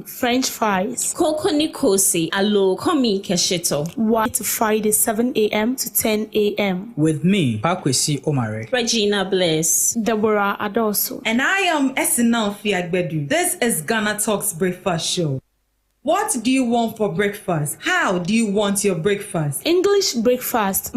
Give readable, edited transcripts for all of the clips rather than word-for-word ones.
French fries. Koko Nikosi, alo komi keshito. White Friday 7 a.m. to 10 a.m. With me, Pakwesi Omare. Regina Bliss. Deborah Adoso. And I am Esinal Fiagbedu. This is Ghana Talks Breakfast Show. What do you want for breakfast? How do you want your breakfast? English breakfast.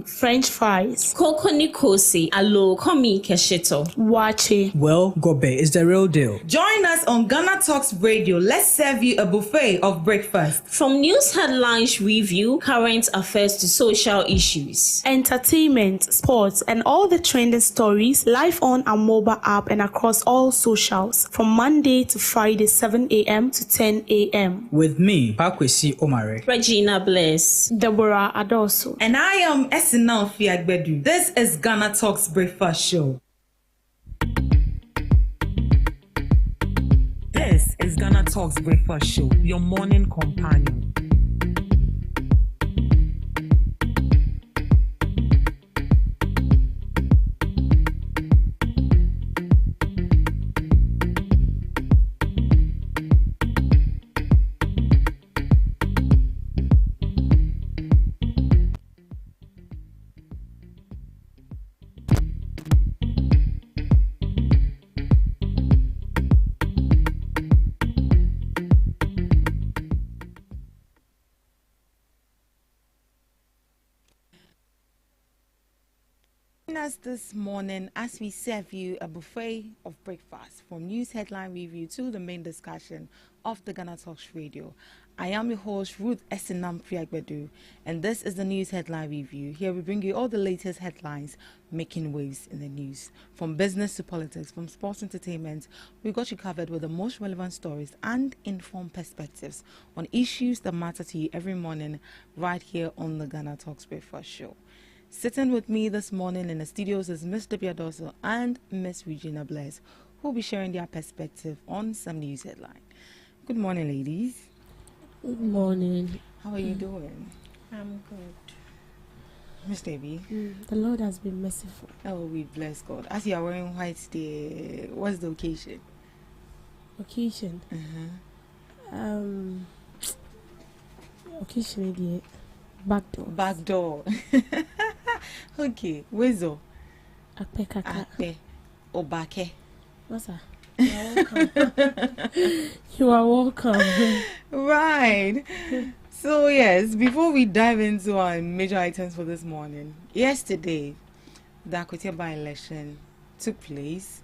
French fries. Koko Nikosi, alo komi keshito. Wache. Well, Gobe is the real deal. Join us on Ghana Talks Radio. Let's serve you a buffet of breakfast. From news headlines review, current affairs to social issues. Entertainment, sports, and all the trending stories live on our mobile app and across all socials from Monday to Friday 7 a.m. to 10 a.m. With me, Pakwesi Omare. Regina Bliss. Deborah Adoso. And I am Esinal Fiagbedu. This is Ghana Talks Breakfast Show. This is Ghana Talks Breakfast Show, your morning companion. Us this morning as we serve you a buffet of breakfast from news headline review to the main discussion of the Ghana Talks Radio. I am your host Ruth Esinam Priagbedu, and this is the news headline review. Here we bring you all the latest headlines making waves in the news, from business to politics, from sports entertainment. We got you covered with the most relevant stories and informed perspectives on issues that matter to you every morning right here on the Ghana Talks Breakfast Show. Sitting with me this morning in the studios is Ms. Deborah Adoso and Ms. Regina Bliss, who will be sharing their perspective on some news headline. Good morning, ladies. Good morning. How are you doing? I'm good. Miss Debbie? The Lord has been merciful. Oh, we bless God. As you are wearing white today, what's the occasion? Occasion? Occasion, dear. Back door. Back door. Okay. Wezo. Akpe kaka. Akpe. Obake. What's that? You are welcome. Right. So yes, before we dive into our major items for this morning, yesterday the Akotia by-election took place.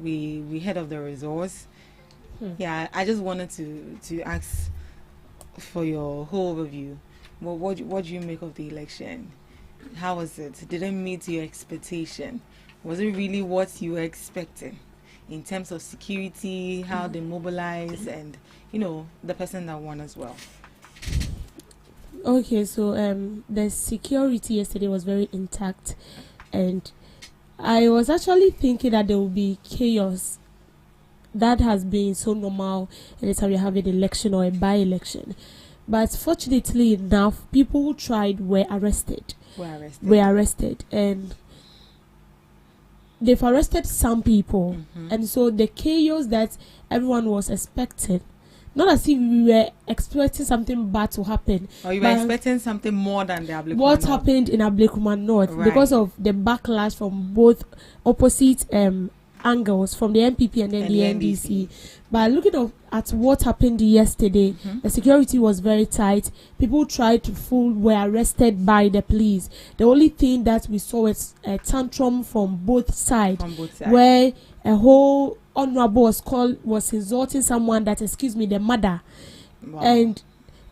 We heard of the results. Yeah, I just wanted to ask for your whole overview. Well, what do you make of the election? How was it? Did it meet your expectation? Was it really what you were expecting in terms of security, how they mobilize, and the person that won as well? Okay, so the security yesterday was very intact, and I was actually thinking that there will be chaos. That has been so normal anytime you have an election or a by-election. But fortunately enough, people who tried were arrested. And they've arrested some people. And so the chaos that everyone was expecting, not as if we were expecting something bad to happen. Or you were expecting something more than the Ablekuma What North. happened in Ablekuma North, Right. because of the backlash from both opposite angles, from the MPP and then the NDC. But looking at what happened yesterday, the security was very tight. People tried to were arrested by the police. The only thing that we saw was a tantrum from both sides, where a whole honorable was insulting someone that, the mother. Wow. And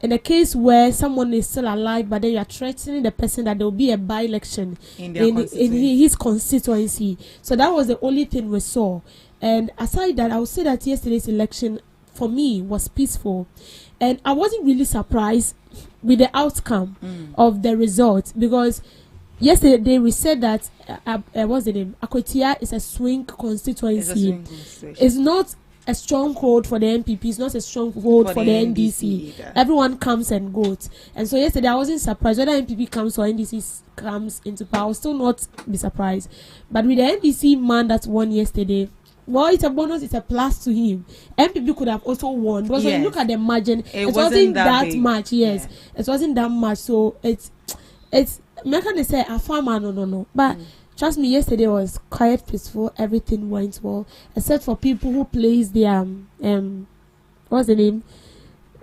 in a case where someone is still alive, but then you are threatening the person that there will be a by-election in his constituency. So that was the only thing we saw. And aside that, I would say that yesterday's election for me was peaceful, and I wasn't really surprised with the outcome of the result, because yesterday we said that what's the name? Akotia is a swing constituency. It's not a stronghold for the MPP, it's not a stronghold for the NDC. Everyone comes and goes. And so yesterday I wasn't surprised whether MPP comes or NDC comes into power. I will still not be surprised. But with the NDC man that won yesterday, well, it's a bonus, it's a plus to him. MPP could have also won because when you look at the margin, it wasn't that much. Yes, it wasn't that much. So it's I'm not say a farmer, no. But trust me, yesterday was quiet, peaceful. Everything went well, except for people who place their what's the name?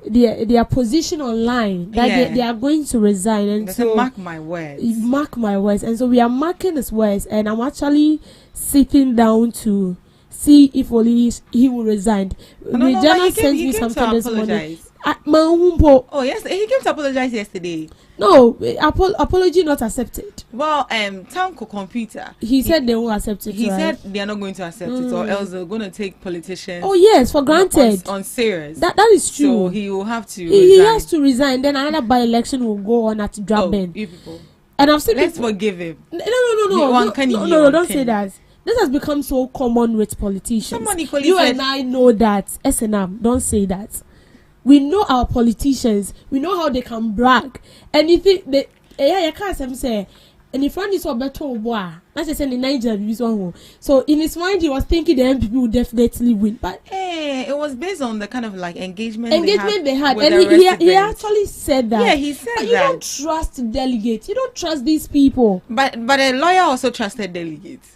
Their position online that they are going to resign, and so mark my words, and so we are marking his words, and I'm actually sitting down to see if only he will resign. Regina sent me something this morning. Oh yes, he came to apologize yesterday. No, apology not accepted. Well, Tanko Computer. He said they won't accept it. He said they are not going to accept it, or else they're going to take politicians. Oh yes, for granted. On serious. That is true. So he will have to. He has to resign. Then another by-election will go on at Draben. You people. And I've seen. Let's forgive him. No, don't say that. This has become so common with politicians. You and I know that. SNM, don't say that. We know our politicians. We know how they can brag. And you think they, you can't say, and if one is so better, that's just in Nigeria. So in his mind, he was thinking the MPP would definitely win. But it was based on the kind of like engagement they had, and he actually said that. Yeah, he said but that. You don't trust delegates. You don't trust these people. But a lawyer also trusted delegates.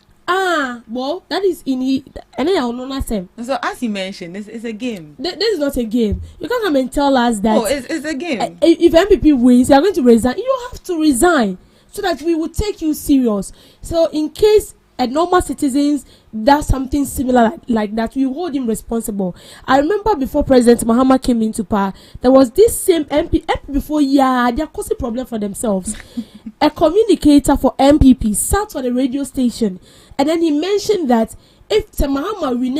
Well, that is in he, and then I'll not say. So as you mentioned, this is a game. This is not a game. You can't come and tell us that. Oh, it's a game. If MPP wins, you are going to resign. You have to resign so that we will take you serious. So in case a normal citizens does something similar like that, we hold him responsible. I remember before President Mahama came into power, there was this same MP before. They are causing problem for themselves. A communicator for MPP sat on a radio station, and then he mentioned that if Mahama win,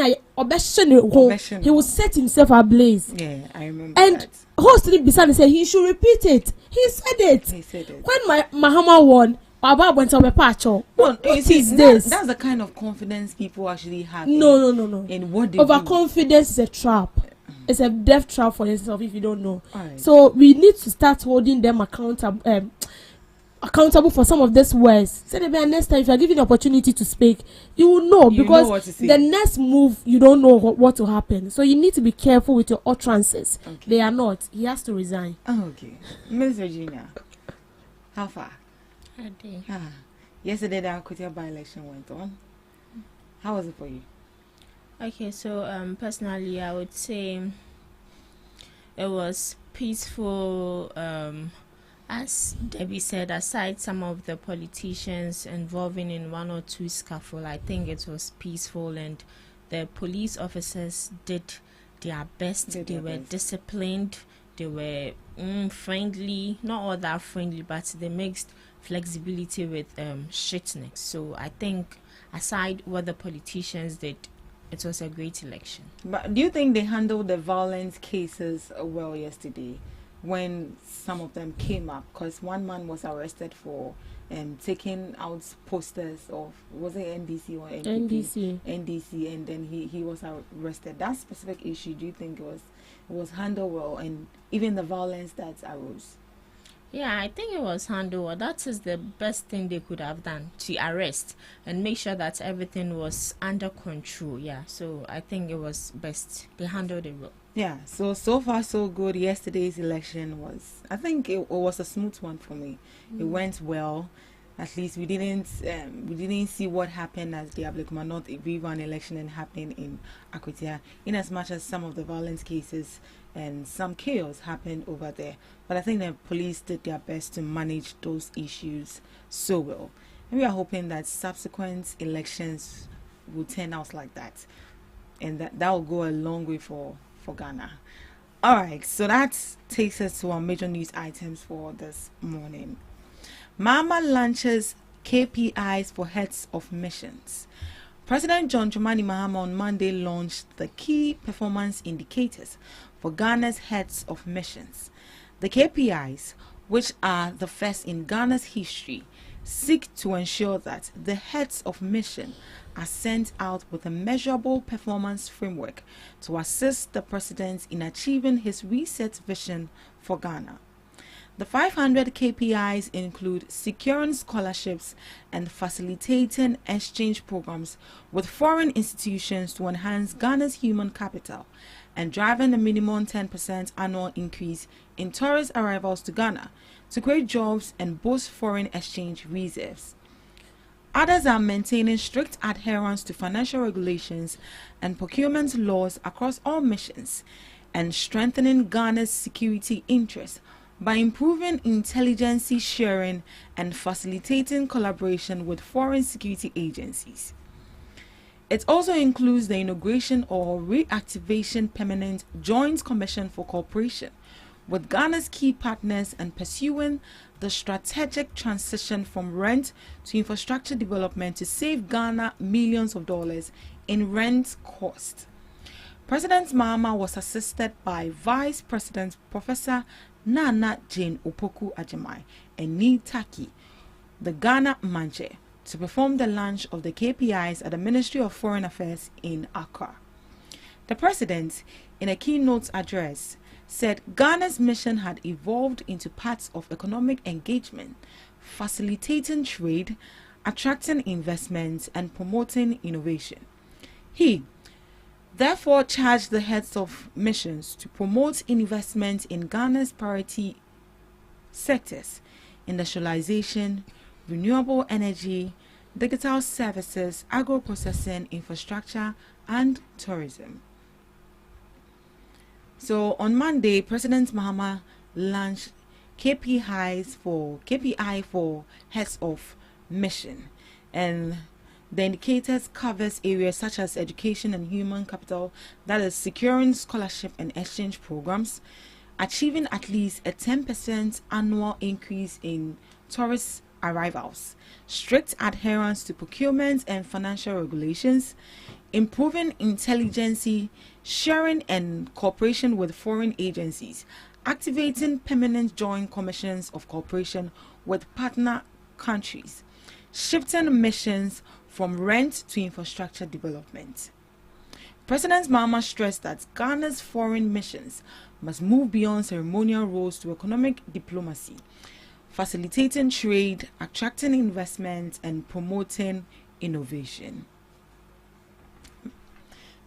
he will set himself ablaze. Yeah, I remember. And host beside said he should repeat it. He said it. When Mahama won, what is this? That's the kind of confidence people actually have. No. In what they overconfidence is a trap. It's a death trap for yourself if you don't know. Right. So we need to start holding them accountable for some of these words. So maybe next time if you are given the opportunity to speak, you will know, because the next move you don't know what will happen. So you need to be careful with your utterances. Okay. They are not. He has to resign. Okay, Miss Virginia, how far? Yesterday the Akutia by-election went on. How was it for you? Okay, so personally I would say it was peaceful. As Debbie said, aside some of the politicians involving in one or two scuffle, I think it was peaceful, and the police officers did their best. They were disciplined. They were friendly, not all that friendly, but they mixed flexibility with strictness. So I think aside what the politicians did, it was a great election. But do you think they handled the violence cases well yesterday when some of them came up? Because one man was arrested for taking out posters of, was it NDC or NPP? NDC, and then he was arrested. That specific issue, do you think it was handled well, and even the violence that arose? Yeah, I think it was handled well. That is the best thing they could have done, to arrest and make sure that everything was under control. Yeah, so I think it was best. They handled it well. Yeah, so far so good. Yesterday's election was, I think it was a smooth one for me. It went well. At least we didn't see what happened as the not a rerun election and happening in Akutia, in as much as some of the violence cases and some chaos happened over there. But I think the police did their best to manage those issues so well. And we are hoping that subsequent elections will turn out like that. And that will go a long way for Ghana. Alright, so that takes us to our major news items for this morning. Mama launches KPIs for heads of missions. President John Dramani Mahama on Monday launched the key performance indicators for Ghana's heads of missions. The KPIs, which are the first in Ghana's history, seek to ensure that the heads of mission are sent out with a measurable performance framework to assist the president in achieving his reset vision for Ghana. The 500 KPIs include securing scholarships and facilitating exchange programs with foreign institutions to enhance Ghana's human capital and driving a minimum 10% annual increase in tourist arrivals to Ghana to create jobs and boost foreign exchange reserves. Others are maintaining strict adherence to financial regulations and procurement laws across all missions and strengthening Ghana's security interests by improving intelligence sharing and facilitating collaboration with foreign security agencies. It also includes the inauguration or reactivation permanent Joint Commission for Cooperation with Ghana's key partners and pursuing the strategic transition from rent to infrastructure development to save Ghana millions of dollars in rent cost. President Mahama was assisted by Vice President Professor Nana Jane Opoku Ajimai and Ni Taki, the Ghana Manche, to perform the launch of the KPIs at the Ministry of Foreign Affairs in Accra. The President, in a keynote address, said Ghana's mission had evolved into parts of economic engagement, facilitating trade, attracting investments, and promoting innovation. He therefore charged the heads of missions to promote investment in Ghana's priority sectors, industrialization, renewable energy, digital services, agro-processing, infrastructure, and tourism. So on Monday, President Mahama launched KPI for heads of mission, and the indicators covers areas such as education and human capital, that is securing scholarship and exchange programs, achieving at least a 10% annual increase in tourist arrivals, strict adherence to procurement and financial regulations, improving intelligence sharing and cooperation with foreign agencies, activating permanent joint commissions of cooperation with partner countries, shifting missions from rent to infrastructure development. President Mahama stressed that Ghana's foreign missions must move beyond ceremonial roles to economic diplomacy, facilitating trade, attracting investment, and promoting innovation.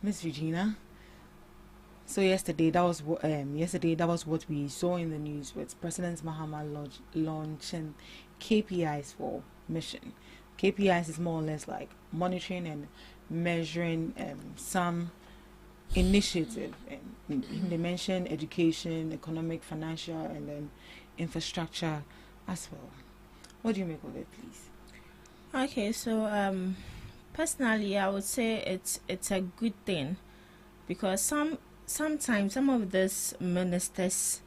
Miss Regina, so yesterday that was what we saw in the news, with President Mahama launching KPIs for mission. KPIs is more or less like monitoring and measuring some initiative. They mentioned education, economic, financial, and then infrastructure as well. What do you make of it, please? Okay, so personally, I would say it's a good thing, because sometimes some of these ministers,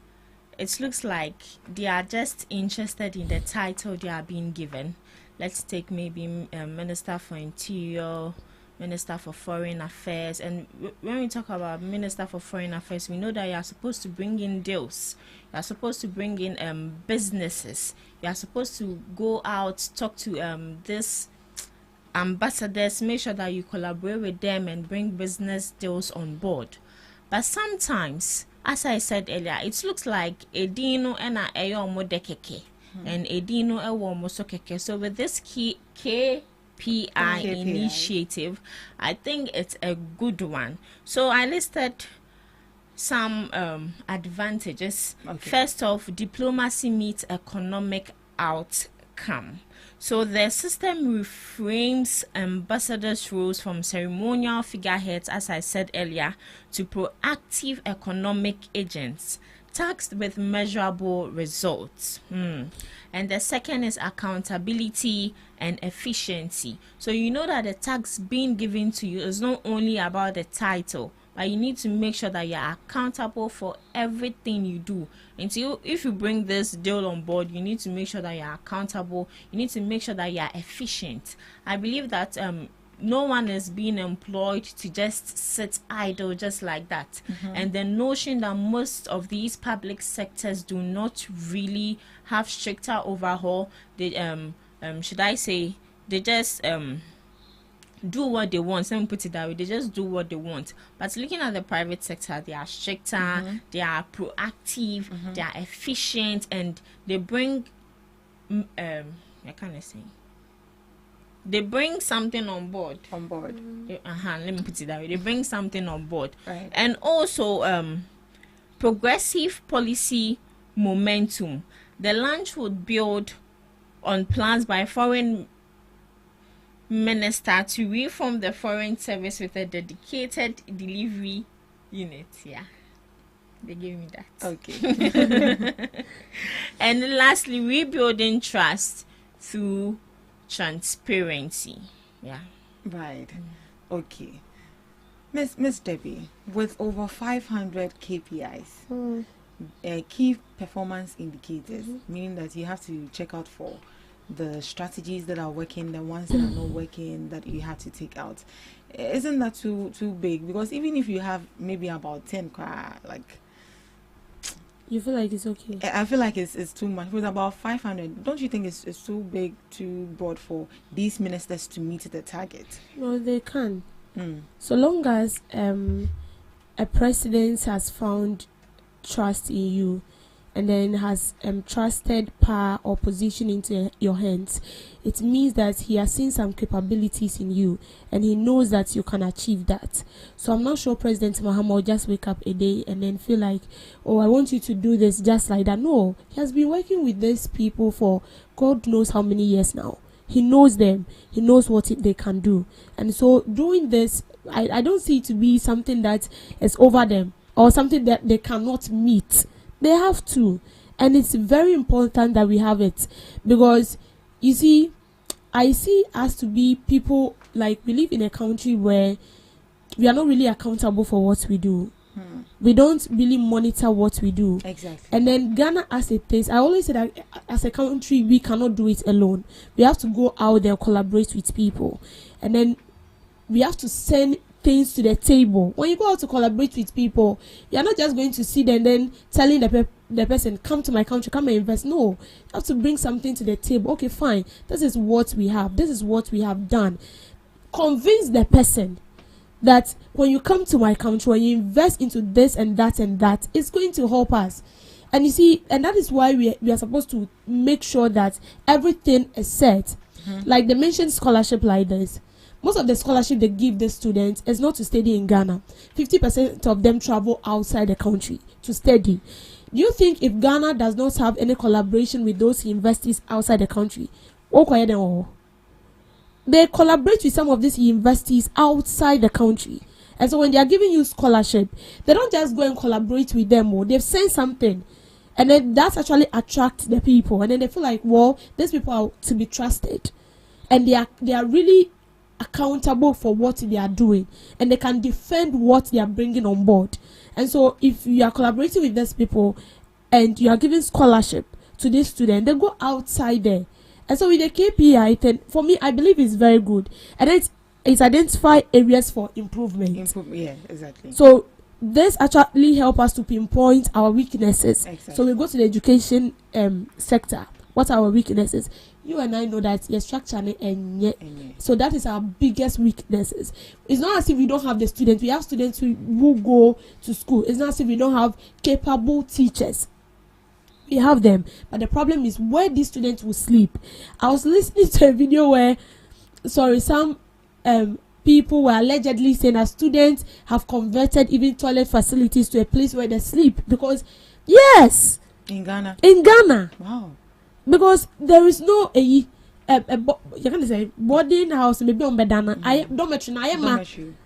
it looks like they are just interested in the title they are being given. Let's take maybe Minister for Interior, Minister for Foreign Affairs. And when we talk about Minister for Foreign Affairs, we know that you are supposed to bring in deals. You are supposed to bring in businesses. You are supposed to go out, talk to this ambassadors, make sure that you collaborate with them and bring business deals on board. But sometimes, as I said earlier, it looks like Edino and Ayomo Dekeke and Edino Ewomo Sokeke. So with this KPI initiative, I think it's a good one. So I listed some advantages. Okay. First off, diplomacy meets economic outcome. So the system reframes ambassadors' roles from ceremonial figureheads, as I said earlier, to proactive economic agents tasked with measurable results. And the second is accountability and efficiency. So you know that the tax being given to you is not only about the title, but you need to make sure that you are accountable for everything you do. And so if you bring this deal on board, you need to make sure that you are accountable. You need to make sure that you are efficient. I believe that no one is being employed to just sit idle just like that. And the notion that most of these public sectors do not really have stricter overhaul, they should I say, they just do what they want. Let me put it that way. They just do what they want. But looking at the private sector, they are stricter, they are proactive, they are efficient, and they bring I can't say. They bring something on board. Let me put it that way. They bring something on board. Right. And also progressive policy momentum. The launch would build on plans by foreign minister to reform the foreign service with a dedicated delivery unit. Yeah, they gave me that. Okay. And lastly, rebuilding trust through transparency. Yeah. Right. Okay. Miss Debbie, with over 500 KPIs, key performance indicators, meaning that you have to check out for the strategies that are working, the ones that are not working, that you have to take out. Isn't that too big? Because even if you have maybe about 10, like, You feel like it's okay? I feel like it's too much. With about 500, don't you think it's too big, too broad for these ministers to meet the target? No, they can. So long as a president has found trust in you, and then has trusted power or position into your hands, it means that he has seen some capabilities in you, and he knows that you can achieve that. So I'm not sure President Mahama will just wake up a day and then feel like, oh, I want you to do this just like that. No, he has been working with these people for God knows how many years now. He knows them. He knows what they can do. And so doing this, I don't see it to be something that is over them or something that they cannot meet. They have to. And it's very important that we have it. Because, you see, I see us to be people, like, we live in a country where we are not really accountable for what we do. We don't really monitor what we do. Exactly. And then Ghana, as it is, I always say that as a country, we cannot do it alone. We have to go out there and collaborate with people. And then we have to send things to the table. When you go out to collaborate with people, you're not just going to sit there and then telling the person, come to my country, come and invest. No, you have to bring something to the table. Okay, fine. This is what we have. This is what we have done. Convince the person that when you come to my country, when you invest into this and that, it's going to help us. And you see, and that is why we are supposed to make sure that everything is set. Like they mentioned scholarship like this. Most of the scholarship they give the students is not to study in Ghana. 50% of them travel outside the country to study. Do you think if Ghana does not have any collaboration with those universities outside the country, they collaborate with some of these universities outside the country. And so when they are giving you scholarship, they don't just go and collaborate with them. They've sent something. And then that actually attracts the people. And then they feel like, well, these people are to be trusted. And they are really accountable for what they are doing. And they can defend what they are bringing on board. And so if you are collaborating with these people and you are giving scholarship to this student, they go outside there. And so with the KPI, then for me, I believe it's very good. And it's identify areas for improvement. Yeah, exactly. So this actually help us to pinpoint our weaknesses. Exactly. So we go to the education sector. What are our weaknesses? You and I know that your structure and so that is our biggest weaknesses. It's not as if we don't have the students. We have students who go to school. It's not as if we don't have capable teachers. We have them, but the problem is where these students will sleep. I was listening to a video where, some people were allegedly saying that students have converted even toilet facilities to a place where they sleep because, yes, in Ghana, wow, because there is no you can say boarding house maybe on bedana, dormitory,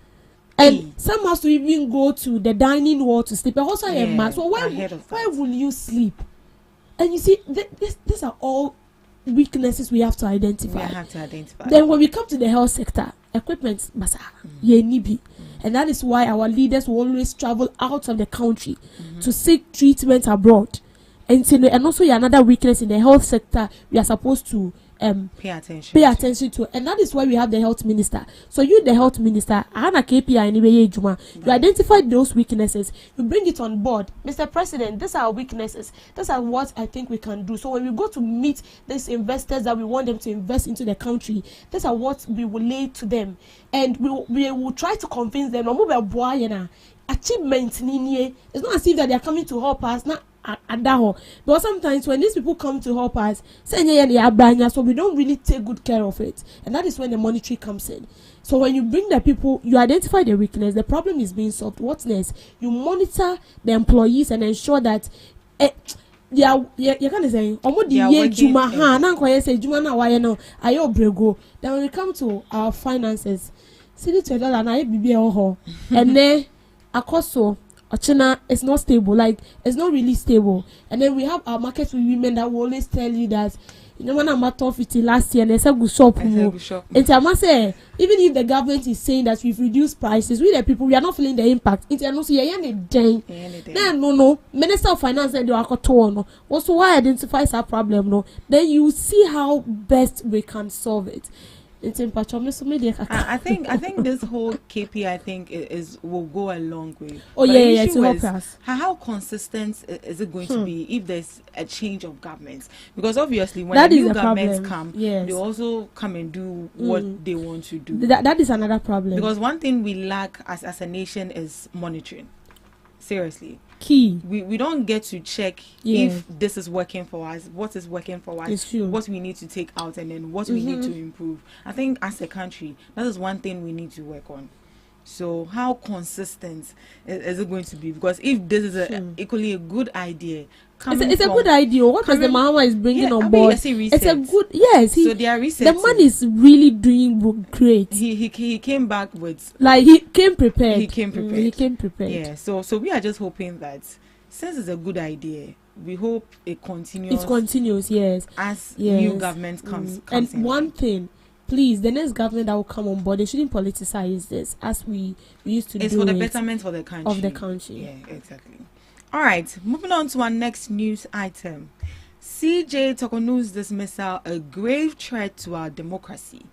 and some has to even go to the dining hall to sleep. And also, so where will you sleep? And you see, these are all weaknesses we have to identify. Then when we come to the health sector, equipment, and that is why our leaders will always travel out of the country to seek treatment abroad. And also another weakness in the health sector, we are supposed to pay attention to, and that is why we have the health minister. So you, the health minister, I have a KPI anyway. You identify those weaknesses, you bring it on board. Mr. President, these are our weaknesses. These are what I think we can do. So when we go to meet these investors that we want them to invest into the country, these are what we will lay to them, and we will try to convince them. Achievement it's not as if that they are coming to help us now. But sometimes when these people come to help us, so we don't really take good care of it, and that is when the monetary comes in. So when you bring the people, you identify the weakness, the problem is being solved. What's next? You monitor the employees and ensure that you can't say then when we come to our finances, see the and then Akoso Ochina is not stable, like it's not really stable. And then we have our market with women that will always tell you that when I'm at 50 last year and there's a good shop. And I must say, even if the government is saying that we've reduced prices, we the people we are not feeling the impact. No, Minister of Finance said you are also why identifies our problem, no. Then you see how best we can solve it. I think this whole KPI is will go a long way. Oh, but yeah, to help us. How consistent is it going to be if there's a change of governments? Because obviously when that the new governments come, yes, they also come and do what they want to do. That is another problem. Because one thing we lack as a nation is monitoring. Seriously. Key. We don't get to check if this is working for us, what is working for us, what we need to take out, and then what we need to improve. I think as a country, that is one thing we need to work on. So how consistent is it going to be? Because if this is equally a good idea, it's a good idea. What the Mahama is bringing on board? It's a good, so they are the man is really doing great. He came back with he came prepared. He came prepared. Yeah. So we are just hoping that since it's a good idea, we hope it continues. It continues, yes. As new government comes and in. one thing. Please, the next government that will come on board, they shouldn't politicize this as we used to do. It's for the betterment for the country. Of the country. Yeah, exactly. All right, moving on to our next news item. CJ Tokonu's dismissal, a grave threat to our democracy.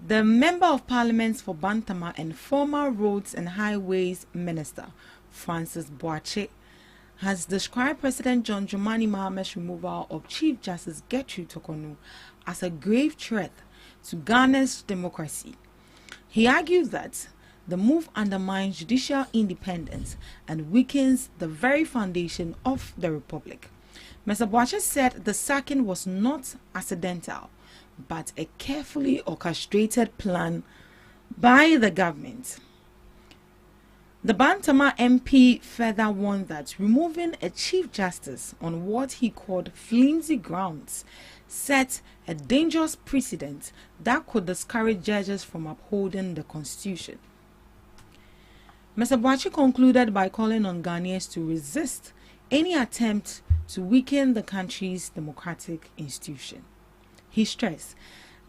The Member of Parliament for Bantama and former Roads and Highways Minister, Francis Boakye, has described President John Dramani Mahama's removal of Chief Justice Gertrude Tokonu as a grave threat to Ghana's democracy. He argued that the move undermines judicial independence and weakens the very foundation of the republic. Mr. Boakye said the sacking was not accidental, but a carefully orchestrated plan by the government. The Bantama MP further warned that removing a Chief Justice on what he called flimsy grounds set a dangerous precedent that could discourage judges from upholding the Constitution. Mr. Boakye concluded by calling on Ghanaians to resist any attempt to weaken the country's democratic institution. He stressed,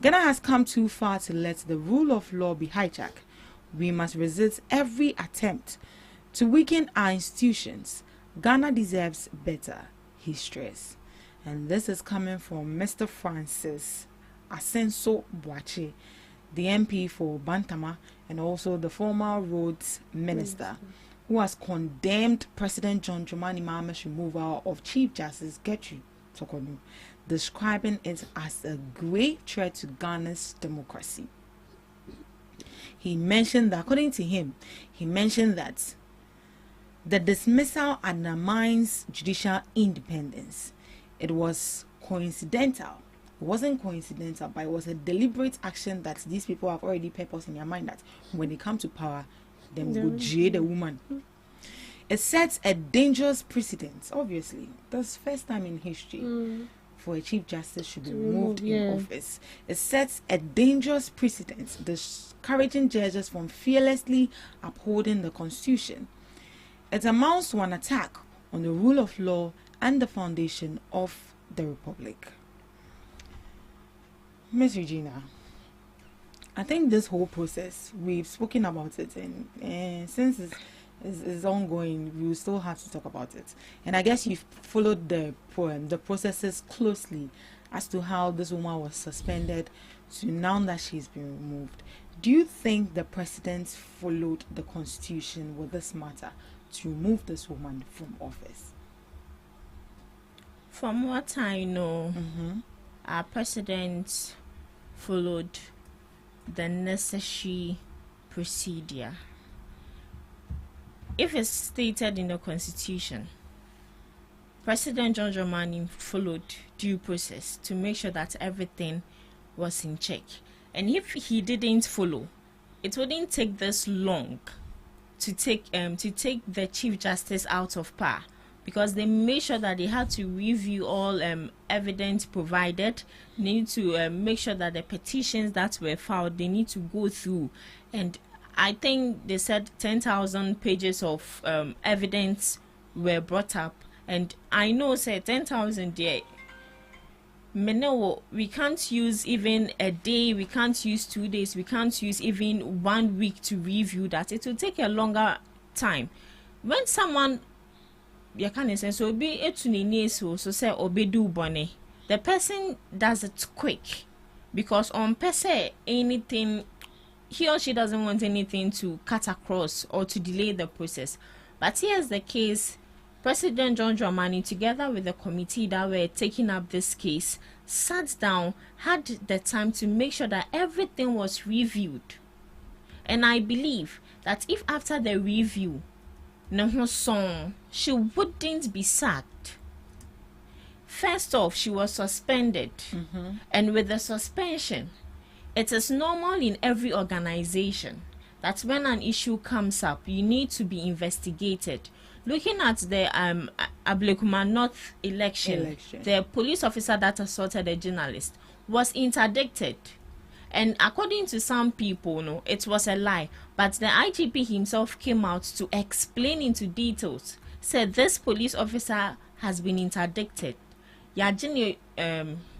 Ghana has come too far to let the rule of law be hijacked. We must resist every attempt to weaken our institutions. Ghana deserves better, he stressed. And this is coming from Mr. Francis Asenso Boakye, the MP for Bantama and also the former Roads Minister, who has condemned President John Dramani Mahama's removal of Chief Justice Gertrude Tokonu, describing it as a great threat to Ghana's democracy. He mentioned that, according to him, that the dismissal undermines judicial independence. It was coincidental. It wasn't coincidental, but it was a deliberate action that these people have already purposed in their mind that when they come to power, they will jail the woman. It sets a dangerous precedent. Obviously, that's first time in history for a Chief Justice should be removed in office. It sets a dangerous precedent, discouraging judges from fearlessly upholding the Constitution. It amounts to an attack on the rule of law and the foundation of the Republic. Miss Regina, I think this whole process, we've spoken about it, and since it's ongoing, we will still have to talk about it. And I guess you've followed the processes closely as to how this woman was suspended to now that she's been removed. Do you think the president followed the constitution with this matter to remove this woman from office? From what I know, our president followed the necessary procedure. If it's stated in the constitution, President John Dramani followed due process to make sure that everything was in check. And if he didn't follow, it wouldn't take this long to take the Chief Justice out of power, because they made sure that they had to review all evidence provided. They need to make sure that the petitions that were filed, they need to go through. And I think they said 10,000 pages of evidence were brought up. And I know, say 10,000 there. We can't use even a day, we can't use 2 days, we can't use even 1 week to review that. It will take a longer time. When someone, you can say, so be it to so say obedu bone, the person does it quick, because on per se anything, he or she doesn't want anything to cut across or to delay the process. But here's the case. President John Dramani, together with the committee that were taking up this case, sat down, had the time to make sure that everything was reviewed. And I believe that if after the review, she wouldn't be sacked. First off, she was suspended. And with the suspension, it is normal in every organization that when an issue comes up, you need to be investigated. Looking at the Ablekuma North election, the police officer that assaulted a journalist was interdicted. And according to some people, no, it was a lie. But the IGP himself came out to explain into details. Said this police officer has been interdicted. Yajini,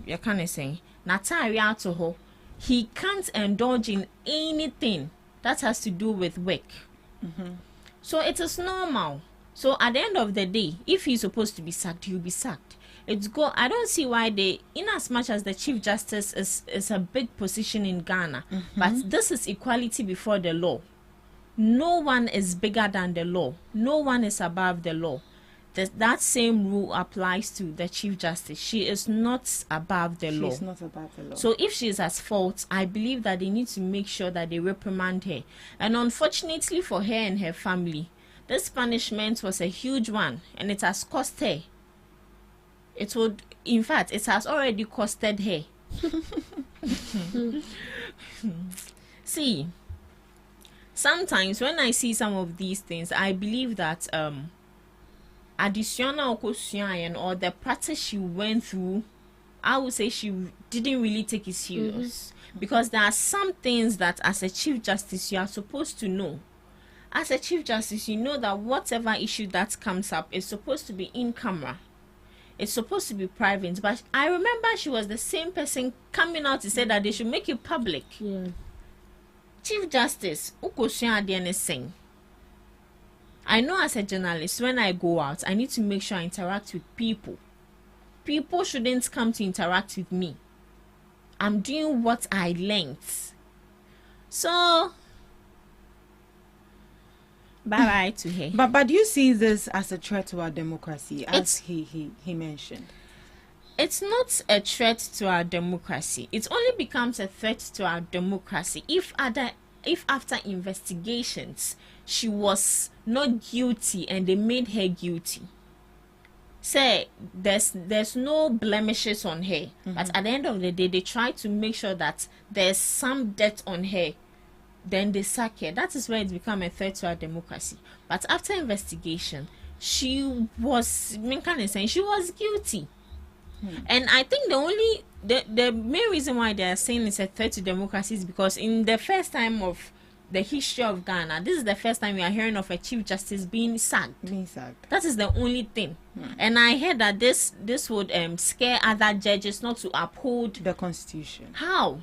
you can say, Nataria to ho. He can't indulge in anything that has to do with work. So it is normal. So at the end of the day, if he's supposed to be sacked, he'll be sacked. I don't see why in as much as the Chief Justice is a big position in Ghana, but this is equality before the law. No one is bigger than the law. No one is above the law. That same rule applies to the Chief Justice. She is not above the law. She's not above the law. So if she is at fault, I believe that they need to make sure that they reprimand her. And unfortunately for her and her family, this punishment was a huge one, and it has cost her. It has already costed her. See, sometimes when I see some of these things, I believe that additional okosua or the practice she went through, I would say she didn't really take it serious. Because there are some things that as a Chief Justice you are supposed to know. As a Chief Justice, you know that whatever issue that comes up is supposed to be in camera. It's supposed to be private. But I remember she was the same person coming out to say that they should make it public. Yeah. Chief Justice, I know as a journalist, when I go out, I need to make sure I interact with people. People shouldn't come to interact with me. I'm doing what I learned. So bye to her. But do you see this as a threat to our democracy, as he mentioned? It's not a threat to our democracy. It only becomes a threat to our democracy if after investigations she was not guilty and they made her guilty. Say there's no blemishes on her, but at the end of the day they try to make sure that there's some debt on her. Then they sack her. That is where it becomes a threat to our democracy. But after investigation, she was guilty. And I think the main reason why they are saying it's a threat to democracy is because in the first time of the history of Ghana, this is the first time we are hearing of a Chief Justice being sacked. That is the only thing. And I heard that this would scare other judges not to uphold the Constitution. How?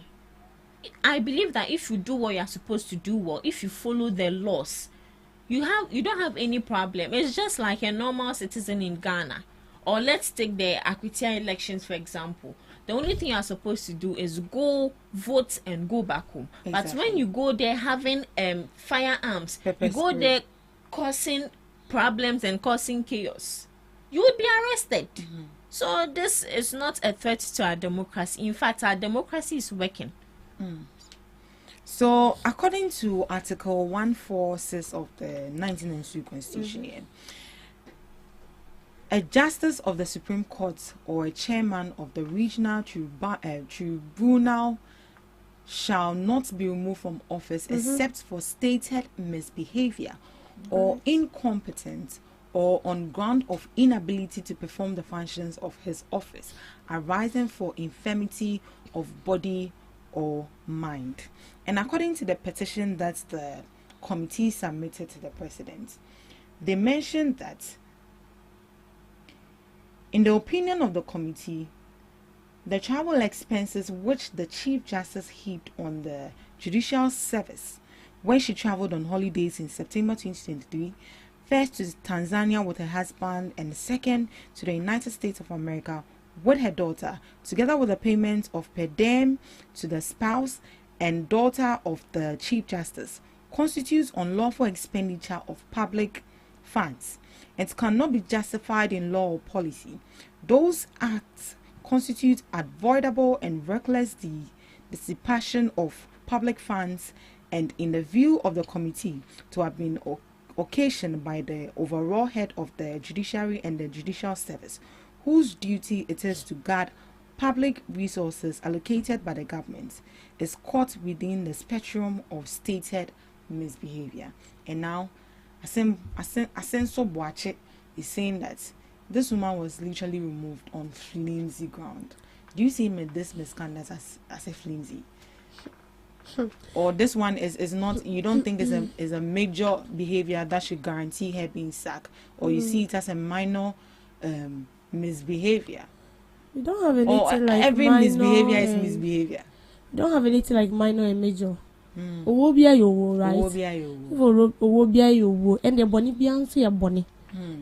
I believe that if you do what you are supposed to do, or if you follow the laws, you don't have any problem. It's just like a normal citizen in Ghana. Or let's take the Akwitia elections, for example. the only thing you are supposed to do is go vote and go back home. Exactly. But when you go there having firearms, you go there causing problems and causing chaos, you will be arrested. So this is not a threat to our democracy. In fact, our democracy is working. So according to Article 146 of the 1992 Constitution, a justice of the Supreme Court or a chairman of the regional tribunal shall not be removed from office except for stated misbehavior or incompetence or on ground of inability to perform the functions of his office arising for infirmity of body or mind. And according to the petition that the committee submitted to the president, they mentioned that in the opinion of the committee, the travel expenses which the Chief Justice heaped on the judicial service when she traveled on holidays in September 2023, first to Tanzania with her husband and second to the United States of America with her daughter, together with the payment of per diem to the spouse and daughter of the Chief Justice, constitutes unlawful expenditure of public funds. It cannot be justified in law or policy. Those acts constitute avoidable and reckless dissipation of public funds, and in the view of the committee, to have been occasioned by the overall head of the judiciary and the judicial service, whose duty it is to guard public resources allocated by the government, is caught within the spectrum of stated misbehavior. And now, Asenso Boache is saying that this woman was literally removed on flimsy ground. Do you see this misconduct as a flimsy? Or this one is not, you don't think is a major behavior that should guarantee her being sacked, or you see it as a minor misbehavior? You don't have anything or like every minor misbehavior is misbehavior. You don't have anything like minor and major. Owobia yowo, right? Owobia yowo, and the boni biansu ya boni.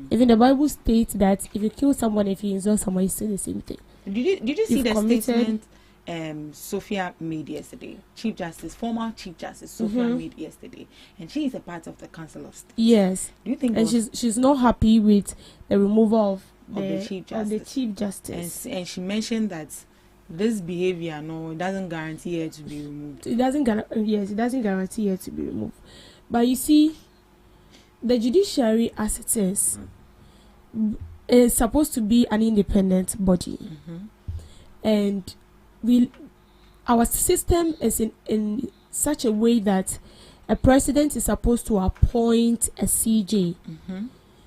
Even the Bible states that if you kill someone, if you insult someone, you say the same thing. Did you see the statement Sophia made yesterday? Former Chief Justice Sophia made yesterday, and she is a part of the Council of State. Yes. Do you think? And she's not happy with the removal of the Chief Justice. And she mentioned that this behavior, it doesn't guarantee her to be removed. It doesn't guarantee her to be removed. But you see, the judiciary, as it is supposed to be an independent body, and our system is in such a way that a president is supposed to appoint a CJ.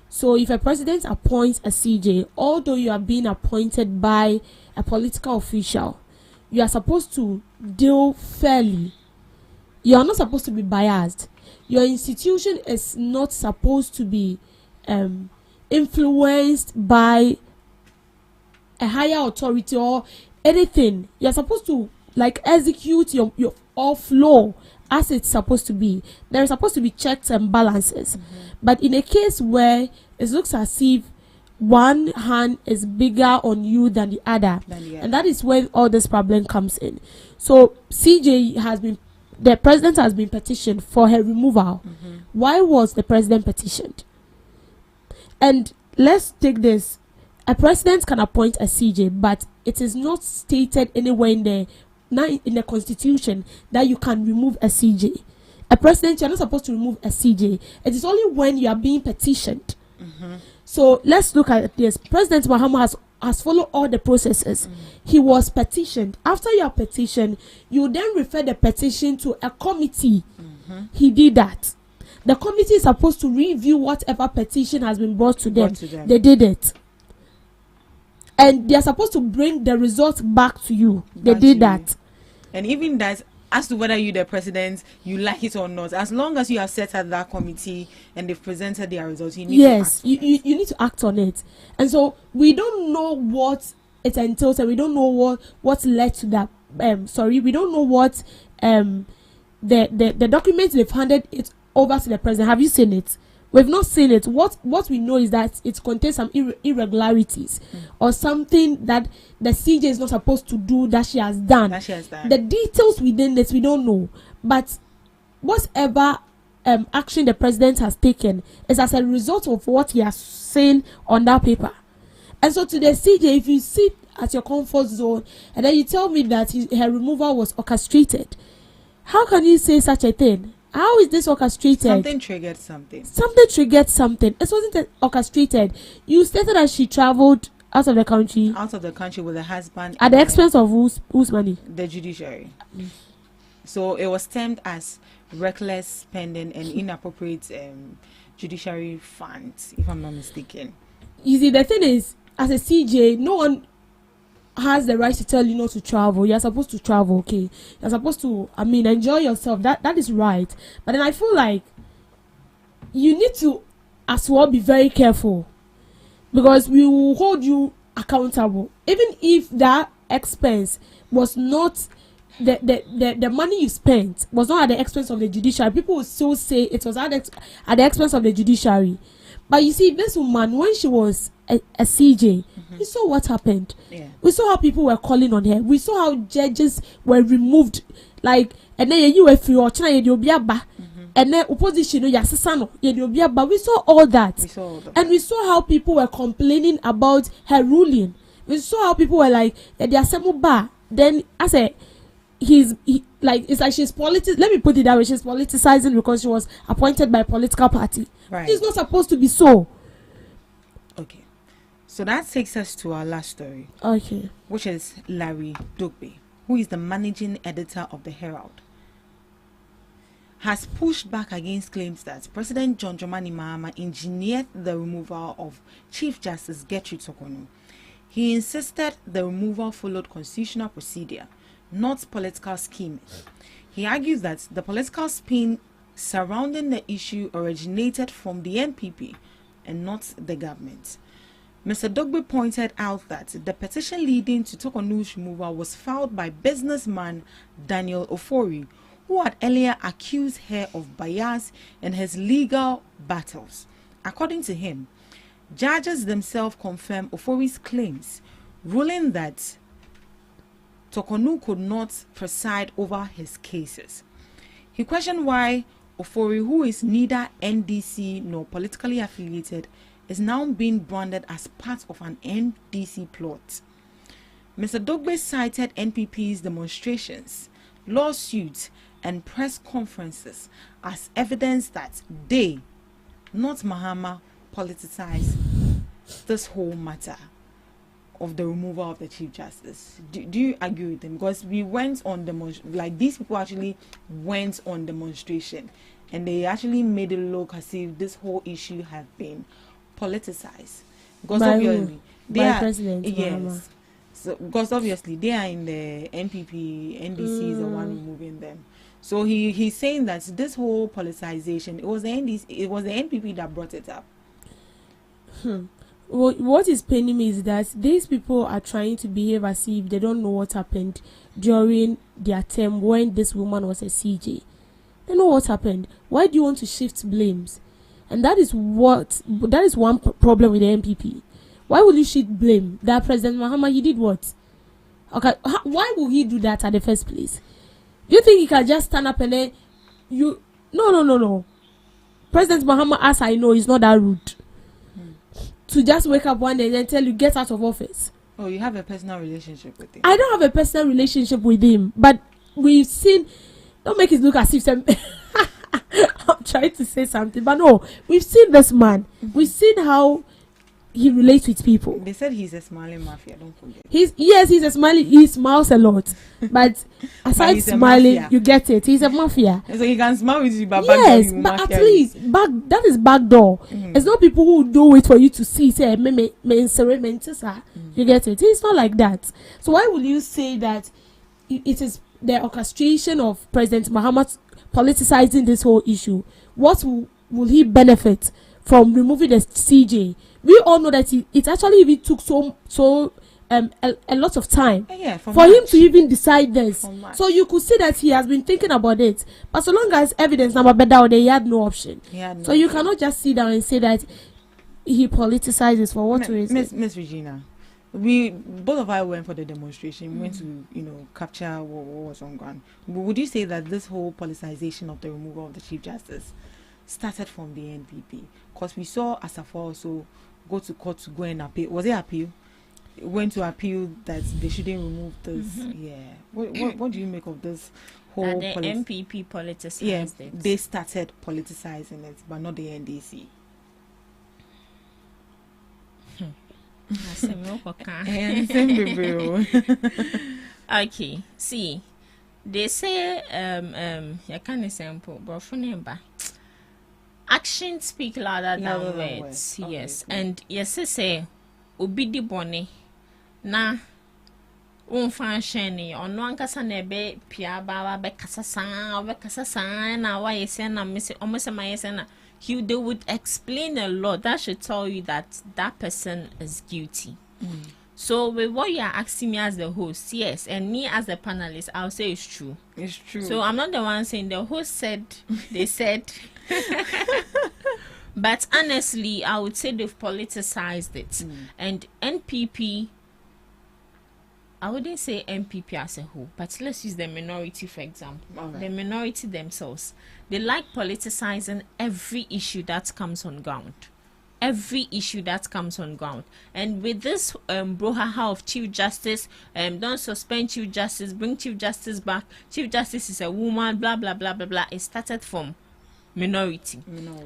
So if a president appoints a CJ, although you are being appointed by a political official, you are supposed to deal fairly. You are not supposed to be biased. Your institution is not supposed to be influenced by a higher authority or anything. You are supposed to execute your off law as it's supposed to be. There are supposed to be checks and balances. But in a case where it looks as if one hand is bigger on you than the other, and that is where all this problem comes in. So the president has been petitioned for her removal. Why was the president petitioned? And let's take this. A president can appoint a CJ, but it is not stated anywhere in the constitution that you can remove a CJ. A president, you're not supposed to remove a CJ. It is only when you are being petitioned. So let's look at this. President Mahama has followed all the processes. He was petitioned. After your petition, you then refer the petition to a committee. He did that. The committee is supposed to review whatever petition has been brought to them. They did it. And they are supposed to bring the results back to you. They did that. And even that, as to whether you, the president, you like it or not, as long as you have set at that committee and they've presented their results, you need to act on it. You need to act on it. And so we don't know what it entails, and we don't know what led to that. We don't know what the document they've handed it over to the president. Have you seen it? We've not seen it. What we know is that it contains some irregularities or something that the CJ is not supposed to do that she has done. The details within this we don't know, but whatever action the president has taken is as a result of what he has saying on that paper. And so to the CJ, if you sit at your comfort zone and then you tell me that her removal was orchestrated, how can you say such a thing? How is this orchestrated? Something triggered something. Something triggered something. It wasn't orchestrated. You stated that she traveled out of the country. Out of the country with her husband. At the expense of whose money? The judiciary. So it was termed as reckless spending and inappropriate judiciary funds, if I'm not mistaken. You see, the thing is, as a CJ, no one has the right to tell you not to travel. You're supposed to travel, okay? You're supposed to, enjoy yourself. That is right. But then I feel like you need to as well be very careful, because we will hold you accountable. Even if that expense was not the money you spent was not at the expense of the judiciary, people will still say it was at the expense of the judiciary. But you see, this woman, when she was a CJ, we saw what happened. Yeah. We saw how people were calling on her. We saw how judges were removed. Like, and then you were free or China, and then opposition, but we saw all that. And we saw how people were complaining about her ruling. We saw how people were like, they are some bar. Then I said, it's like she's let me put it that way, she's politicizing because she was appointed by a political party. Right. It's not supposed to be so. Okay. So that takes us to our last story. Okay. Which is Larry Dugbe, who is the managing editor of the Herald, has pushed back against claims that President John Dramani Mahama engineered the removal of Chief Justice Gertrude Torkornoo. He insisted the removal followed constitutional procedure, not political scheme. He argues that the political spin surrounding the issue originated from the NPP and not the government. Mr. Dugbe pointed out that the petition leading to Torkornoo's removal was filed by businessman Daniel Ofori, who had earlier accused her of bias in his legal battles. According to him, judges themselves confirmed Ofori's claims, ruling that Torkornoo could not preside over his cases. He questioned why Ofori, who is neither NDC nor politically affiliated, is now being branded as part of an NDC plot. Mr. Dugbe cited NPP's demonstrations, lawsuits, and press conferences as evidence that they, not Mahama, politicized this whole matter of the removal of the Chief Justice. Do you agree with them? Because we went on these people actually went on demonstration, and they actually made it look as if this whole issue had been politicized. Because by obviously they are President Mahama. So because obviously they are in the NPP, NDC is the one removing them. So he's saying that this whole politicization, it was the NPP that brought it up. Well, what is paining me is that these people are trying to behave as if they don't know what happened during their term when this woman was a CJ. They know what happened. Why do you want to shift blames? And that is one problem with the NPP. Why would you shift blame? That President Mahama, he did what? Okay, why would he do that at the first place? Do you think he can just stand up and then No. President Mahama, as I know, is not that rude. To just wake up one day and then tell you, get out of office. Oh, you have a personal relationship with him? I don't have a personal relationship with him, but we've seen. Don't make it look as if I'm trying to say something, but no, we've seen this man. We've seen how he relates with people. They said he's a smiling mafia. Don't forget. He's a smiling. He smiles a lot, but aside smiling, you get it. He's a mafia. So he can smile with you, but yes, but at least that is back door. It's not people who do it for you to see. Say, you get it. It's not like that. So why will you say that it is the orchestration of President Mahama politicizing this whole issue? What will he benefit from removing the CJ? We all know that it actually even took so a lot of time for him to even decide this. So you could see that he has been thinking about it, but so long as evidence number better, he had no option. So you cannot just sit down and say that he politicizes for what reason. Miss Regina, we both of us went for the demonstration. We went to capture what was on ground. Would you say that this whole politicization of the removal of the Chief Justice started from the NPP? Because we saw Asafo also go to court to go and appeal. Was it appeal? Went to appeal that they shouldn't remove this. What do you make of this whole the NPP politicized it? They started politicizing it, but not the NDC. Okay, see, they say you can't sample, but for number actions speak louder than words. Yes, and yes, I say obidi boni na unfansheni ono ankasa na ebe pia ba be kasasa na wa yesi na mise almost my yesi na they would explain a lot that should tell you that that person is guilty. So with what you are asking me as the host, yes, and me as the panelist, I'll say it's true. It's true. So I'm not the one saying the host said, they said. But honestly, I would say they've politicized it. And NPP, I wouldn't say NPP as a whole, but let's use the minority for example. Right. The minority themselves, they like politicizing every issue that comes on ground. Every issue that comes on ground. And with this brouhaha of Chief Justice, don't suspend Chief Justice, bring Chief Justice back. Chief Justice is a woman, blah blah blah blah blah. It started from minority.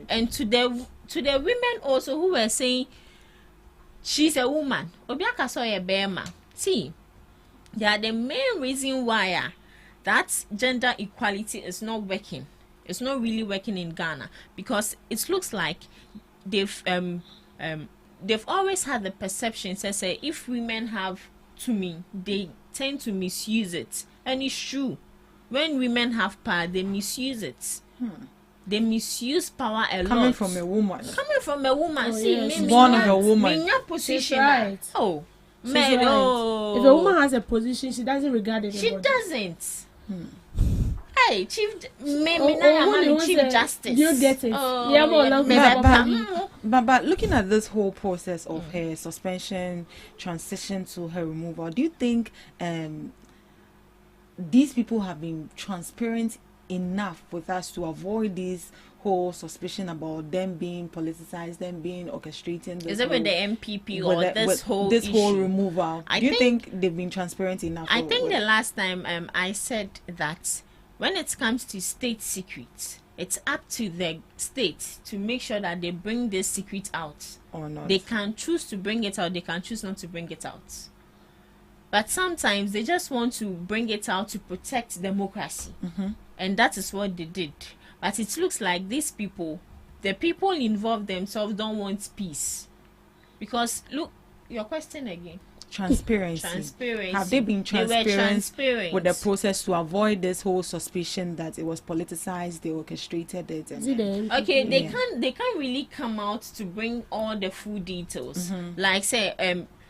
And to the women also who were saying she's a woman. Obiaka saw a bema. See, they are the main reason why that gender equality is not working. It's not really working in Ghana because it looks like they've always had the perception say if women have to me, they tend to misuse it, and it's true. When women have power, they misuse it. They misuse power a lot. Coming from a woman. See, yes. Born of a woman. Position. Right. Oh, she's right. If a woman has a position, she doesn't regard it. She doesn't. Hey, Chief Justice. You get it. But looking at this whole process of her suspension, transition to her removal, do you think these people have been transparent enough with us to avoid this whole suspicion about them being politicized, them being orchestrating? Is it with the MPP or this whole removal? Do you think they've been transparent enough? I think the last time I said that when it comes to state secrets, it's up to the state to make sure that they bring this secret out or not. They can choose to bring it out, they can choose not to bring it out. But sometimes they just want to bring it out to protect democracy. And that is what they did. But it looks like these people, the people involved themselves don't want peace. Because, look, your question again. Transparency. Have they been transparent with the process to avoid this whole suspicion that it was politicized, they orchestrated it? Okay, they can't really come out to bring all the full details. Like say,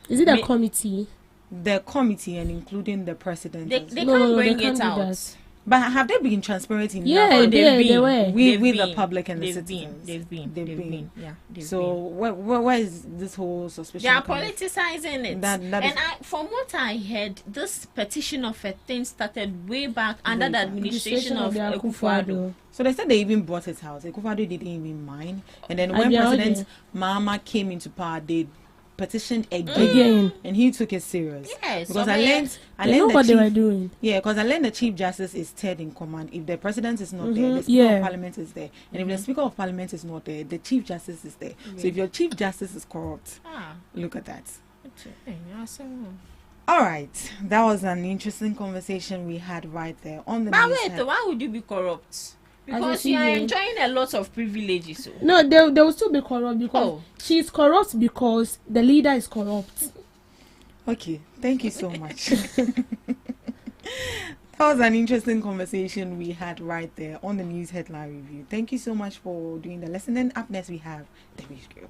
is it a committee? The committee and including the president. They can't bring it out. But have they been transparent enough? Yeah, they were. With the public and the citizens. They've been. Yeah. So where is this whole suspicion? They are politicizing it. From what I heard, this petition of a thing started way back under the administration of Akufo-Addo. So they said they even brought it out. Akufo-Addo didn't even mind. And then when President Mahama came into power, they petitioned again, and he took it serious. Yes, because I learned what they were doing. Yeah, because I learned the Chief Justice is third in command. If the President is not there, the Speaker of Parliament is there, and if the Speaker of Parliament is not there, the Chief Justice is there. So if your Chief Justice is corrupt, look at that. All right, that was an interesting conversation we had right there on the. But wait, why would you be corrupt? Because you are enjoying a lot of privileges. So. No, they will still be corrupt because she's corrupt because the leader is corrupt. Okay, thank you so much. That was an interesting conversation we had right there on the news headline review. Thank you so much for doing the lesson. And up next we have the review.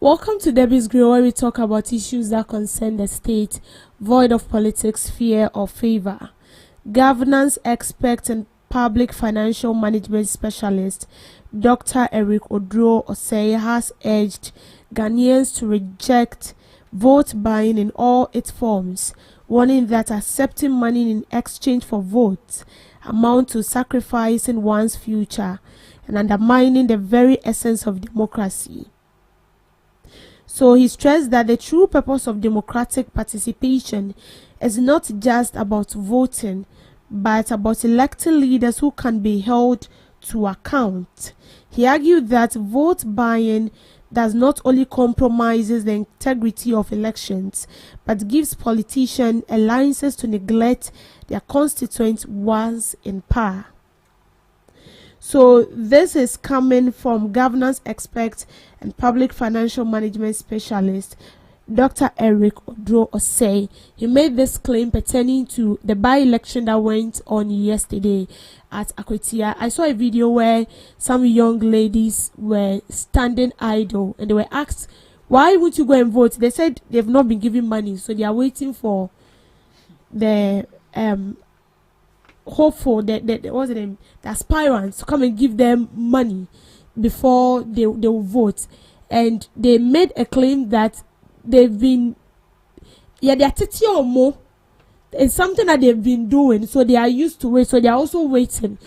Welcome to Debbie's Grill, where we talk about issues that concern the state, void of politics, fear, or favor. Governance expert and public financial management specialist Dr. Eric Oduro Osei has urged Ghanaians to reject vote buying in all its forms, warning that accepting money in exchange for votes amount to sacrificing one's future and undermining the very essence of democracy. So he stressed that the true purpose of democratic participation is not just about voting, but about electing leaders who can be held to account. He argued that vote buying does not only compromises the integrity of elections, but gives politicians a license to neglect their constituents once in power. So this is coming from governance expert and public financial management specialist Dr. Eric Oduro Osei. He made this claim pertaining to the by-election that went on yesterday at Akwetia. I saw a video where some young ladies were standing idle and they were asked, why would you go and vote? They said they've not been given money, so they are waiting for the hopeful that the aspirants to come and give them money before they will vote. And they made a claim that they've been they are titi or more. It's something that they've been doing, so they are used to it, so they are also waiting.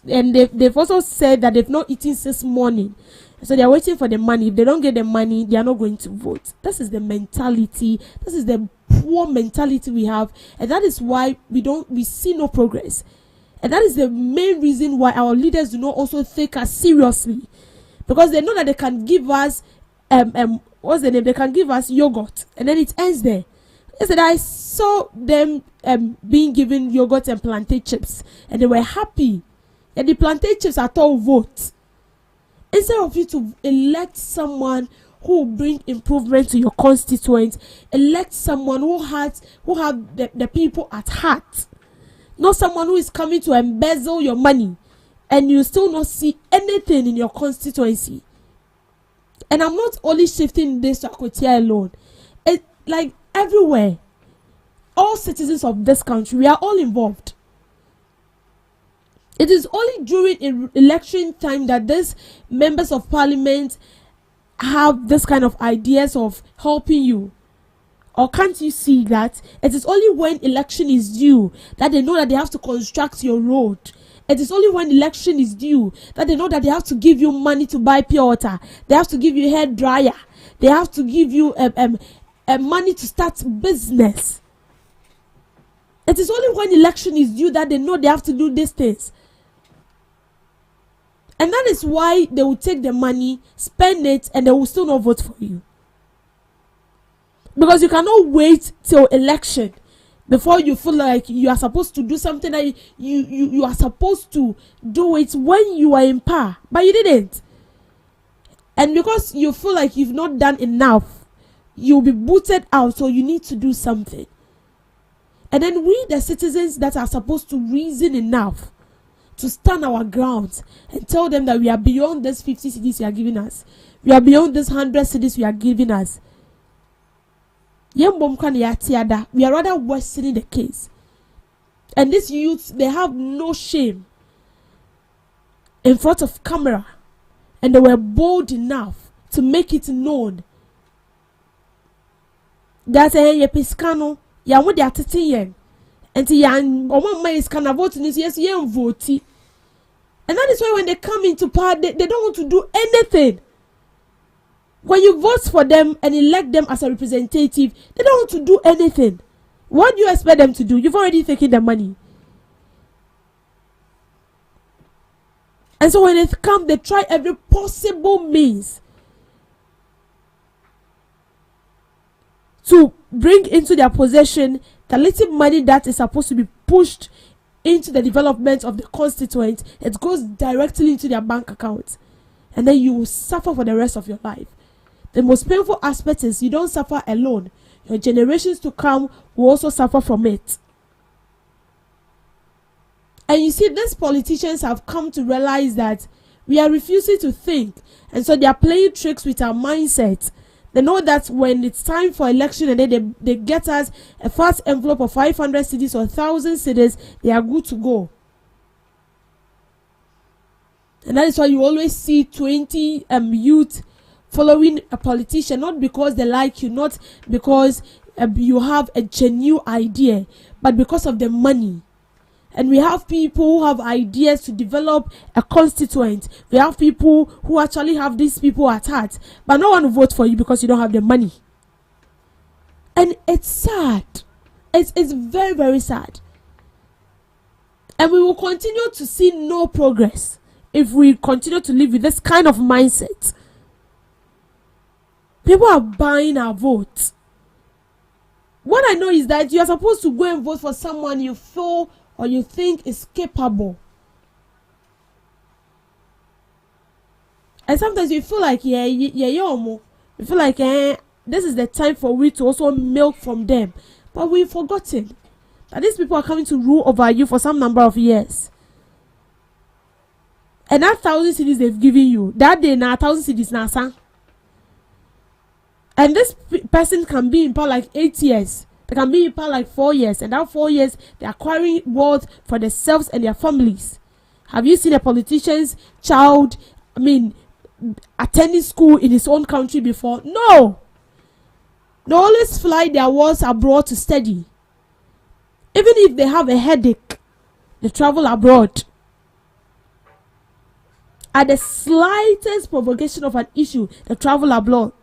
And they've also said that they've not eaten since morning, so they are waiting for the money. If they don't get the money, they are not going to vote. This is the mentality, this is the poor mentality we have, and that is why we see no progress. And that is the main reason why our leaders do not also take us seriously, because they know that they can give us what's the name? They can give us yogurt, and then it ends there. Yesterday I saw them being given yogurt and plantain chips, and they were happy. And the plantain chips are all vote. Instead of you to elect someone who will bring improvement to your constituents, elect someone who have the people at heart, not someone who is coming to embezzle your money, and you still not see anything in your constituency. And I'm not only shifting this to Akwetia alone. It's like everywhere. All citizens of this country, we are all involved. It is only during election time that these members of parliament have this kind of ideas of helping you. Or can't you see that it is only when election is due that they know that they have to construct your road? It is only when election is due that they know that they have to give you money to buy pure water. They have to give you hair dryer. They have to give you money to start business. It is only when election is due that they know they have to do these things. And that is why they will take the money, spend it, and they will still not vote for you. Because you cannot wait till election before you feel like you are supposed to do something that you are supposed to do it when you are in power, but you didn't. And because you feel like you've not done enough, you'll be booted out, so you need to do something. And then we, the citizens that are supposed to reason enough to stand our ground and tell them that we are beyond this 50 cities you are giving us. We are beyond this 100 cities you are giving us. We are rather worsening the case. And these youths, they have no shame in front of camera. And they were bold enough to make it known that a piscano, ya what they are teaching, and yan or my is can vote in this yes, vote. And that is why when they come into power, they don't want to do anything. When you vote for them and elect them as a representative, they don't want to do anything. What do you expect them to do? You've already taken the money. And so when they come, they try every possible means to bring into their possession the little money that is supposed to be pushed into the development of the constituent. It goes directly into their bank account. And then you will suffer for the rest of your life. The most painful aspect is you don't suffer alone. Your generations to come will also suffer from it. And you see, these politicians have come to realize that we are refusing to think. And so they are playing tricks with our mindset. They know that when it's time for election and then they get us a first envelope of 500 cedis or 1,000 cedis, they are good to go. And that is why you always see 20 youth following a politician, not because they like you, not because you have a genuine idea, but because of the money. And we have people who have ideas to develop a constituent. We have people who actually have these people at heart, but no one will vote for you because you don't have the money. And it's sad. It's very, very sad. And we will continue to see no progress if we continue to live with this kind of mindset. People are buying our votes. What I know is that you are supposed to go and vote for someone you feel or you think is capable. And sometimes you feel like, you feel like this is the time for we to also milk from them. But we've forgotten that these people are coming to rule over you for some number of years. And that 1,000 cedis they've given you, that day now 1,000 cedis now. And this person can be in power like 8 years. They can be in power like 4 years. And that 4 years, they're acquiring wealth for themselves and their families. Have you seen a politician's child, attending school in his own country before? No. They always fly their walls abroad to study. Even if they have a headache, they travel abroad. At the slightest provocation of an issue, they travel abroad.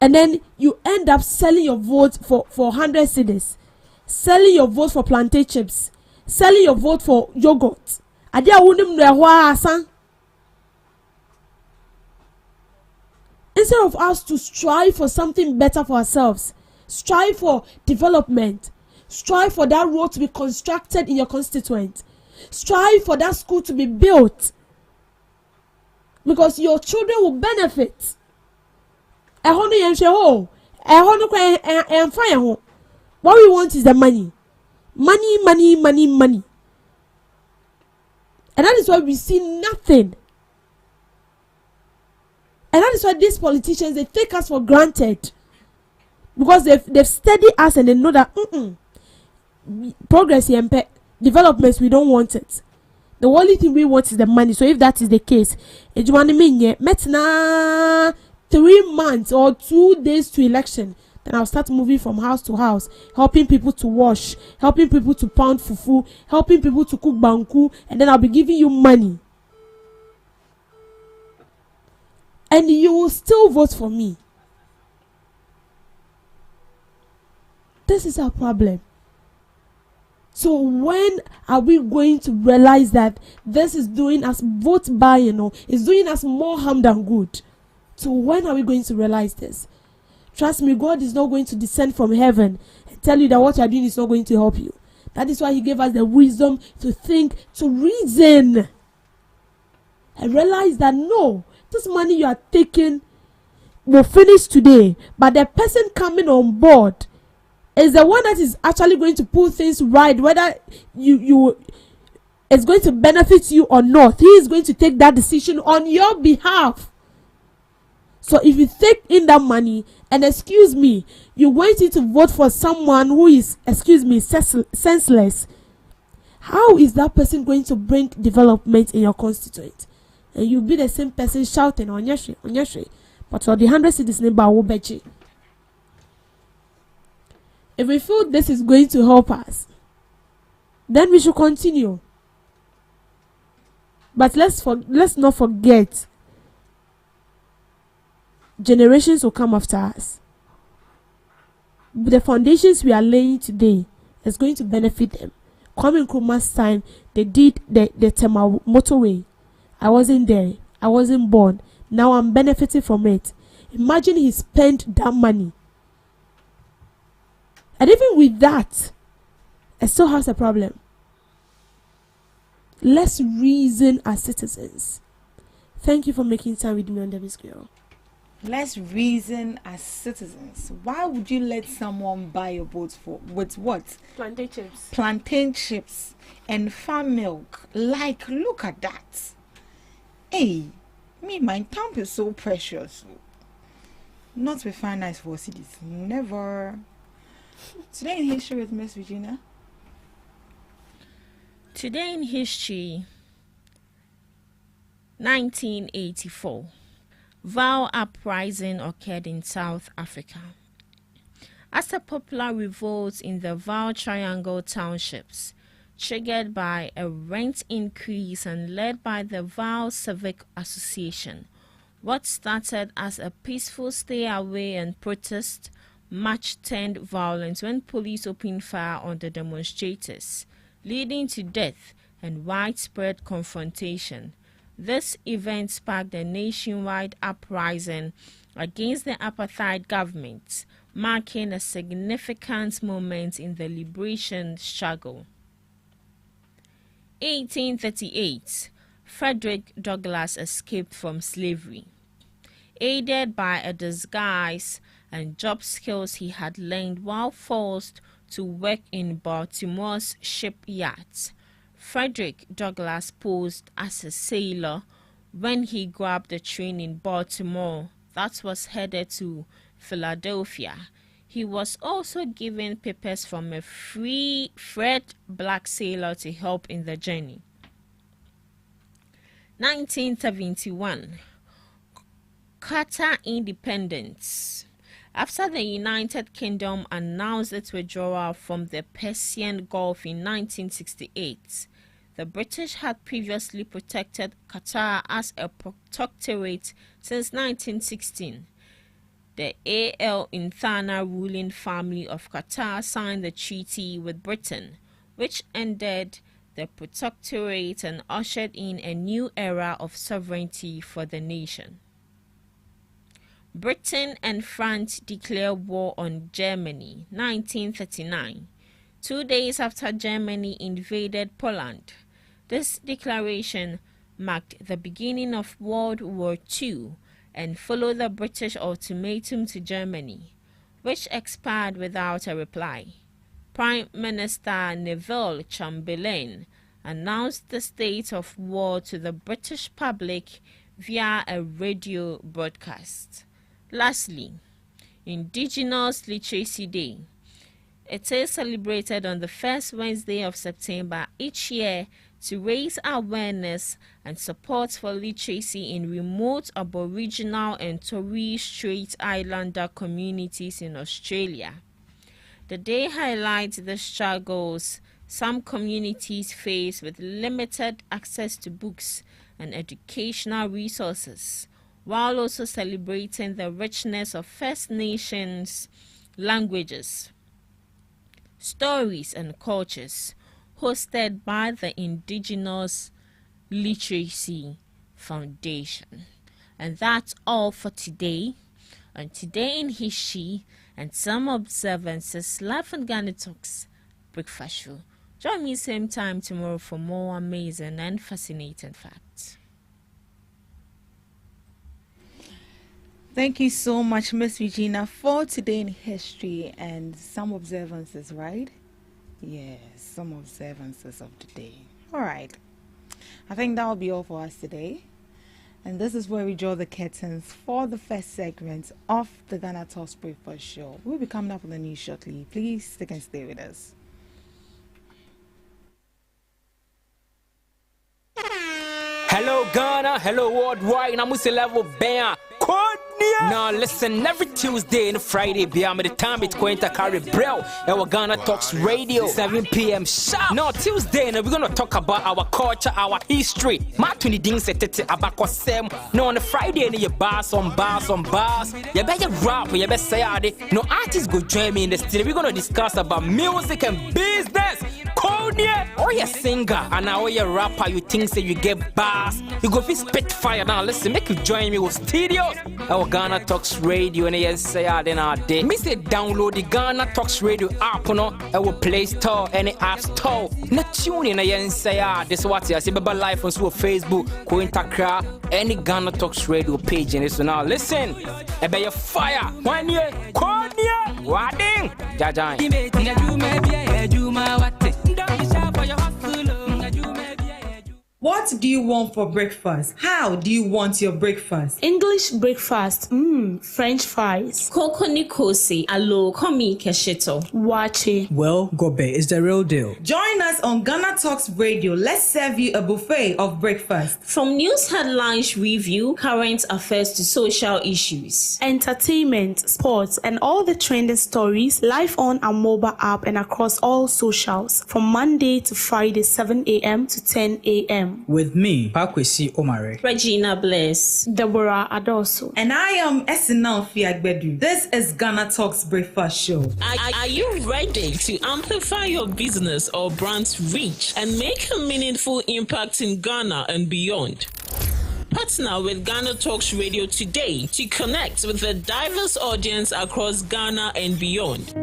And then you end up selling your vote for 100 cedis, selling your vote for plantain chips, selling your vote for yogurt. Instead of us to strive for something better for ourselves, strive for development, strive for that road to be constructed in your constituent, strive for that school to be built, because your children will benefit. What we want is the money. Money. And that is why we see nothing. And that is why these politicians, they take us for granted. Because they've studied us and they know that progress and developments, we don't want it. The only thing we want is the money. So if that is the case, 3 months or 2 days to election, then I'll start moving from house to house, helping people to wash, helping people to pound fufu, helping people to cook banku, and then I'll be giving you money. And you will still vote for me. This is our problem. So when are we going to realize that this is doing us vote buying, it's doing us more harm than good? So when are we going to realize this? Trust me, God is not going to descend from heaven and tell you that what you are doing is not going to help you. That is why He gave us the wisdom to think, to reason, and realize that no, this money you are taking will finish today, but the person coming on board is the one that is actually going to put things right, whether you it's going to benefit you or not. He is going to take that decision on your behalf. So if you take in that money, and you're waiting to vote for someone who is, senseless, how is that person going to bring development in your constituent? And you'll be the same person shouting on your street. But for the 100 cedis neighbor will bet you. If we feel this is going to help us, then we should continue. But let's not forget, generations will come after us. The foundations we are laying today is going to benefit them. Kwame Nkrumah's time, they did the Tema motorway. I wasn't there. I wasn't born. Now I'm benefiting from it. Imagine he spent that money. And even with that, it still has a problem. Let's reason as citizens. Thank you for making time with me on Debbie's Grill. Let's reason as citizens. Why would you let someone buy your vote with what? Plantain chips. Plantain chips and farm milk. Look at that. Hey, me, my time is so precious. Not with finance for cities. Never. Today in history with Miss Regina. Today in history, 1984. Vow uprising occurred in South Africa. As a popular revolt in the Vaal Triangle townships, triggered by a rent increase and led by the Vaal Civic Association, what started as a peaceful stay-away and protest march turned violent when police opened fire on the demonstrators, leading to death and widespread confrontation. This event sparked a nationwide uprising against the apartheid government, marking a significant moment in the liberation struggle. 1838, Frederick Douglass escaped from slavery. Aided by a disguise and job skills he had learned while forced to work in Baltimore's shipyards, Frederick Douglass posed as a sailor when he grabbed a train in Baltimore that was headed to Philadelphia. He was also given papers from a free Fred black sailor to help in the journey. 1971, Qatar independence. After the United Kingdom announced its withdrawal from the Persian Gulf in 1968, the British had previously protected Qatar as a protectorate since 1916. The Al Thana ruling family of Qatar signed the treaty with Britain, which ended the protectorate and ushered in a new era of sovereignty for the nation. Britain and France declare war on Germany, 1939, 2 days after Germany invaded Poland. This declaration marked the beginning of World War II and followed the British ultimatum to Germany, which expired without a reply. Prime Minister Neville Chamberlain announced the state of war to the British public via a radio broadcast. Lastly, Indigenous Literacy Day. It is celebrated on the first Wednesday of September each year to raise awareness and support for literacy in remote Aboriginal and Torres Strait Islander communities in Australia. The day highlights the struggles some communities face with limited access to books and educational resources, while also celebrating the richness of First Nations languages, stories, and cultures, hosted by the Indigenous Literacy Foundation. And that's all for today. And today in history and some observances live on GhanaTalks Breakfast Show. Join me same time tomorrow for more amazing and fascinating facts. Thank you so much, Miss Regina, for today in history and some observances, right? Yes, some observances of the day. All right. I think that will be all for us today. And this is where we draw the curtains for the first segment of the GhanaTalks Breakfast Show. We'll be coming up with the news shortly. Please stick and stay with us. Hello Ghana, hello worldwide, and I'm with level band. Now listen, every Tuesday and Friday, beyond the time it's going to carry bro. Our GhanaTalks Radio, 7 p.m. sharp. Now Tuesday, we're gonna talk about our culture, our history. My 20 things about Kosem. Now on the Friday, you bars on bars. You better rap, you better say it. No artists go join me in the studio. We're gonna discuss about music and business. Or you singer and now you rapper, you think say you get bars, you go fi spit fire. Now listen, make you join me with studios. Our GhanaTalks Radio and yes say then our day. Me say download the GhanaTalks Radio app on our Play Store and the App Store. Na tune in and say this what you see baba live on Facebook, go Instagram, any GhanaTalks Radio page and so now listen. Ebe your fire. 1 year, Konya, Wading, Jajan. What do you want for breakfast? How do you want your breakfast? English breakfast, French fries. Koko Nikosi, alo komi kesheto. Wache. Well, Gobe is the real deal. Join us on Ghana Talks Radio. Let's serve you a buffet of breakfast. From news headlines review, current affairs to social issues. Entertainment, sports, and all the trending stories live on our mobile app and across all socials from Monday to Friday, 7 a.m. to 10 a.m. With me, Pakwesi Omare. Regina Bliss. Deborah Adoso. And I am Esinal Fiagbedu. This is Ghana Talks Breakfast Show. Are you ready to amplify your business or brand's reach and make a meaningful impact in Ghana and beyond? Partner with Ghana Talks Radio today to connect with a diverse audience across Ghana and beyond.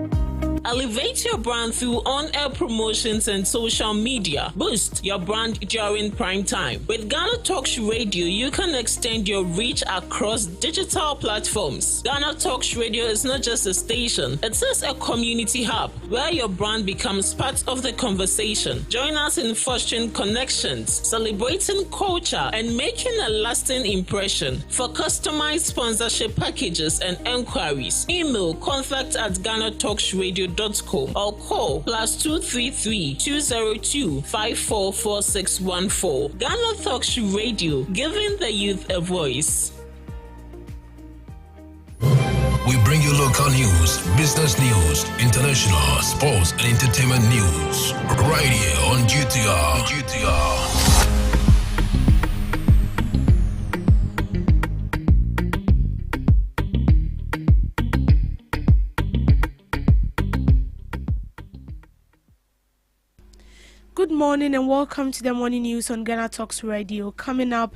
Elevate your brand through on-air promotions and social media. Boost your brand during prime time. With Ghana Talks Radio, you can extend your reach across digital platforms. Ghana Talks Radio is not just a station, it is a community hub where your brand becomes part of the conversation. Join us in fostering connections, celebrating culture, and making a lasting impression. For customized sponsorship packages and enquiries, email contact@GhanaTalksRadio.com or call +233 202 544614. Ghana Talks Radio, giving the youth a voice. We bring you local news, business news, international, sports, and entertainment news. Right here on GTR. Good morning and welcome to the morning news on Ghana Talks Radio. Coming up,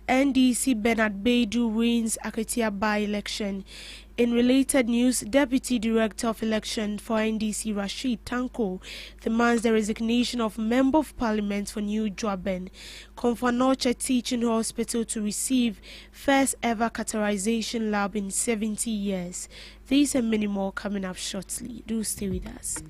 NDC Bernard Baidu wins Akotia by-election. In related news, Deputy Director of Election for NDC Rashid Tanko demands the resignation of Member of Parliament for New Joaben. Konfanoche Teaching Hospital to receive first ever catheterization lab in 70 years. These and many more coming up shortly. Do stay with us.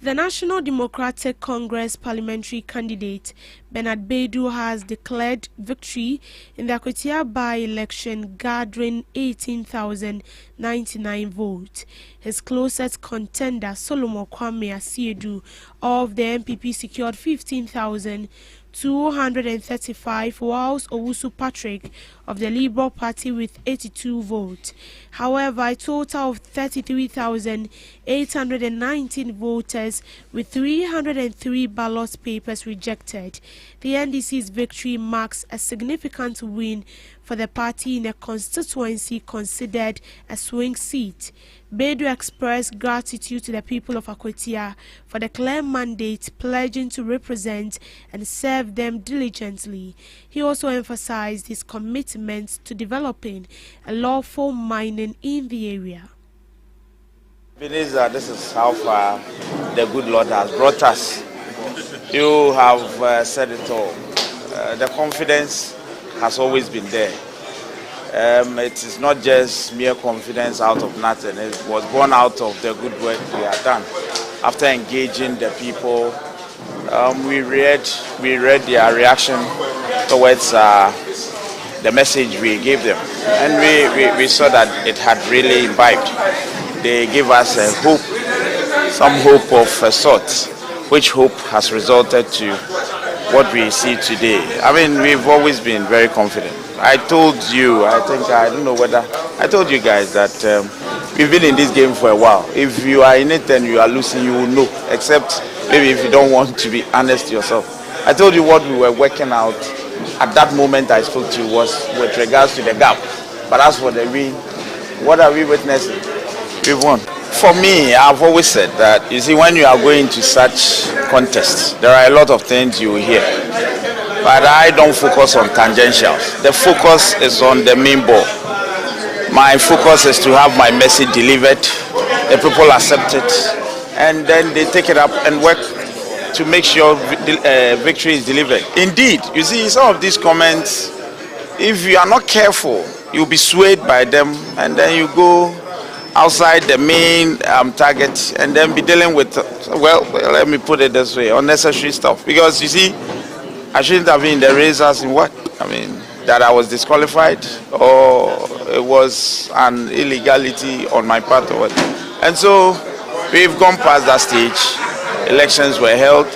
The National Democratic Congress parliamentary candidate Bernard Baidu has declared victory in the Akotia by-election, gathering 18,099 votes. His closest contender, Solomon Kwame Asiedu of the MPP, secured 15,235, whilst Owusu Patrick of the Liberal Party with 82 votes. However, a total of 33,819 voters with 303 ballot papers rejected. The NDC's victory marks a significant win for the party in a constituency considered a swing seat. Baidu expressed gratitude to the people of Akotia for the clear mandate, pledging to represent and serve them diligently. He also emphasized his commitment to developing a lawful mining in the area. This is how far the good Lord has brought us. You have said it all. The confidence has always been there. It is not just mere confidence out of nothing. It was born out of the good work we have done. After engaging the people, we read their reaction towards the message we gave them, and we saw that it had really imbibed. They gave us a hope, some hope of a sort, which hope has resulted to what we see today. I mean, we've always been very confident. I told you, I don't know whether I told you guys that we've been in this game for a while. If you are in it and you are losing, you will know, except maybe if you don't want to be honest yourself. I told you what we were working out at that moment I spoke to you was with regards to the gap. But as for the win, what are we witnessing? We've won. For me, I've always said that, you see, when you are going to such contests, there are a lot of things you will hear. But I don't focus on tangentials. The focus is on the main ball. My focus is to have my message delivered, the people accept it, and then they take it up and work to make sure victory is delivered. Indeed, you see, some of these comments, if you are not careful, you'll be swayed by them, and then you go outside the main target, and then be dealing with, well, let me put it this way, unnecessary stuff. Because you see, I shouldn't have been in the race as in what? I mean, that I was disqualified, or it was an illegality on my part, or what. And so we've gone past that stage. Elections were held.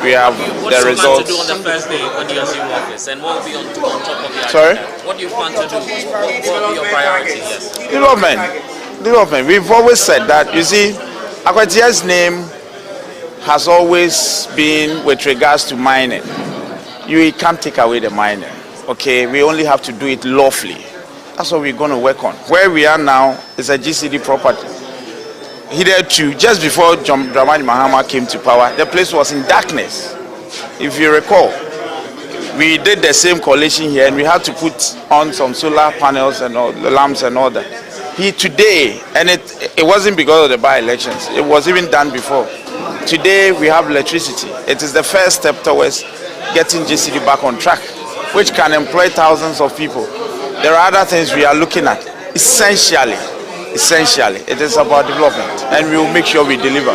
We have the results. What do you plan to do on the first day when you assume office, and what will be on top of your agenda? Sorry? What do you plan to do? What will be your priority? Yes. Development. We've always said that. You see, Akwatia's name has always been with regards to mining. You can't take away the mining. Okay, we only have to do it lawfully. That's what we're going to work on. Where we are now is a GCD property. Hitherto, just before Dramani Mahama came to power, the place was in darkness. If you recall, we did the same coalition here, and we had to put on some solar panels and all the lamps and all that. Today, and it wasn't because of the by-elections, it was even done before. Today we have electricity. It is the first step towards getting GCD back on track, which can employ thousands of people. There are other things we are looking at. Essentially, it is about development, and we will make sure we deliver.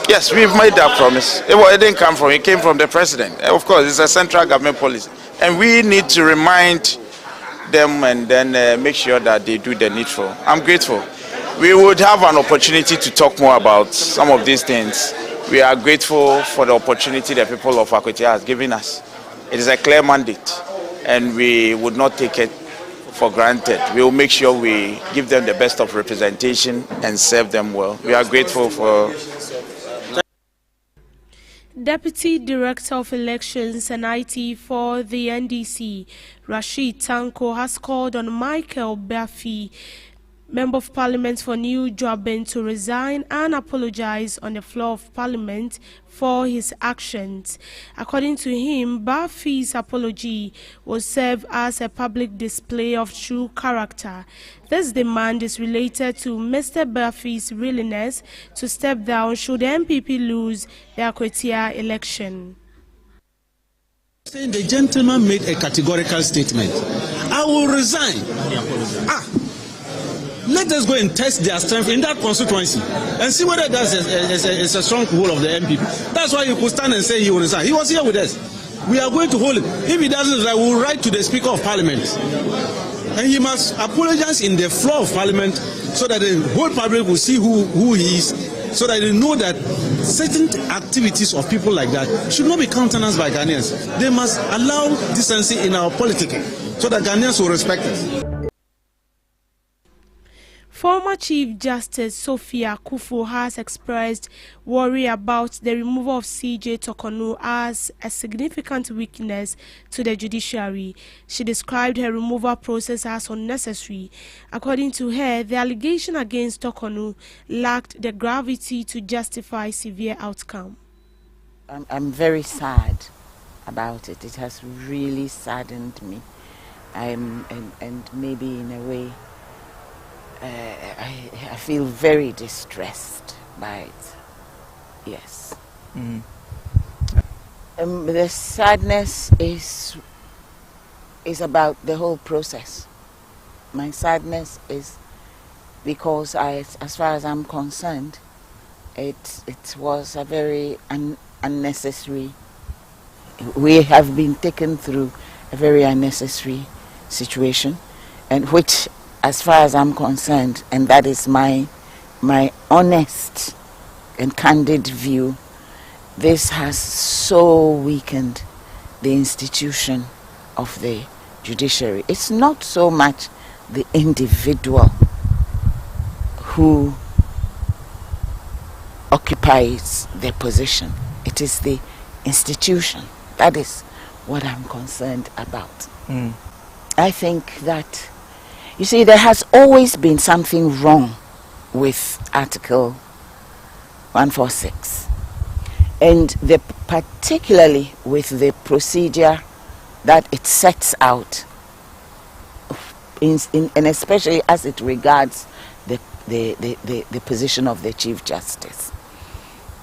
Yes, we've made that promise. It didn't come from, it came from the president. Of course, it's a central government policy. And we need to remind them and then make sure that they do the needful. I'm grateful. We would have an opportunity to talk more about some of these things. We are grateful for the opportunity the people of Akwatia has given us. It is a clear mandate, and we would not take it for granted. We will make sure we give them the best of representation and serve them well. We are grateful for... Deputy Director of Elections and IT for the NDC, Rashid Tanko, has called on Michael Bafi, Member of Parliament for New Joburg, to resign and apologize on the floor of Parliament for his actions. According to him, Bafi's apology will serve as a public display of true character. This demand is related to Mr. Bafi's willingness to step down should the MPP lose the Akwatia election. The gentleman made a categorical statement. I will resign. Let us go and test their strength in that constituency and see whether that's a strong hold of the MPP. That's why you could stand and say he will resign. He was here with us. We are going to hold him. If he doesn't resign, we will write to the Speaker of Parliament. And he must apologize in the floor of Parliament so that the whole public will see who he is, so that they know that certain activities of people like that should not be countenanced by Ghanaians. They must allow decency in our politicking so that Ghanaians will respect us. Former Chief Justice Sophia Kufu has expressed worry about the removal of CJ Tokonu as a significant weakness to the judiciary. She described her removal process as unnecessary. According to her, the allegation against Tokonu lacked the gravity to justify severe outcome. I'm very sad about it. It has really saddened me. And maybe in a way, I feel very distressed by it. Yes. The sadness is about the whole process. My sadness is because as far as I'm concerned, it was a very unnecessary. We have been taken through a very unnecessary situation, and which, as far as I'm concerned, and that is my honest and candid view, this has so weakened the institution of the judiciary. It's not so much the individual who occupies the position. It is the institution. That is what I'm concerned about. I think that, you see, there has always been something wrong with Article 146, and particularly with the procedure that it sets out, and especially as it regards the position of the Chief Justice.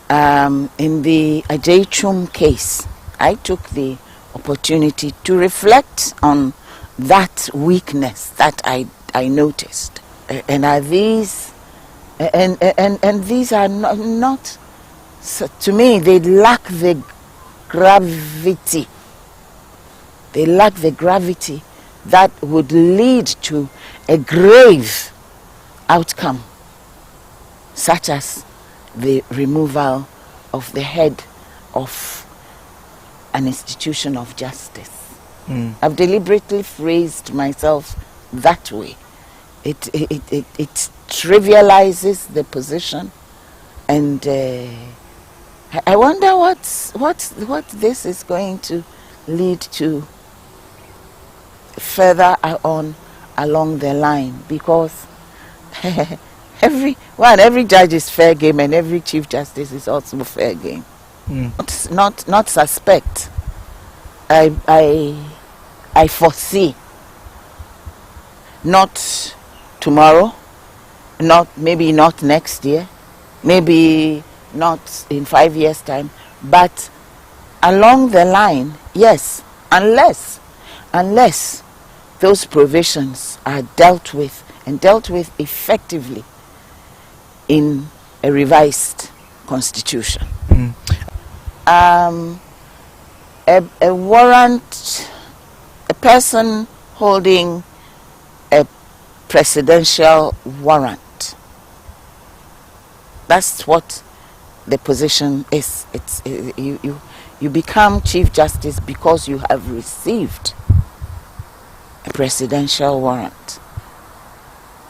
In the Ajay Chum case, I took the opportunity to reflect on that weakness that I noticed. And are these and these are not so to me, they lack the gravity. They lack the gravity that would lead to a grave outcome, such as the removal of the head of an institution of justice. I've deliberately phrased myself that way. It trivializes the position, and I wonder what this is going to lead to further on along the line, because every judge is fair game and every chief justice is also fair game. Not suspect. I foresee not tomorrow, maybe not next year, maybe not in 5 years' time, but along the line, yes, unless those provisions are dealt with effectively in a revised constitution. A warrant, a person holding a presidential warrant, that's what the position is. You become Chief Justice because you have received a presidential warrant.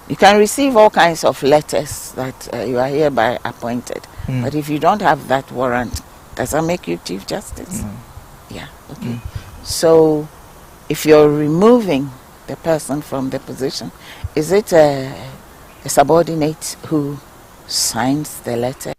You can receive all kinds of letters that you are hereby appointed, but if you don't have that warrant, does that make you Chief Justice? Yeah, okay. So if you're removing the person from the position, is it a subordinate who signs the letter?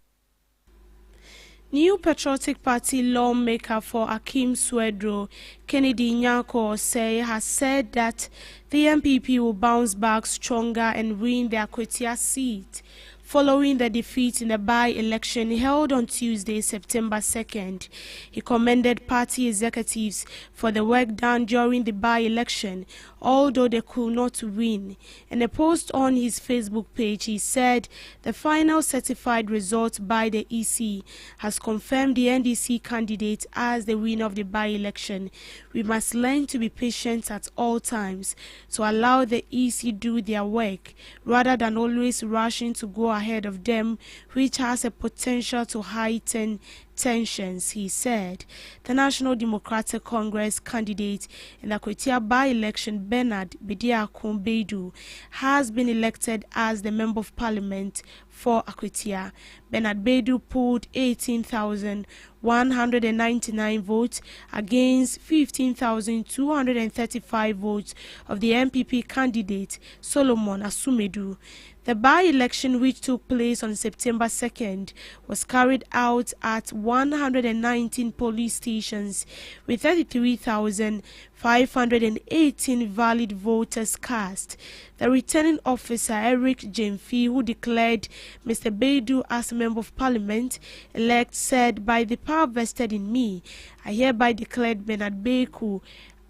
New Patriotic Party lawmaker for Akim Swedro, Kennedy Nyako, has said that the MPP will bounce back stronger and win the Akwetia seat following the defeat in the by-election held on Tuesday, September 2nd. He commended party executives for the work done during the by-election, although they could not win. In a post on his Facebook page, he said the final certified result by the EC has confirmed the NDC candidate as the winner of the by-election. We must learn to be patient at all times to allow the EC do their work rather than always rushing to go ahead of them, which has a potential to heighten tensions, he said. The National Democratic Congress candidate in the Akwetia by-election, Bernard Bediakun Beidu, has been elected as the Member of Parliament for Akwetia. Bernard Beidu pulled 18,199 votes against 15,235 votes of the MPP candidate Solomon Asumedu. The by-election, which took place on September 2nd, was carried out at 119 police stations with 33,518 valid voters cast. The returning officer, Eric Jemfi, who declared Mr. Beidu as Member of Parliament elect, said, "By the power vested in me, I hereby declared Bernard Beidu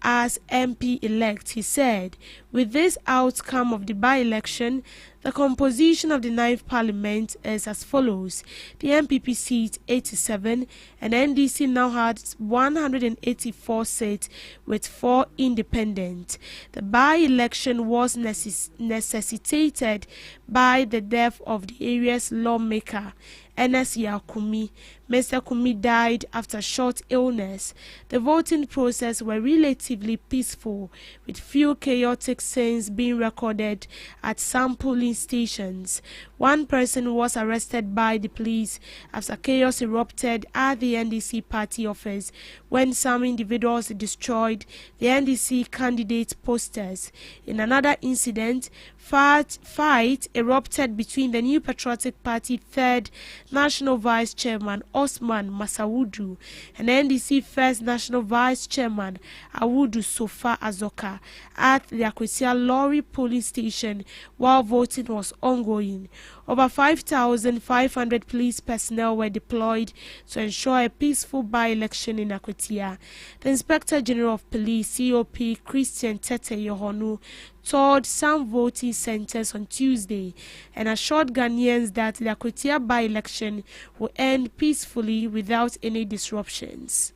as MP elect." He said, "With this outcome of the by-election, the composition of the 9th Parliament is as follows: the MPP seat 87, and NDC now has 184 seats with 4 independent. The by-election was necessitated by the death of the area's lawmaker, Ernest Yakumi. Mr. Kumi died after short illness. The voting process were relatively peaceful, with few chaotic scenes being recorded at some polling stations. One person was arrested by the police after chaos erupted at the NDC party office when some individuals destroyed the NDC candidate posters. In another incident, fight erupted between the New Patriotic Party 3rd National Vice Chairman Osman Masawudu and NDC 1st National Vice Chairman Awudu Sofa Azoka at the Akwetia Lorry polling station while voting voting was ongoing. Over 5,500 police personnel were deployed to ensure a peaceful by-election in Akwatia. The Inspector General of Police, COP Christian Tete Yohonu, toured some voting centers on Tuesday and assured Ghanaians that the Akwatia by-election will end peacefully without any disruptions.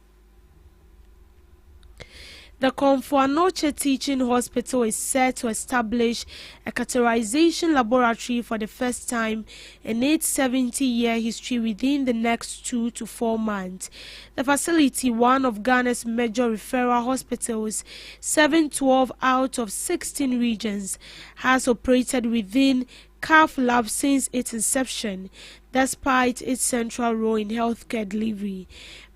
The Komfo-Anokye Teaching Hospital is set to establish a catheterization laboratory for the first time in its 70-year history within the next 2 to 4 months. The facility, one of Ghana's major referral hospitals, 12 out of 16 regions, has operated within CAF Lab since its inception, despite its central role in healthcare delivery.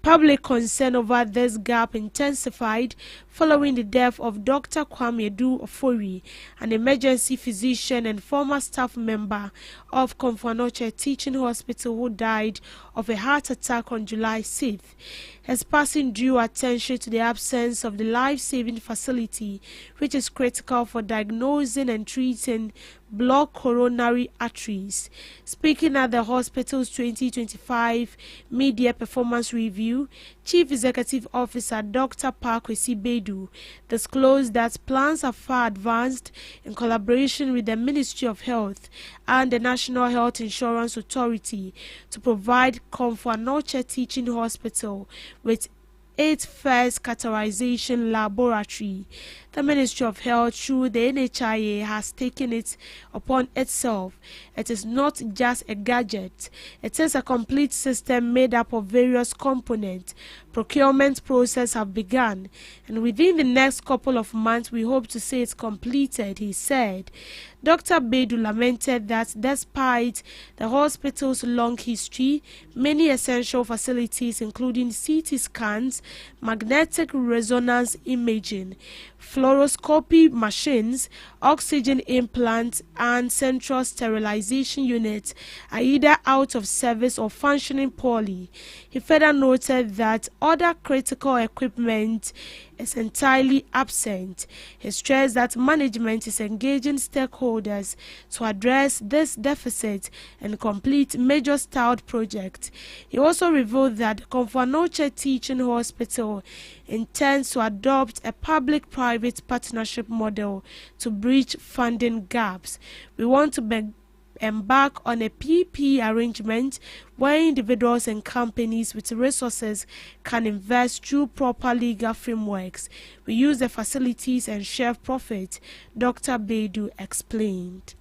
Public concern over this gap intensified following the death of Dr. Kwame Edu-Ofori, an emergency physician and former staff member of Komfo-Anokye Teaching Hospital who died of a heart attack on July 6th. His passing drew attention to the absence of the life-saving facility, which is critical for diagnosing and treating blocked coronary arteries. Speaking at the hospital's 2025 Media Performance Review, Chief Executive Officer Dr. Pakwesi Bedu disclosed that plans are far advanced in collaboration with the Ministry of Health and the National Health Insurance Authority to provide Komfo-Anokye Teaching Hospital with its first catheterization laboratory. The Ministry of Health, through the NHIA, has taken it upon itself. It is not just a gadget. It is a complete system made up of various components. Procurement process have begun, and within the next couple of months we hope to see it completed, he said. Dr. Bedu lamented that despite the hospital's long history, many essential facilities including CT scans, magnetic resonance imaging, fluoroscopy machines, oxygen implants, and central sterilization units are either out of service or functioning poorly. He further noted that other critical equipment is entirely absent. He stressed that management is engaging stakeholders to address this deficit and complete major stalled projects. He also revealed that Komfo-Anokye Teaching Hospital intends to adopt a public-private partnership model to bridge funding gaps. We want to embark on a PP arrangement where individuals and companies with resources can invest through proper legal frameworks. We use the facilities and share profit, Dr. Bedu explained.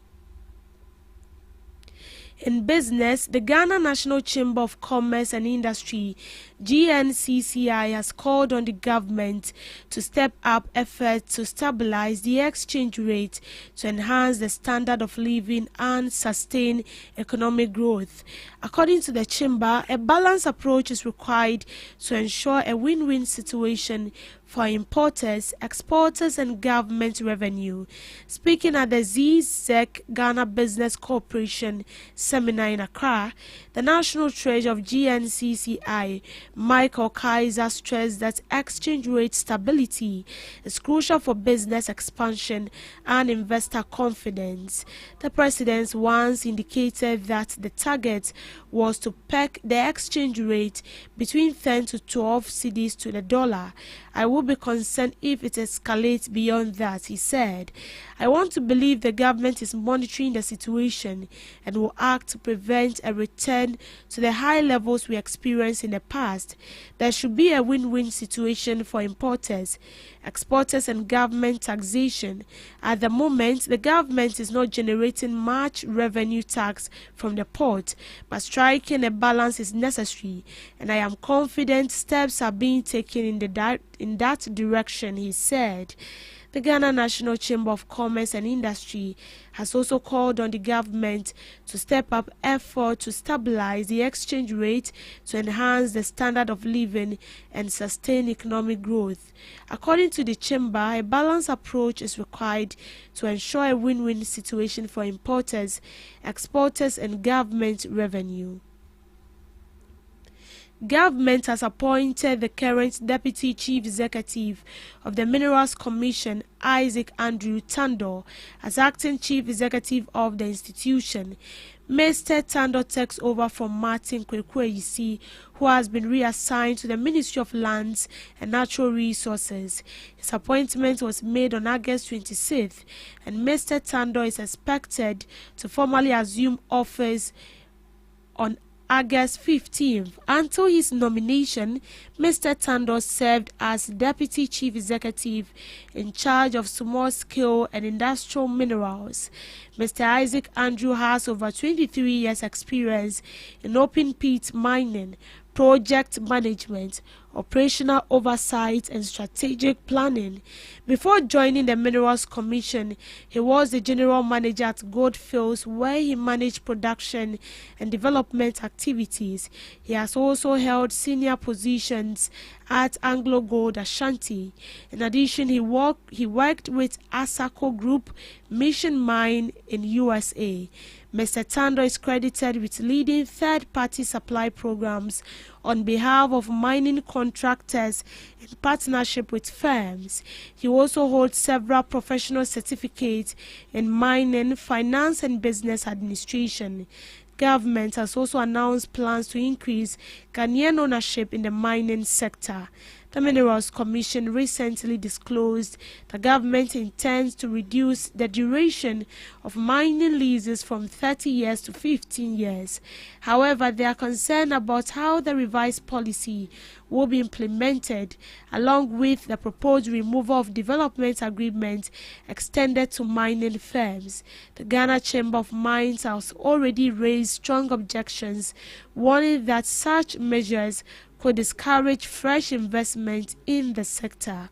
In business, the Ghana National Chamber of Commerce and Industry, GNCCI, has called on the government to step up efforts to stabilize the exchange rate to enhance the standard of living and sustain economic growth. According to the chamber, a balanced approach is required to ensure a win-win situation for importers, exporters, and government revenue. Speaking at the ZZEC Ghana Business Corporation seminar in Accra, the National Treasurer of GNCCI, Michael Kaiser, stressed that exchange rate stability is crucial for business expansion and investor confidence. The president once indicated that the target was to peg the exchange rate between 10 to 12 cedis to the dollar. I will be concerned if it escalates beyond that, he said. I want to believe the government is monitoring the situation and will act to prevent a return to the high levels we experienced in the past. There should be a win-win situation for importers, exporters, and government taxation. At the moment, the government is not generating much revenue tax from the port, but striking a balance is necessary, and I am confident steps are being taken in that direction, he said. The Ghana National Chamber of Commerce and Industry has also called on the government to step up effort to stabilize the exchange rate to enhance the standard of living and sustain economic growth. According to the chamber, a balanced approach is required to ensure a win-win situation for importers, exporters, and government revenue. Government has appointed the current Deputy Chief Executive of the Minerals Commission, Isaac Andrew Tando, as acting Chief Executive of the institution. Mr. Tando takes over from Martin Kwekweisi, who has been reassigned to the Ministry of Lands and Natural Resources. His appointment was made on August 26th, and Mr. Tando is expected to formally assume office on August 15th. Until his nomination, Mr. Tando served as Deputy Chief Executive in charge of small-scale and industrial minerals. Mr. Isaac Andrew has over 23 years' experience in open-pit mining, project management, operational oversight, and strategic planning. Before joining the Minerals Commission, he was the general manager at Goldfields, where he managed production and development activities. He has also held senior positions at Anglo Gold Ashanti. In addition, he worked with Asako Group Mission Mine in USA. Mr. Tando is credited with leading third-party supply programs on behalf of mining contractors in partnership with firms. He also holds several professional certificates in mining, finance, and business administration. Government has also announced plans to increase Ghanaian ownership in the mining sector. The Minerals Commission recently disclosed the government intends to reduce the duration of mining leases from 30 years to 15 years. However, they are concerned about how the revised policy will be implemented, along with the proposed removal of development agreements extended to mining firms. The Ghana Chamber of Mines has already raised strong objections, warning that such measures could discourage fresh investment in the sector.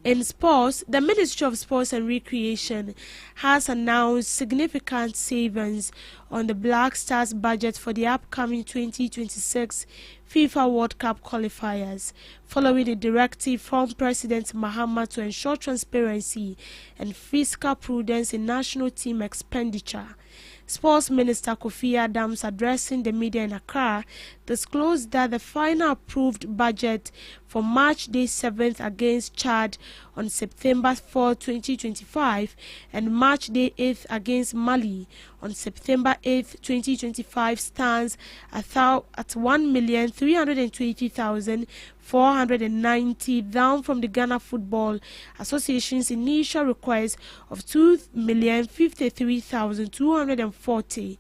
In sports, the Ministry of Sports and Recreation has announced significant savings on the Black Stars budget for the upcoming 2026 FIFA World Cup qualifiers, following a directive from President Mahama to ensure transparency and fiscal prudence in national team expenditure. Sports Minister Kofi Adams, addressing the media in Accra, disclosed that the final approved budget for March Day 7th against Chad on September 4, 2025 and March Day 8th against Mali on September 8, 2025 stands at 1,320,490, down from the Ghana Football Association's initial request of 2,053,240.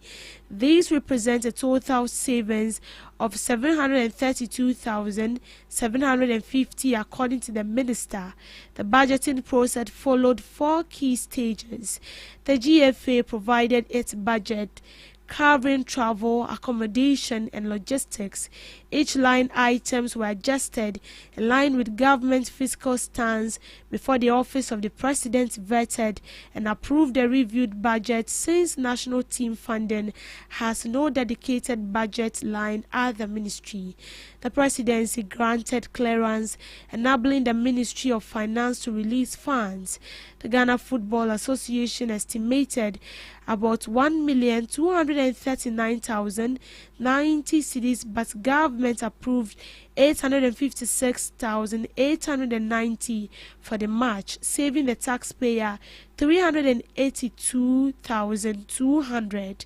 These represent a total savings of 732,750 according to the minister. The budgeting process followed 4 key stages. The GFA provided its budget covering travel, accommodation, and logistics. Each line items were adjusted in line with government fiscal stance before the Office of the President vetted and approved the reviewed budget, since national team funding has no dedicated budget line at the ministry. The presidency granted clearance, enabling the Ministry of Finance to release funds. The Ghana Football Association estimated about 1,239,090 cedis, but government approved 856,890 for the match, saving the taxpayer 382,200.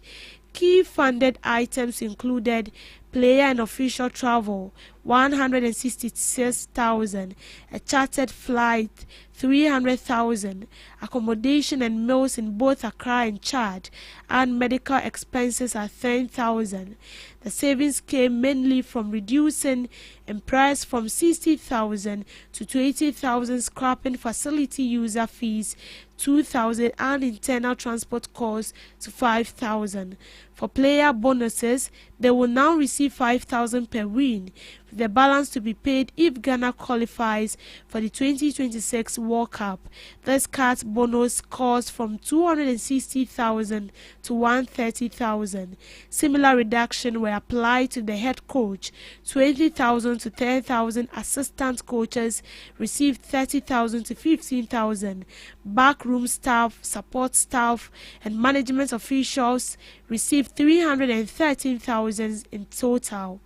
Key funded items included player and official travel 166,000, a chartered flight 300,000, accommodation and meals in both Accra and Chad, and medical expenses at 10,000. The savings came mainly from reducing in price from 60,000 to 20,000, scrapping facility user fees 2,000 and internal transport costs to 5,000. For player bonuses, they will now receive 5,000 per win, with the balance to be paid if Ghana qualifies for the 2026 World Cup. This cut bonus costs from 260,000 to 130,000. Similar reduction were applied to the head coach, 20,000 to 10,000. Assistant coaches received 30,000 to 15,000. Backroom staff, support staff, and management officials received 313,000 in total.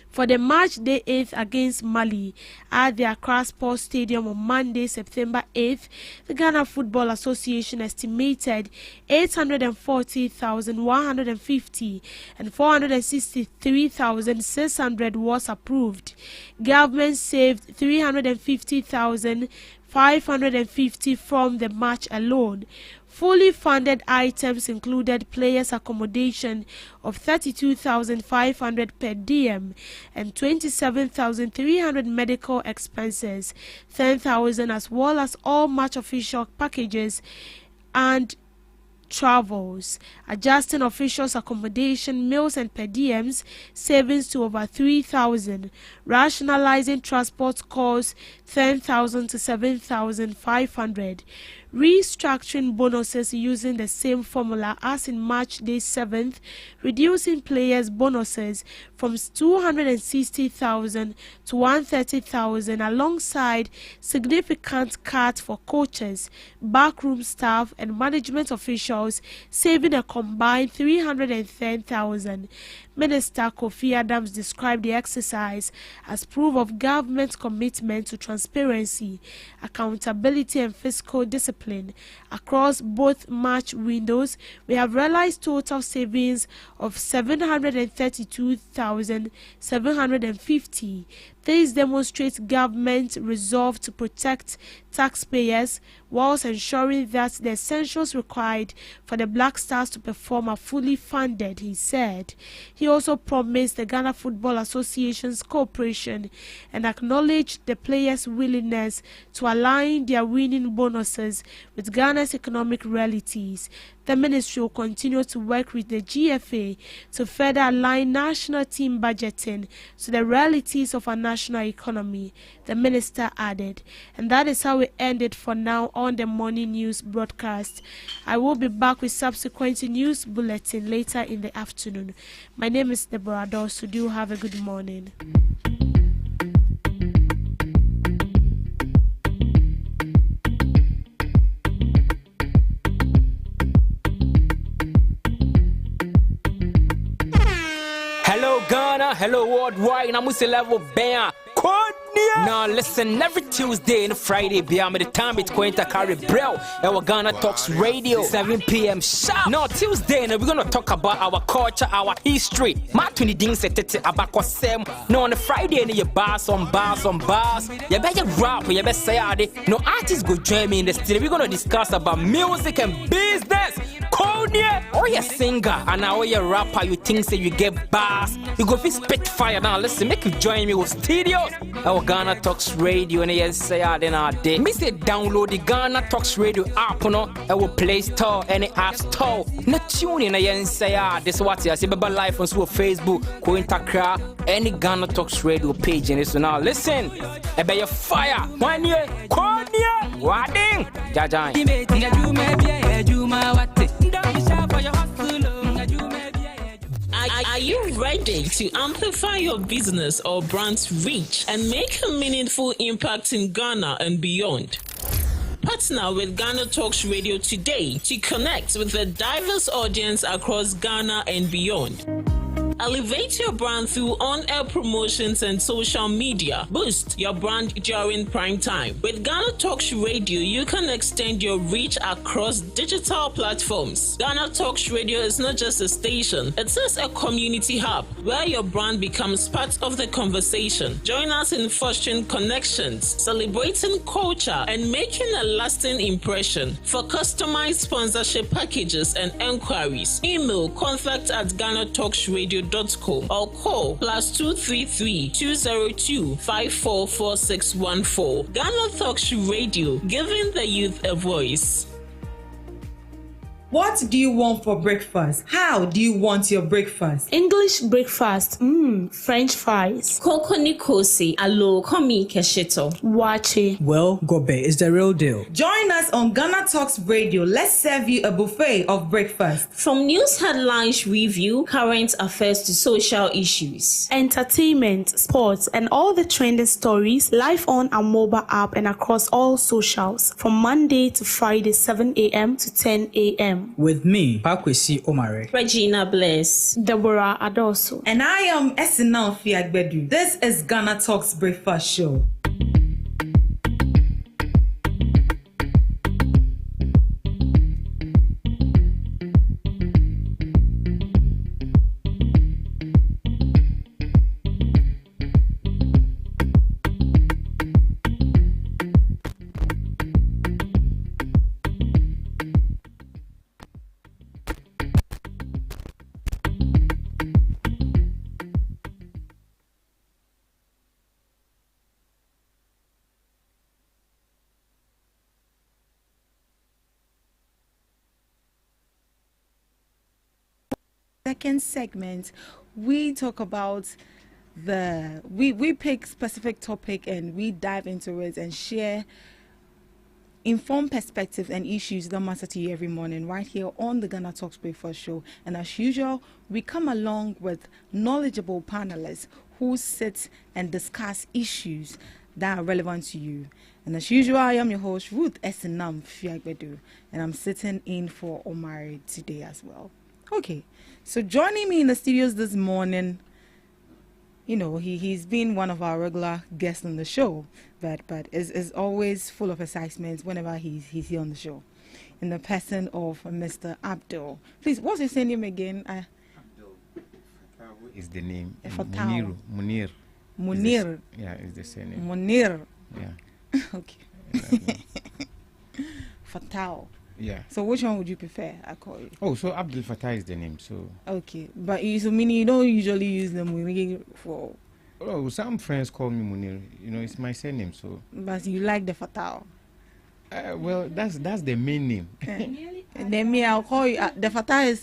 For the match day 8th against Mali at the Accra Sports Stadium on Monday, September 8th, the Ghana Football Association estimated 840,150 and 463,600 was approved. Government saved 350,550 from the match alone. Fully funded items included players' accommodation of 32,500 per diem and 27,300 medical expenses, 10,000 as well as all match official packages and travels, adjusting officials' accommodation, meals and per diems, savings to over 3,000, rationalizing transport costs 10,000 to 7,500, restructuring bonuses using the same formula as in March day 7th, reducing players' bonuses from 260,000 to 130,000 alongside significant cuts for coaches, backroom staff and management officials, saving a combined 310,000. Minister Kofi Adams described the exercise as proof of government's commitment to transparency, accountability and fiscal discipline. Across both match windows, we have realized total savings of 732,750. This demonstrates government's resolve to protect taxpayers whilst ensuring that the essentials required for the Black Stars to perform are fully funded, he said. He also promised the Ghana Football Association's cooperation and acknowledged the players' willingness to align their winning bonuses with Ghana's economic realities. The ministry will continue to work with the GFA to further align national team budgeting to the realities of our national economy, the minister added. And that is how we end it for now on the morning news broadcast. I will be back with subsequent news bulletin later in the afternoon. My name is Deborah Dawes, so do have a good morning. Hello Ghana, hello worldwide, I'm level band. Now listen, every Tuesday and Friday, beyond the time it's going to carry bro. Our GhanaTalks Radio, 7 p.m. sharp. Now Tuesday, we're gonna talk about our culture, our history. Matuni ding setete abako sem. Now on the Friday, you bars on bars. You better rap, you better say ade. No artists go join me in the studio. We're gonna discuss about music and business. Or you singer and now you rapper, you think say you get bars. You go fi spit fire now. Listen, make you join me with studios. Our GhanaTalks Radio and yes say then our day. Me say download the GhanaTalks Radio app no. Our Play Store and the App Store. Na tune in yes say this what you see baba live on Facebook, go Instagram, any GhanaTalks Radio page and so now listen. Ebe your fire. 1 year, Konya, Wading, Jajan. Are you ready to amplify your business or brand's reach and make a meaningful impact in Ghana and beyond? Partner with GhanaTalks Radio today to connect with a diverse audience across Ghana and beyond. Elevate your brand through on-air promotions and social media. Boost your brand during prime time. With GhanaTalks Radio, you can extend your reach across digital platforms. GhanaTalks Radio is not just a station, it's just a community hub where your brand becomes part of the conversation. Join us in fostering connections, celebrating culture, and making a lasting impression. For customized sponsorship packages and enquiries, email contact@GhanaTalksRadio.com or call +233 202 544614. GhanaTalks Radio, giving the youth a voice. What do you want for breakfast? How do you want your breakfast? English breakfast, French fries. Koko Nikosi, alo komi kesheto. Wache. Well, Gobe is the real deal. Join us on GhanaTalks Radio. Let's serve you a buffet of breakfast. From news headlines review, current affairs to social issues. Entertainment, sports, and all the trending stories live on our mobile app and across all socials from Monday to Friday, 7 a.m. to 10 a.m. AM. With me, Pakwesi Omare. Regina Bliss. Deborah Adoso. And I am Esinal Fiagbedu. This is Ghana Talks Breakfast Show. Second segment, we talk about we pick specific topic and we dive into it and share informed perspectives and issues that matter to you every morning right here on the Ghana Talks Breakfast Show. And as usual, we come along with knowledgeable panelists who sit and discuss issues that are relevant to you. And as usual, I am your host, Ruth Esinam Fiagbedu, and I'm sitting in for Omari today as well. Okay, so joining me in the studios this morning, you know, he's been one of our regular guests on the show, but is always full of excitement whenever he's here on the show. In the person of Mr. Abdul. Please, what's your name again? Abdul is the name. Munir. Is the surname. Munir. Yeah. Okay. Fatao. Yeah. So which one would you prefer? I call you. Oh, so Abdul Fattah is the name. So. Okay, but so meaning you don't usually use the Munir for. Oh, some friends call me Munir. You know, it's my surname. So. But you like the Fatah. Well, that's the main name. And then me, I'll call you. The Fatah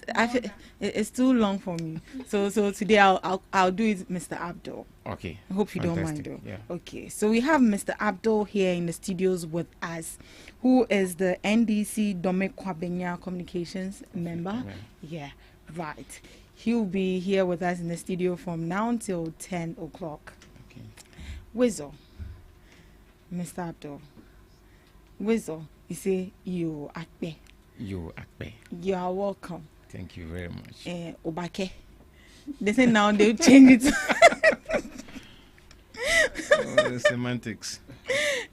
it's too long for me. So today I'll do it, Mr. Abdul. Okay. I hope you Fantastic. don't mind, though. Yeah. Okay. So we have Mr. Abdul here in the studios with us, who is the NDC Dome Kwabenya Communications member. Yeah. Right. He'll be here with us in the studio from now till 10 o'clock. Okay. Wizzle. Mr. Abdul. Wizzle, you say you akbe. You akbe. You are welcome. Thank you very much. Obake. They say now they'll change it. The semantics.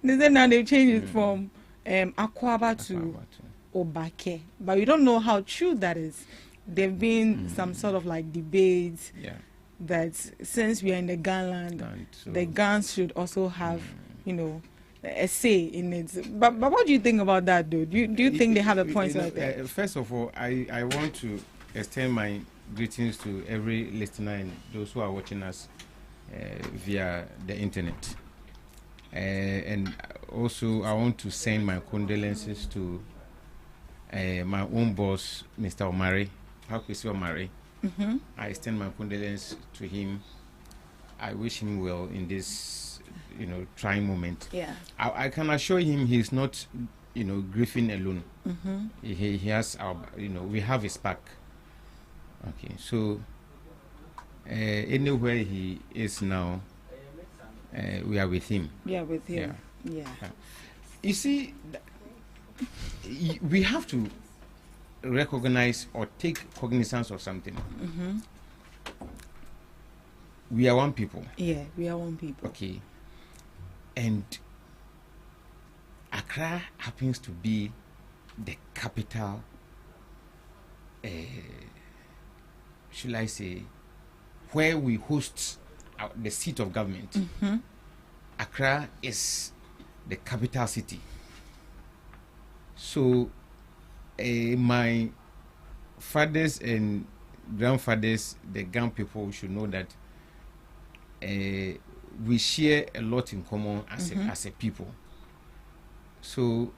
They say now they've changed it from Akwaba to Obake. But we don't know how true that is. There've been some sort of like debates that since we are in the Ghana, the Ghans should also have, you know, a say in it. But what do you think about that, though? Do you think they have a point right there? First of all, I want to extend my greetings to every listener and those who are watching us via the internet. And also, I want to send my condolences to my own boss, Mr. Omari, Pakwesi Omari. I extend my condolences to him. I wish him well in this, you know, trying moment. Yeah. I can assure him he's not, you know, grieving alone. He has our, you know, we have his back. Okay, so anywhere he is now, we are with him. Yeah, with him. Yeah. You see, we have to recognize or take cognizance of something. We are one people. Yeah, we are one people. Okay. And Accra happens to be the capital, should I say, where we host the seat of government. Accra is the capital city. So my fathers and grandfathers, the Gan people, should know that we share a lot in common as a people. So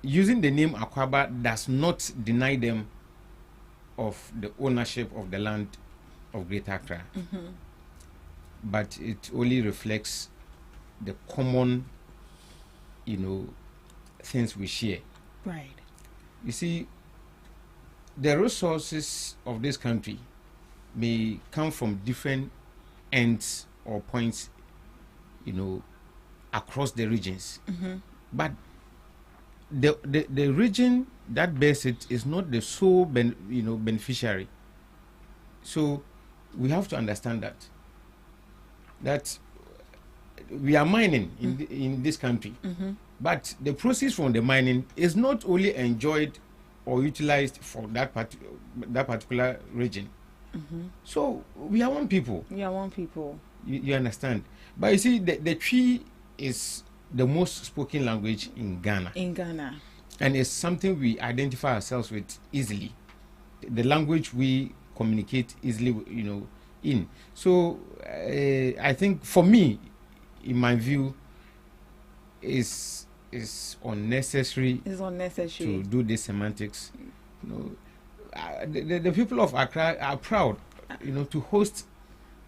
using the name Akwaba does not deny them of the ownership of the land of Greater Accra, but it only reflects the common, you know, things we share. Right. You see, the resources of this country may come from different ends or points, you know, across the regions. But the region that bears it is not the sole beneficiary. So we have to understand that we are mining in this country, but the proceeds from the mining is not only enjoyed or utilized for that particular region. So we are one people. You understand? But you see, the Twi is the most spoken language in Ghana. And it's something we identify ourselves with easily. The language we communicate easily, in. So I think for me, in my view, is unnecessary. It's unnecessary to do this semantics. The people of Accra are proud, to host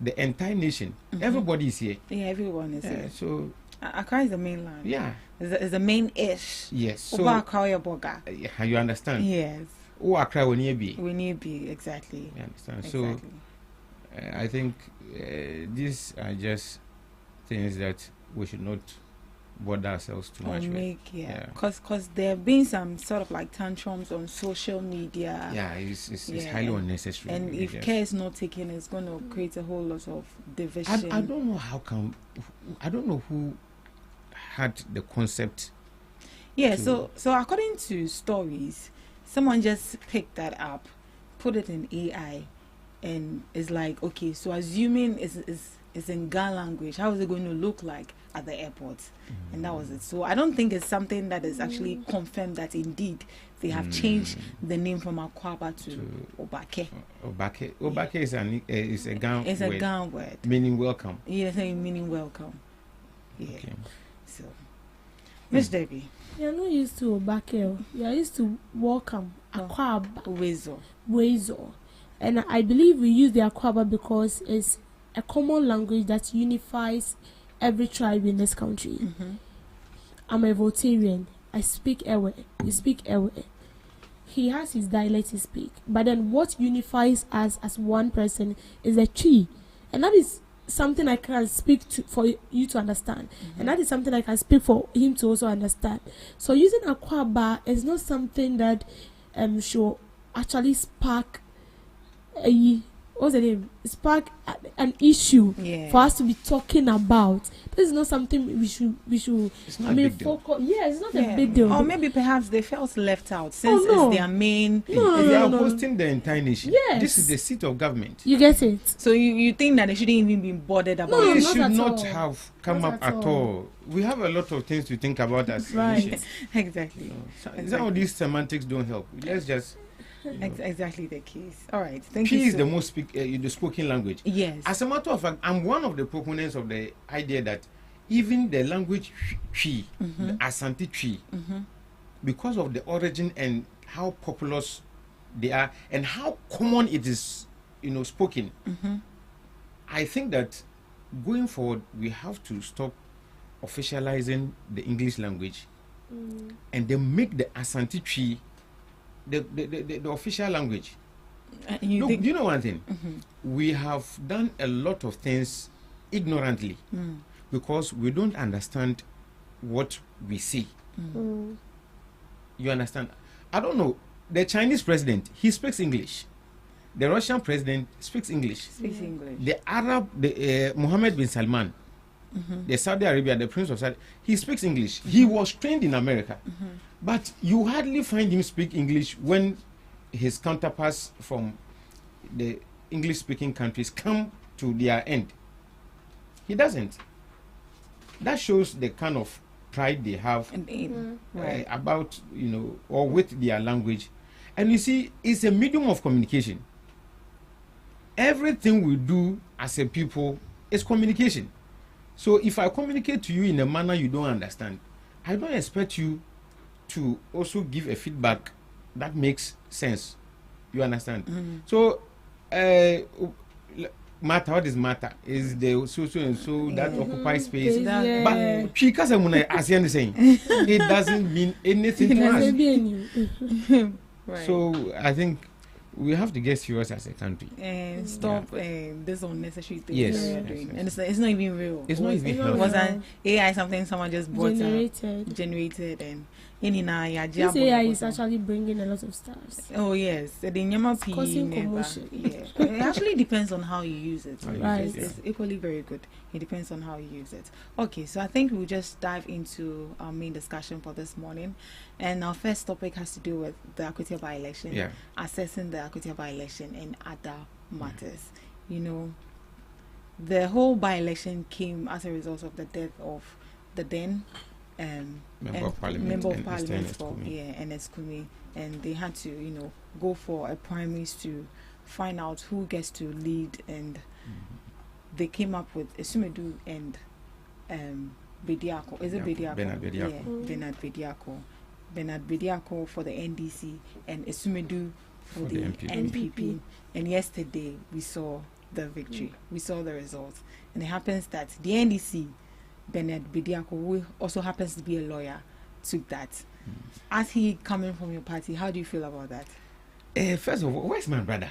the entire nation. Everybody is here. Yeah, everyone is here. So Accra is the mainland. Yeah, it's the main ish. Yes. So you understand? Yes. Oh, Accra we need be exactly. You understand? Exactly. So I think these are just things that we should not bother ourselves too much with. Because there have been some sort of like tantrums on social media. Yeah, it's highly unnecessary. And if care is not taken, it's going to create a whole lot of division. I don't know how come. I don't know who had the concept. Yeah, so according to stories, someone just picked that up, put it in AI, and it's like, okay, so assuming it's in Ghana language, how is it going to look like at the airport? And that was it. So I don't think it's something that is actually confirmed that indeed they have changed the name from Akwaba to Obake. Obake is a Ghana It's a Ghana word. Meaning welcome. Yes, meaning welcome. Yeah. Okay. So, Miss Debbie. You're not used to Obake. You're used to welcome. Akwaba. Wezo. And I believe we use the Akwaba because it's a common language that unifies every tribe in this country. I'm a Voltarian. I speak Ewe. You speak Ewe. He has his dialect to speak. But then what unifies us as one person is a Twi. And that is something I can speak to for you to understand. And that is something I can speak for him to also understand. So using Akwaba is not something that should actually spark spark an issue for us to be talking about. This is not something we should it's not focus. Yeah, it's not a big deal. Or maybe perhaps they felt left out since it's their main. They are hosting the entire nation. Yes. This is the seat of government. You get it? So you think that they shouldn't even be bothered about it? They should not have come up at all. We have a lot of things to think about as a nation. Exactly. Some of these semantics don't help. Let's just exactly the case. All right, thank you. P is the most the spoken language. Yes. As a matter of fact, I'm one of the proponents of the idea that even the language Twi, the Asante Twi, because of the origin and how populous they are and how common it is, spoken, I think that going forward we have to stop officializing the English language and then make the Asante Twi the official language. Look, do you know one thing? We have done a lot of things ignorantly because we don't understand what we see. You understand? I don't know. The Chinese president, he speaks English. The Russian president speaks English. The Arab, Mohammed bin Salman, the Saudi Arabia, the Prince of Saudi, he speaks English. He was trained in America. But you hardly find him speak English when his counterparts from the English-speaking countries come to their end. He doesn't. That shows the kind of pride they have about, or with their language. And you see, it's a medium of communication. Everything we do as a people is communication. So if I communicate to you in a manner you don't understand, I don't expect you to also give a feedback that makes sense. You understand? So matter, what is matter? Is the so and so that occupies space. But because I'm saying it doesn't mean anything to us. So I think we have to get serious as a country and stop this unnecessary thing. Yes. And it's not even real. It's not even real. It was an AI something someone just brought generated and This AI is actually bringing a lot of stars. Oh yes, it's causing commotion. Yeah, it actually depends on how you use it. Right, it's equally very good. It depends on how you use it. Okay, so I think we'll just dive into our main discussion for this morning, and our first topic has to do with the Akwatia by-election, assessing the Akwatia by-election and other matters. You know, the whole by-election came as a result of the death of the then member of parliament for Ernest Kumi, and they had to, you know, go for a primaries to find out who gets to lead, and they came up with Esumedu and Bediako. Is it Bediako? Bernard Bediako. Yeah, Bernard Bediako. Bernard Bediako for the NDC and Esumedu for the NPP. And yesterday we saw the victory. We saw the results, and it happens that the NDC, Bernard Bediako, who also happens to be a lawyer, took that. As he coming from your party, how do you feel about that? First of all, where's my brother?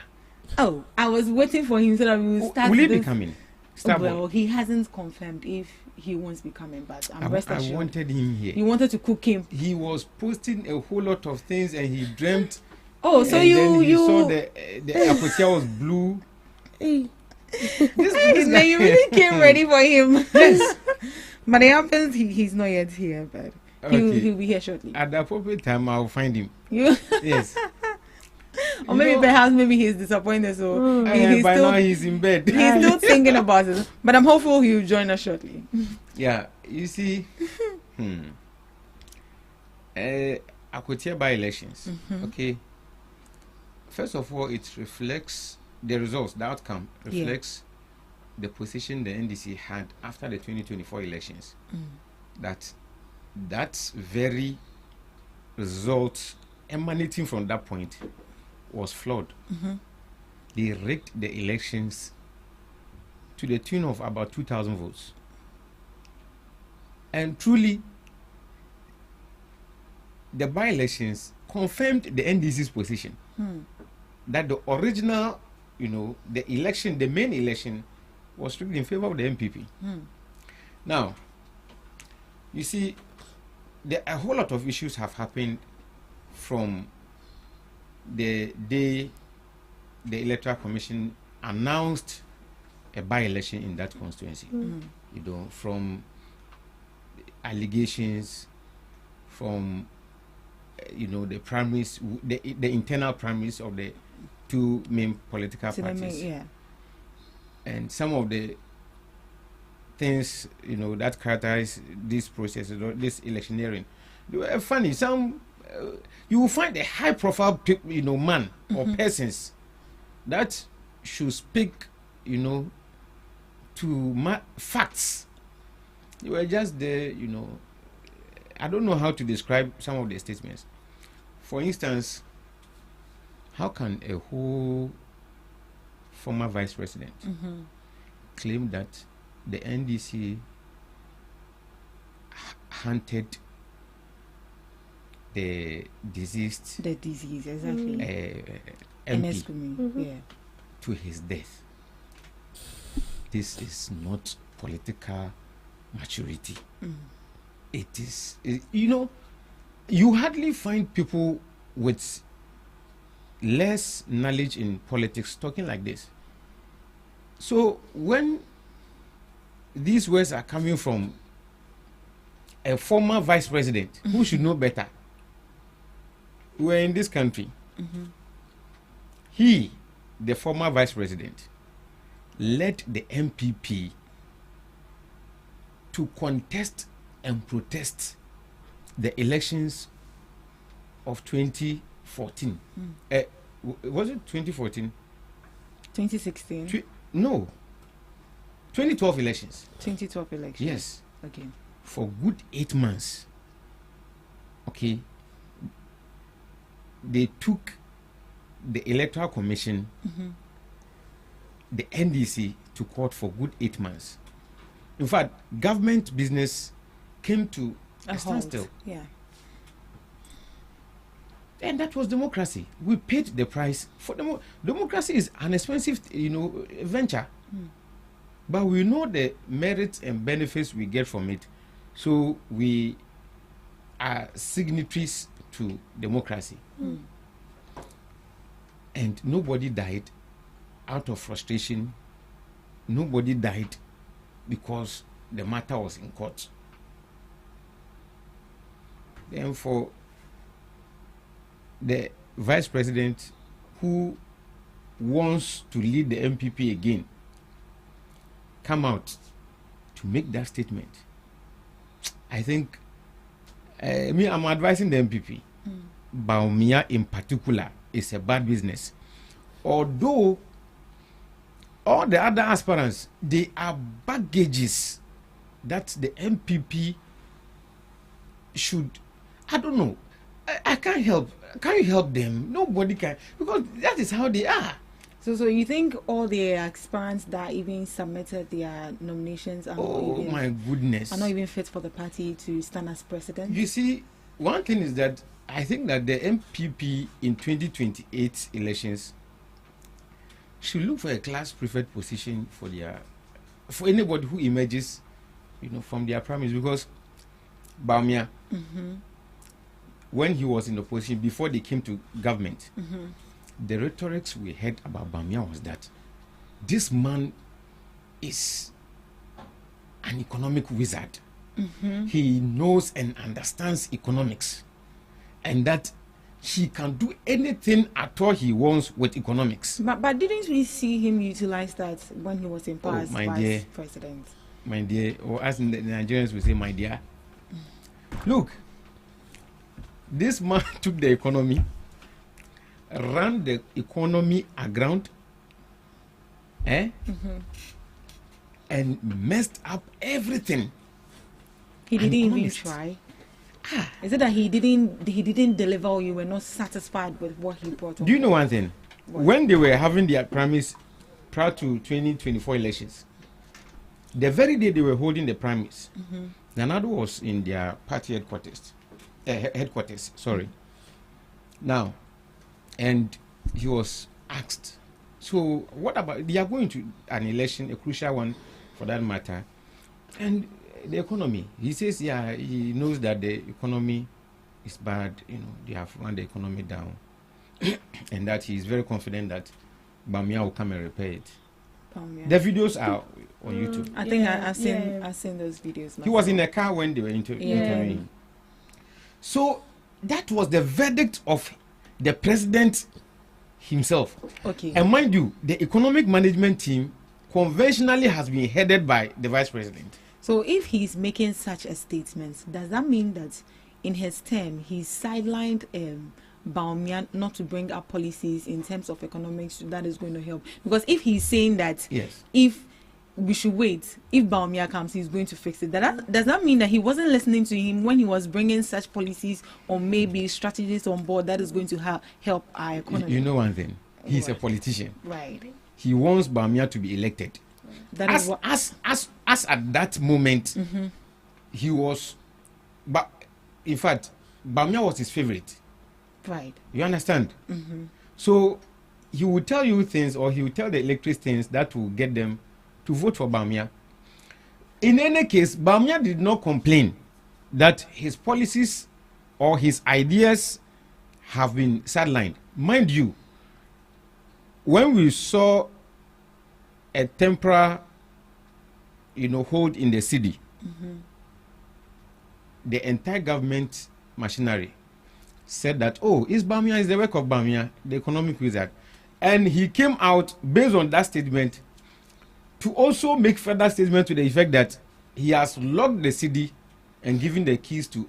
Oh, I was waiting for him so that we will start. Will he be coming? Well, he hasn't confirmed if he won't be coming, but I'm rest assured. I wanted him here. You wanted to cook him. He was posting a whole lot of things, and he dreamt. Oh, so you saw the Akwatia was blue. This man, you really came ready for him. Yes. But it happens he's not yet here, but he'll be here shortly. At the appropriate time, I'll find him. Yes. Or maybe he's disappointed, so he's in bed. He's still thinking about it. But I'm hopeful he'll join us shortly. Yeah, you see, Akwatia by-elections. Okay. First of all, it reflects the results, the outcome reflects the position the NDC had after the 2024 elections. That very result emanating from that point was flawed. They rigged the elections to the tune of about 2,000 votes. And truly, the by-elections confirmed the NDC's position that the original, the election, the main election, was rigged in favor of the MPP. Now, you see, a whole lot of issues have happened from the day the Electoral Commission announced a by-election in that constituency. From allegations, from the primaries, the internal primaries of the two main political parties, and some of the things that characterize this process, this electioneering, they were funny. Some you will find a high-profile, man or persons that should speak, to facts. They were just there, I don't know how to describe some of the statements. For instance, how can a whole former vice president claim that the NDC hunted the disease, exactly, MP to his death? This is not political maturity. It is, you hardly find people with less knowledge in politics talking like this. So when these words are coming from a former vice president who should know better, we're in this country. He, the former vice president, led the MPP to contest and protest the elections of 2014. Was it 2014? 2016? No. 2012 elections. 2012 elections. Yes. Okay. For good 8 months. Okay. They took the Electoral Commission, the NDC, to court for good 8 months. In fact, government business came to a standstill. Yeah. And that was democracy. We paid the price for democracy. Is an expensive, venture. But we know the merits and benefits we get from it. So we are signatories to democracy. And nobody died out of frustration. Nobody died because the matter was in court. Then for the vice president who wants to lead the MPP again come out to make that statement, I think I'm advising the MPP. Bawumia in particular is a bad business. Although all the other aspirants, they are baggages that the MPP should, I don't know, I can't help. Can you help them? Nobody can, because that is how they are. So you think all the aspirants that even submitted their nominations are my goodness, are not even fit for the party to stand as president? You see, one thing is that I think that the MPP in 2028 elections should look for a class preferred position for anybody who emerges, from their primaries, because Bawumia, when he was in opposition before they came to government, the rhetorics we heard about Bawumia was that this man is an economic wizard. He knows and understands economics, and that he can do anything at all he wants with economics. But didn't we see him utilize that when he was in power as vice president? My dear, or as the Nigerians will say, my dear. Look, this man took the economy, ran the economy aground, and messed up everything. He didn't even try. Is it that he didn't deliver, or you were not satisfied with what he brought? Do you know one thing? What? When they were having their primaries prior to 2024 elections, the very day they were holding the primaries, Nana Addo was in their party headquarters. Sorry. Now, and he was asked, so what about, they are going to an election, a crucial one for that matter, and the economy. He says, he knows that the economy is bad, they have run the economy down, and that he is very confident that Bawumia will come and repair it. The videos are on YouTube. I think I've seen those videos myself. He was in a car when they were interviewing. So that was the verdict of the president himself. Okay. And mind you, the economic management team conventionally has been headed by the vice president. So if he's making such a statement, does that mean that in his term he's sidelined Bawumia not to bring up policies in terms of economics that is going to help? Because if he's saying that if we should wait, if Bawumia comes, he's going to fix it, does that mean that he wasn't listening to him when he was bringing such policies or maybe strategies on board that is going to help our economy? You know one thing, he's a politician. Right. He wants Bawumia to be elected. As at that moment, he was, but in fact, Bawumia was his favorite. Right. You understand? So he will tell you things, or he will tell the electors things that will get them to vote for Bawumia. In any case, Bawumia did not complain that his policies or his ideas have been sidelined. Mind you, when we saw a temporary, hold in the city, the entire government machinery said that, it's Bawumia, is the work of Bawumia, the economic wizard. And he came out based on that statement to also make further statement to the effect that he has locked the city and given the keys to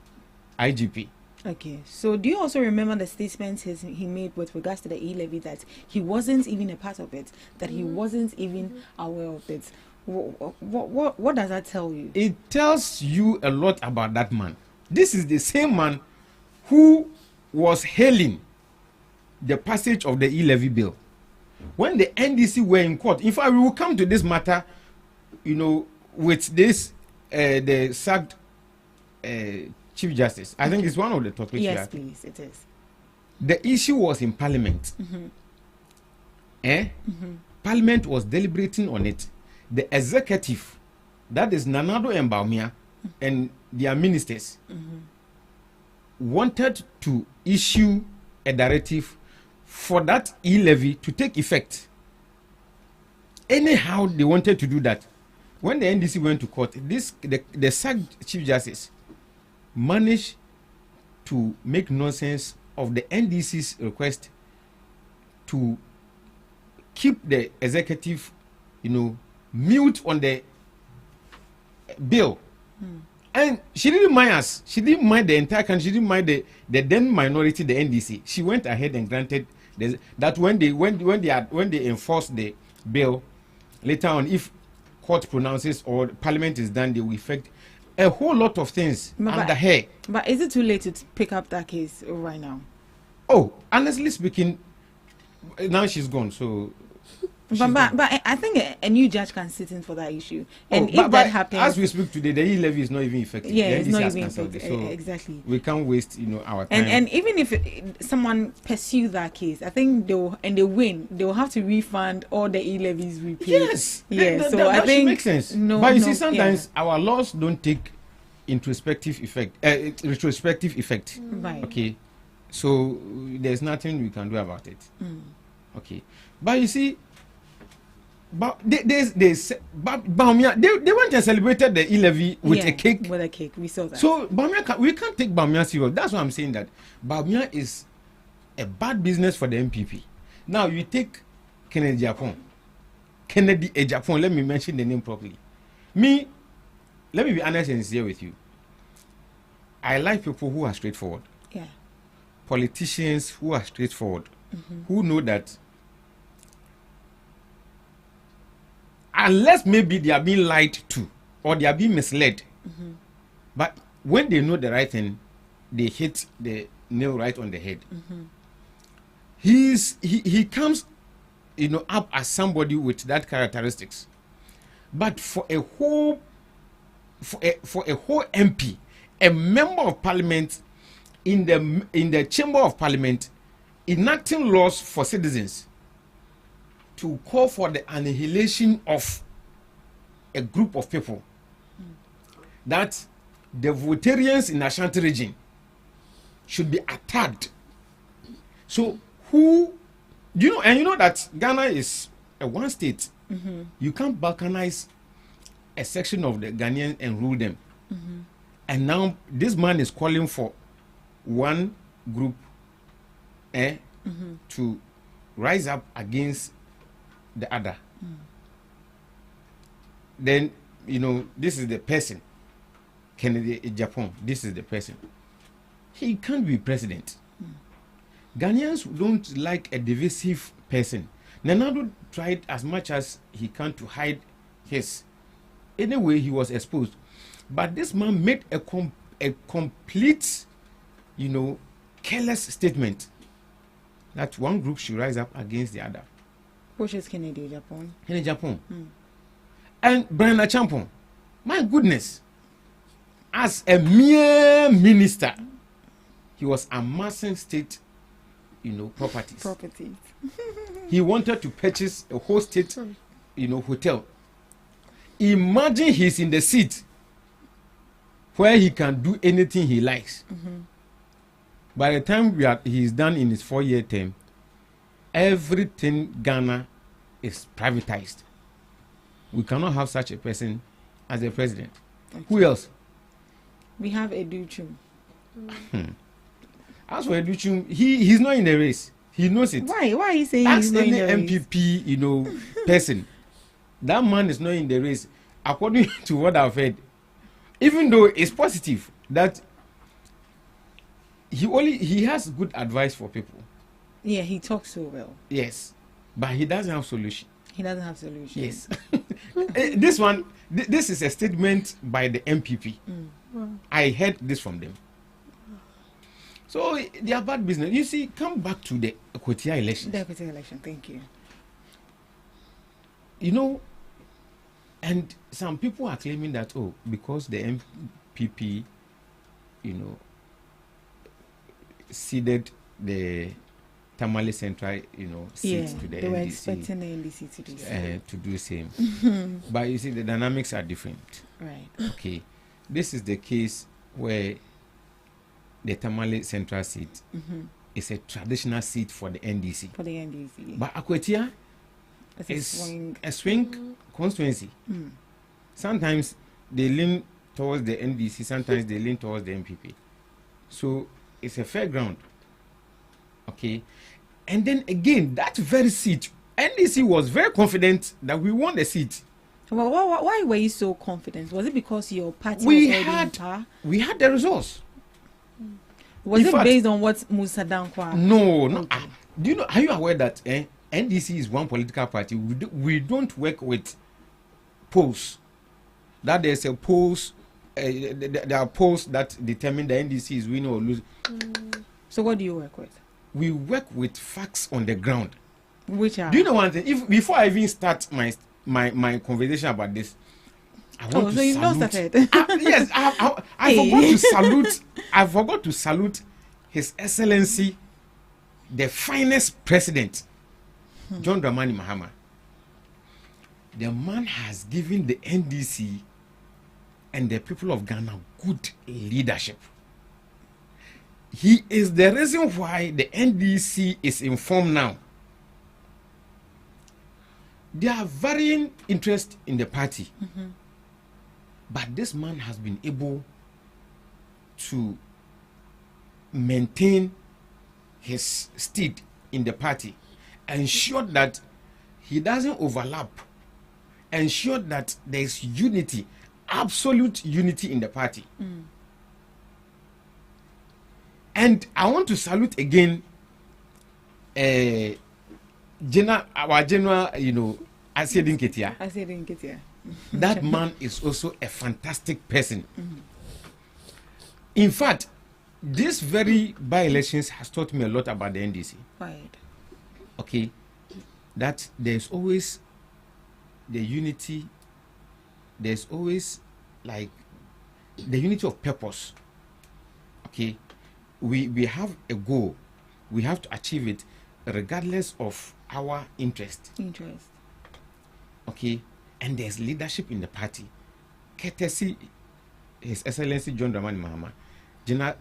IGP. Okay, so do you also remember the statements he made with regards to the e-levy, that he wasn't even a part of it, that he wasn't even aware of it? What does that tell you? It tells you a lot about that man. This is the same man who was hailing the passage of the e-levy bill when the NDC were in court. In fact, we will come to this matter, with this, the sacked Chief Justice. I think it's one of the topics. Yes, please, it is. The issue was in Parliament. Parliament was deliberating on it. The executive, that is Nana Addo and Bawumia, and their ministers, wanted to issue a directive for that e-levy to take effect. Anyhow, they wanted to do that. When the NDC went to court, the sacked Chief Justice managed to make nonsense of the NDC's request to keep the executive, mute on the bill. And she didn't mind us. She didn't mind the entire country. She didn't mind the then minority, the NDC. She went ahead and granted that when they enforce the bill later on, if court pronounces or parliament is done, they will effect a whole lot of things under her. But is it too late to pick up that case right now? Oh, honestly speaking, now she's gone. So. But I think a new judge can sit in for that issue, and if that happens, as we speak today, the e-levy is not even effective. Yeah, it's not even effective. So exactly. We can't waste, our time. And even if someone pursue that case, I think they win, they will have to refund all the e-levies we paid. Yes. Yeah. So I think makes sense. But you see, sometimes our laws don't take retrospective effect. Right. Okay. So there's nothing we can do about it. Okay. But you see. But they went and celebrated the e-levy with a cake. With a cake, we saw that. So we can't take Bawumia serious. That's why I'm saying that Bawumia is a bad business for the MPP. Now you take Kennedy Japan. Kennedy Japan. Let me mention the name properly. Let me be honest and sincere with you. I like people who are straightforward. Yeah. Politicians who are straightforward, who know that. Unless maybe they are being lied to or they are being misled. But when they know the right thing, they hit the nail right on the head. He comes, up as somebody with that characteristics. But for a whole MP, a member of parliament in the chamber of parliament, enacting laws for citizens to call for the annihilation of a group of people, that the Votarians in Ashanti region should be attacked. So you know that Ghana is a one state. You can't balkanize a section of the Ghanaians and rule them. And now this man is calling for one group to rise up against the other. Then this is the person. Kennedy Japan, this is the person. He can't be president. Ghanaians don't like a divisive person. Nanado tried as much as he can to hide his. Anyway, he was exposed. But this man made a complete, careless statement that one group should rise up against the other. Which is Kennedy Japan. Kennedy Japan. And Brian Achampong, my goodness, as a mere minister, he was amassing state, properties. He wanted to purchase a whole state, hotel. Imagine he's in the seat where he can do anything he likes. By the time he's done in his 4-year term, everything Ghana is privatized. We cannot have such a person as a president. Okay. Who else? We have Edu Chum. As for Edu Chum, he's not in the race. He knows it. Why are you saying Ask he's not in the race? MPP, person. That man is not in the race. According to what I've heard, even though it's positive that he has good advice for people. Yeah, he talks so well. Yes, but he doesn't have solution. He doesn't have solution. Yes. This is a statement by the MPP. I heard this from them. So they are bad business. You see, come back to the Equatorial election. The Equatorial election, thank you. And some people are claiming that, because the MPP, ceded the Tamale Central, seat to the NDC. They were expecting the NDC to do to do the same. But you see, the dynamics are different. Right. Okay. This is the case where the Tamale Central seat is a traditional seat for the NDC. For the NDC. But Akwetia is a swing constituency. Sometimes they lean towards the NDC, sometimes they lean towards the MPP. So it's a fair ground. Okay. And then again, that very seat, NDC was very confident that we won the seat. Well, why were you so confident? Was it because your party we was already in power? We had the results. Was it based on what Musa Dankwa? No. Do you know? Are you aware that NDC is one political party? We don't work with polls. That there's a polls. There are polls that determine the NDC is winning or losing. So what do you work with? We work with facts on the ground. Which are? Do you know one thing? Before I even start my conversation about this, I want to you salute. not started. Yes, I forgot to salute. I forgot to salute His Excellency, the finest president, John Dramani Mahama. The man has given the NDC and the people of Ghana good leadership. He is the reason why the NDC is informed now. There are varying interests in the party. But this man has been able to maintain his stead in the party, ensure that he doesn't overlap, ensure that there is unity, absolute unity in the party. And I want to salute again our general, Asiedin Ketia. That man is also a fantastic person. In fact, this very by-elections has taught me a lot about the NDC. Right. Okay, that there's always the unity. There's always like the unity of purpose. Okay, we have a goal. We have to achieve it, regardless of our interest. Okay. And there's leadership in the party, courtesy His Excellency John Dramani Mahama, General,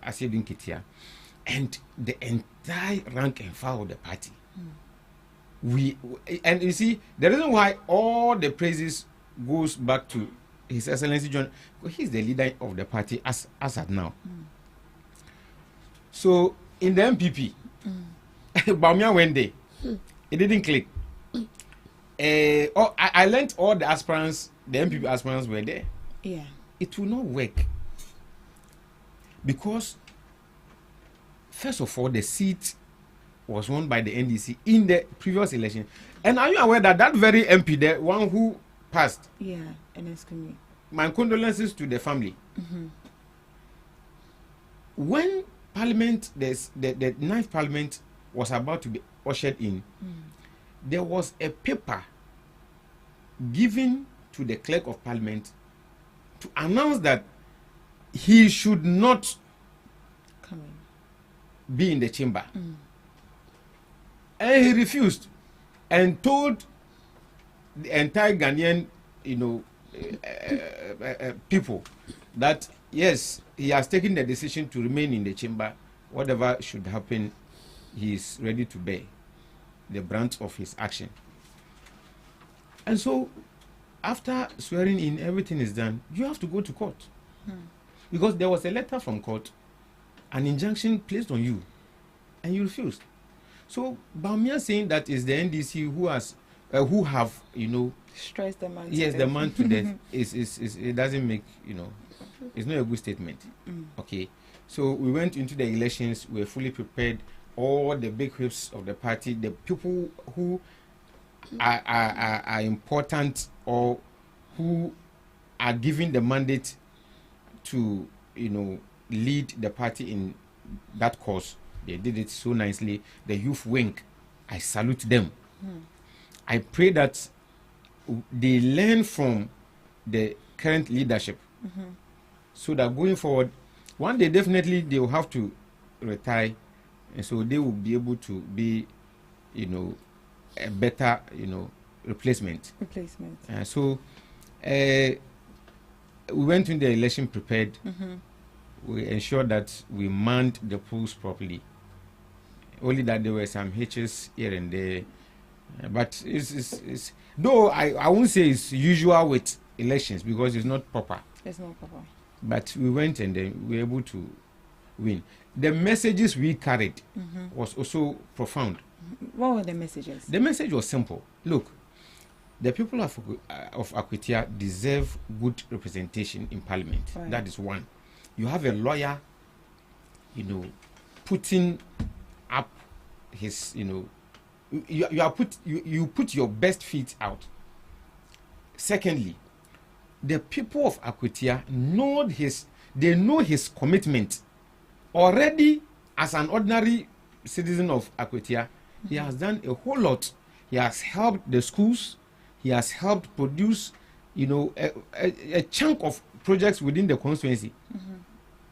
Asiedin Ketia, and the entire rank and file of the party. And you see, the reason why all the praises goes back to His Excellency John, because he's the leader of the party as at now. So in the MPP, Bamia went there. It didn't click. I learned all the aspirants, the MPP aspirants were there. Yeah. It will not work. Because, first of all, the seat was won by the NDC in the previous election. And are you aware that that very MP, the one who passed? Yeah, NSKM. My condolences to the family. When Parliament, the ninth Parliament was about to be ushered in, there was a paper given to the clerk of Parliament to announce that he should not be in the chamber. And he refused and told the entire Ghanaian, people that yes, he has taken the decision to remain in the chamber. Whatever should happen, he is ready to bear the brunt of his action. And so, after swearing in, everything is done, you have to go to court. Because there was a letter from court, an injunction placed on you, and you refused. So, Bamia saying that is the NDC who have, stressed the man. Yes, the man to death. It doesn't make, it's not a good statement. Okay. So, we went into the elections, we were fully prepared. All the big whips of the party, the people who are important or who are given the mandate to, lead the party in that cause, they did it so nicely. The youth wing, I salute them. I pray that they learn from the current leadership, so that going forward, one day definitely they will have to retire. And so they will be able to be, a better, replacement. Replacement. So we went in the election prepared. we ensured that we manned the polls properly. Only that there were some hitches here and there. But it's though I won't say it's usual with elections because it's not proper. It's not proper. But we went and then we were able to win. The messages we carried was also profound. What were the messages? The message was simple. Look, the people of Akwetia deserve good representation in Parliament. Right. That is one. You have a lawyer, putting up his, you put your best feet out. Secondly, the people of Akwetia know his commitment already. As an ordinary citizen of Akwetia, he has done a whole lot. He has helped the schools. He has helped produce, a chunk of projects within the constituency.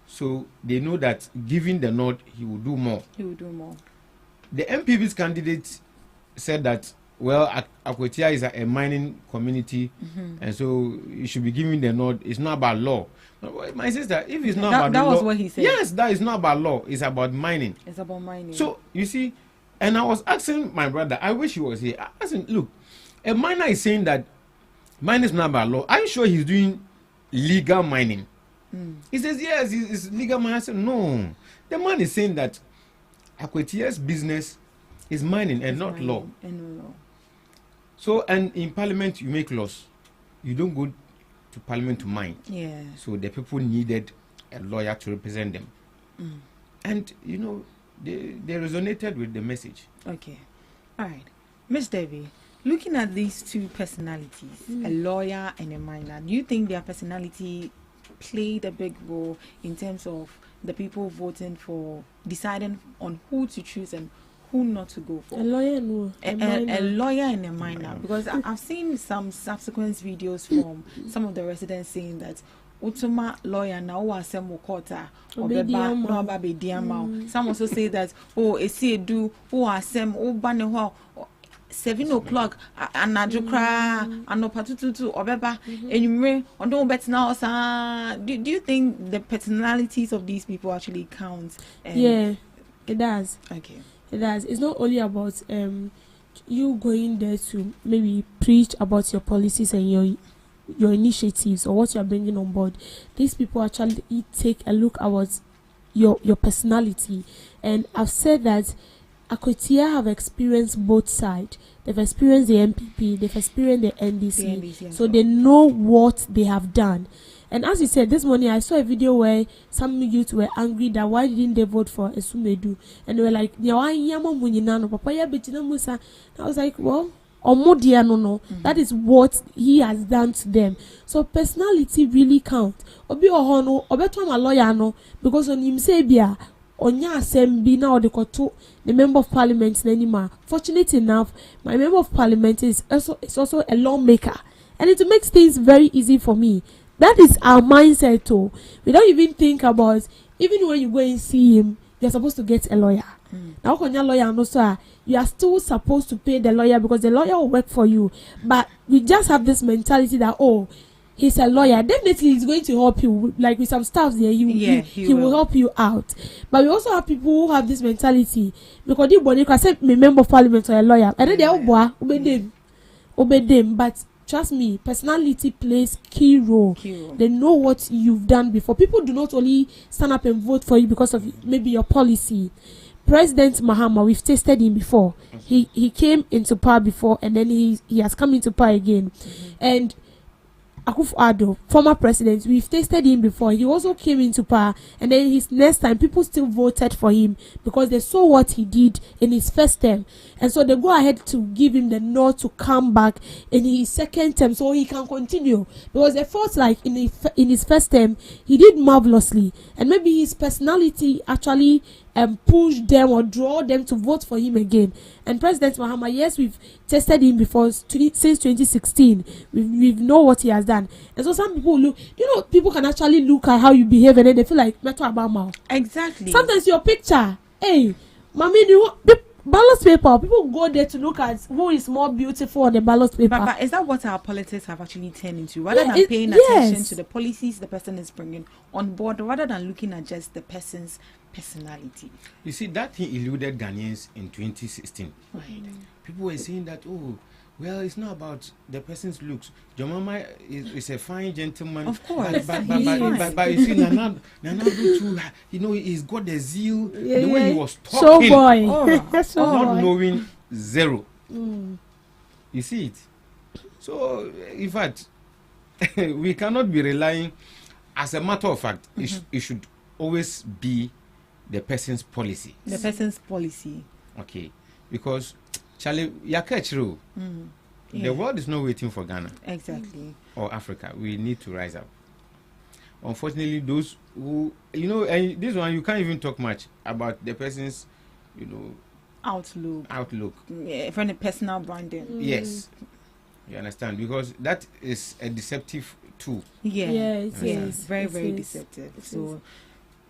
So they know that giving the nod, he will do more. He will do more. The MPP's candidate said that, well, Akwetia is a mining community, and so you should be giving the nod. It's not about law. My sister, if it's not about that law, was what he said. Yes, that is not about law. It's about mining. It's about mining. So you see, and I was asking my brother. I wish he was here. I asked him, look, a miner is saying that mining is not about law. Are you sure he's doing legal mining? He says yes, it's legal mining. I said no. The man is saying that Akwetia's business is mining and not law. And law. So, and in Parliament you make laws. You don't go to Parliament to mine. Yeah. So the people needed a lawyer to represent them. And they resonated with the message. Okay. All right. Miss Debbie, looking at these two personalities, a lawyer and a miner, do you think their personality played a big role in terms of the people voting for deciding on who to choose and who not to go for? A lawyer and a lawyer and a miner. Because I've seen some subsequent videos from some of the residents saying that Utuma lawyer now was some quarter or some also say that do who are some 7 o'clock and Najukra and no patutu or beba anyway on don't bet now. Do you think the personalities of these people actually count? Yeah, it does. Okay. It does. It's not only about you going there to maybe preach about your policies and your initiatives or what you are bringing on board. These people actually take a look at your personality. And I've said that Akwetia have experienced both sides. They've experienced the MPP, they've experienced the NDC, so they know what they have done. And as you said, this morning I saw a video where some youth were angry that why didn't they vote for Esumedu? And they were like, I was like, well, that is what he has done to them. So personality really counts. Obi ohono, obeto ma lawyer no, because on him say bia onya assembly now the member of parliament anymore. Fortunate enough, my member of parliament is also a lawmaker, and it makes things very easy for me. That is our mindset too. We don't even think about, even when you go and see him, you're supposed to get a lawyer. Now when you're a lawyer, no sir, you are still supposed to pay the lawyer because the lawyer will work for you. But we just have this mentality that he's a lawyer, definitely he's going to help you, like with some stuff there, he will help you out. But we also have people who have this mentality because you can say me member of parliament or a lawyer, and then they obey them. But trust me, personality plays key role. They know what you've done before. People do not only stand up and vote for you because of maybe your policy. President Mahama, we've tasted him before. He came into power before, and then he has come into power again. And Akufo-Addo, former president, we've tasted him before. He also came into power, and then his next time, people still voted for him because they saw what he did in his first term, and so they go ahead to give him the nod to come back in his second term, so he can continue. Because they felt like in his first term, he did marvelously, and maybe his personality actually push them or draw them to vote for him again. And President Mahama, yes, we've tested him before since 2016. We know what he has done. And so some people look, people can actually look at how you behave and then they feel like Meto Abama. Exactly. Sometimes your picture, hey, mommy, ballot paper, people go there to look at who is more beautiful on the ballot paper. But is that what our politics have actually turned into? Rather than paying attention to the policies the person is bringing on board, rather than looking at just the person's personality. You see, that thing eluded Ghanaians in 2016. Right. People were saying that, oh, well, it's not about the person's looks. Your mama is a fine gentleman. Of course. But you see, Nana too, you know, he's got the zeal, the way he was talking. So boy. Not knowing zero. You see it? So, in fact, we cannot be relying, as a matter of fact, it should always be the person's policy. The person's policy. Okay. Because Charlie, the world is not waiting for Ghana. Exactly. Or Africa. We need to rise up. Unfortunately, those who, you know, and this one, you can't even talk much about the person's, you know, outlook. Yeah, from the personal branding. Yes. You understand? Because that is a deceptive tool. Yes. Very, very deceptive. So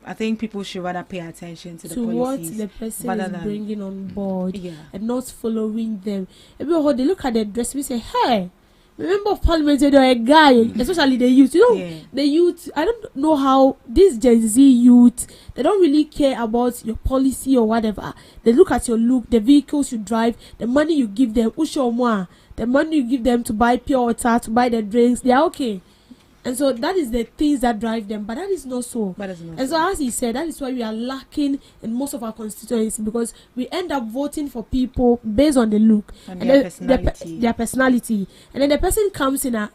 I think people should rather pay attention to the policies what the person is bringing on board and not following them. They look at the dress, we say, hey, member of parliament, they're a guy, especially the youth. You know, the youth, I don't know how this Gen Z youth, they don't really care about your policy or whatever. They look at your look, the vehicles you drive, the money you give them, the money you give them to buy pure water, to buy the drinks, they are okay. And so that is the things that drive them, but that is not so. And so as he said, that is why we are lacking in most of our constituencies, because we end up voting for people based on the look and their personality. Their personality. And then the person comes in a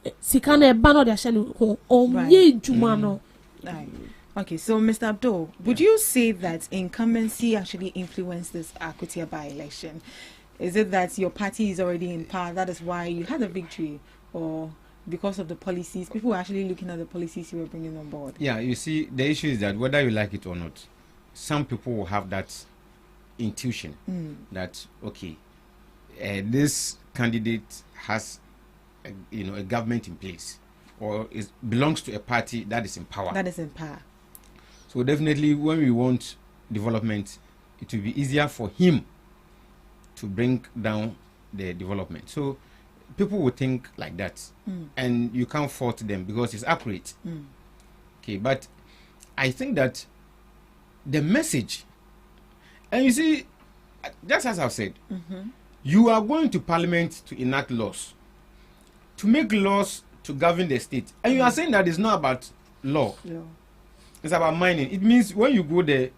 Okay, so Mr. Abdul, would you say that incumbency actually influenced this Akutia by-election? Is it that your party is already in power, that is why you had a victory, or because of the policies, people were actually looking at the policies you were bringing on board? Yeah, you see, the issue is that whether you like it or not, some people will have that intuition that, okay, this candidate has, a government in place, or belongs to a party that is in power. So definitely, when we want development, it will be easier for him to bring down the development. So people will think like that, and you can't fault them because it's accurate. Okay, but I think that the message, and you see, just as I've said, you are going to parliament to enact laws, to make laws to govern the state, and you are saying that it's not about law. It's about mining. It means when you go there,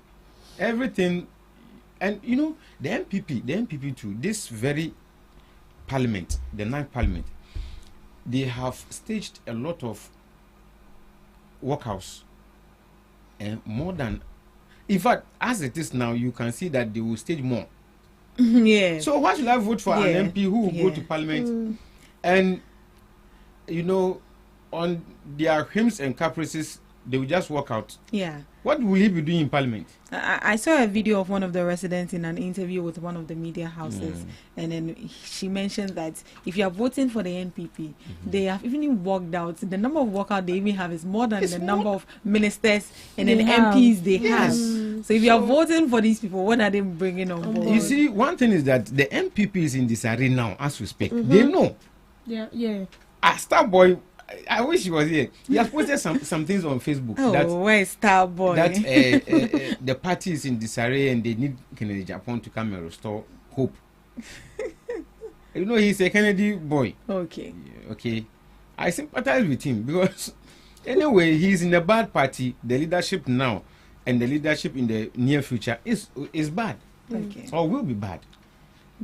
everything, and you know, the MPP too, this very parliament, the 9th parliament, they have staged a lot of workouts, and more than, in fact, as it is now, you can see that they will stage more. So why should I vote for an MP who will go to parliament and, on their whims and caprices, they will just walk out? What will he be doing in parliament? I saw a video of one of the residents in an interview with one of the media houses, and then she mentioned that if you are voting for the NPP, they have even walked out. The number of walkout they even have is more than the number of ministers and then MPs they have. So if you are voting for these people, what are they bringing on board? You see, one thing is that the MPP is in disarray now, as we speak. They know. Starboy, I wish he was here. He has posted some things on Facebook. Where's Starboy? That the party is in disarray and they need Kennedy Japan to come and restore hope. He's a Kennedy boy. Okay. I sympathize with him because anyway, he's in a bad party. The leadership now and the leadership in the near future is bad. Or will be bad.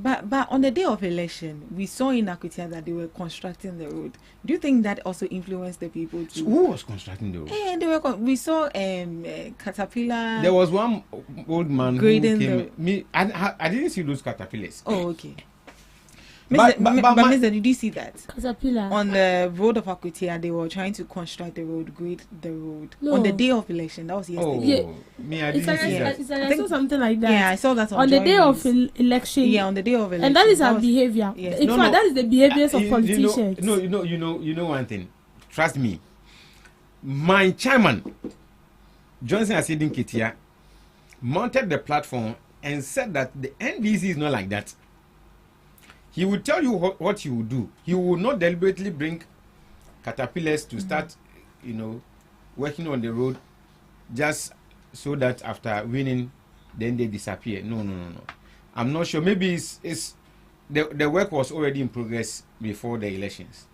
But on the day of election, we saw in Akutia that they were constructing the road. Do you think that also influenced the people too? So who was constructing the road? We saw caterpillar. There was one old man who came. I didn't see those caterpillars. Oh, okay. Mr. Did you see that? Caterpillar. On the road of Akutia, they were trying to construct the road, grade the road. On the day of election, that was yesterday. I didn't see that. I saw something like that. Yeah, I saw that on the day of election. Yeah, on the day of election. And that is our behavior. Yes. In fact, that is the behaviors of politicians. You know one thing. Trust me. My chairman, Johnson Asidin Kitia, mounted the platform and said that the NDC is not like that. He will tell you what he will do. He will not deliberately bring caterpillars to start, working on the road just so that after winning, then they disappear. No. I'm not sure. Maybe it's the work was already in progress before the elections.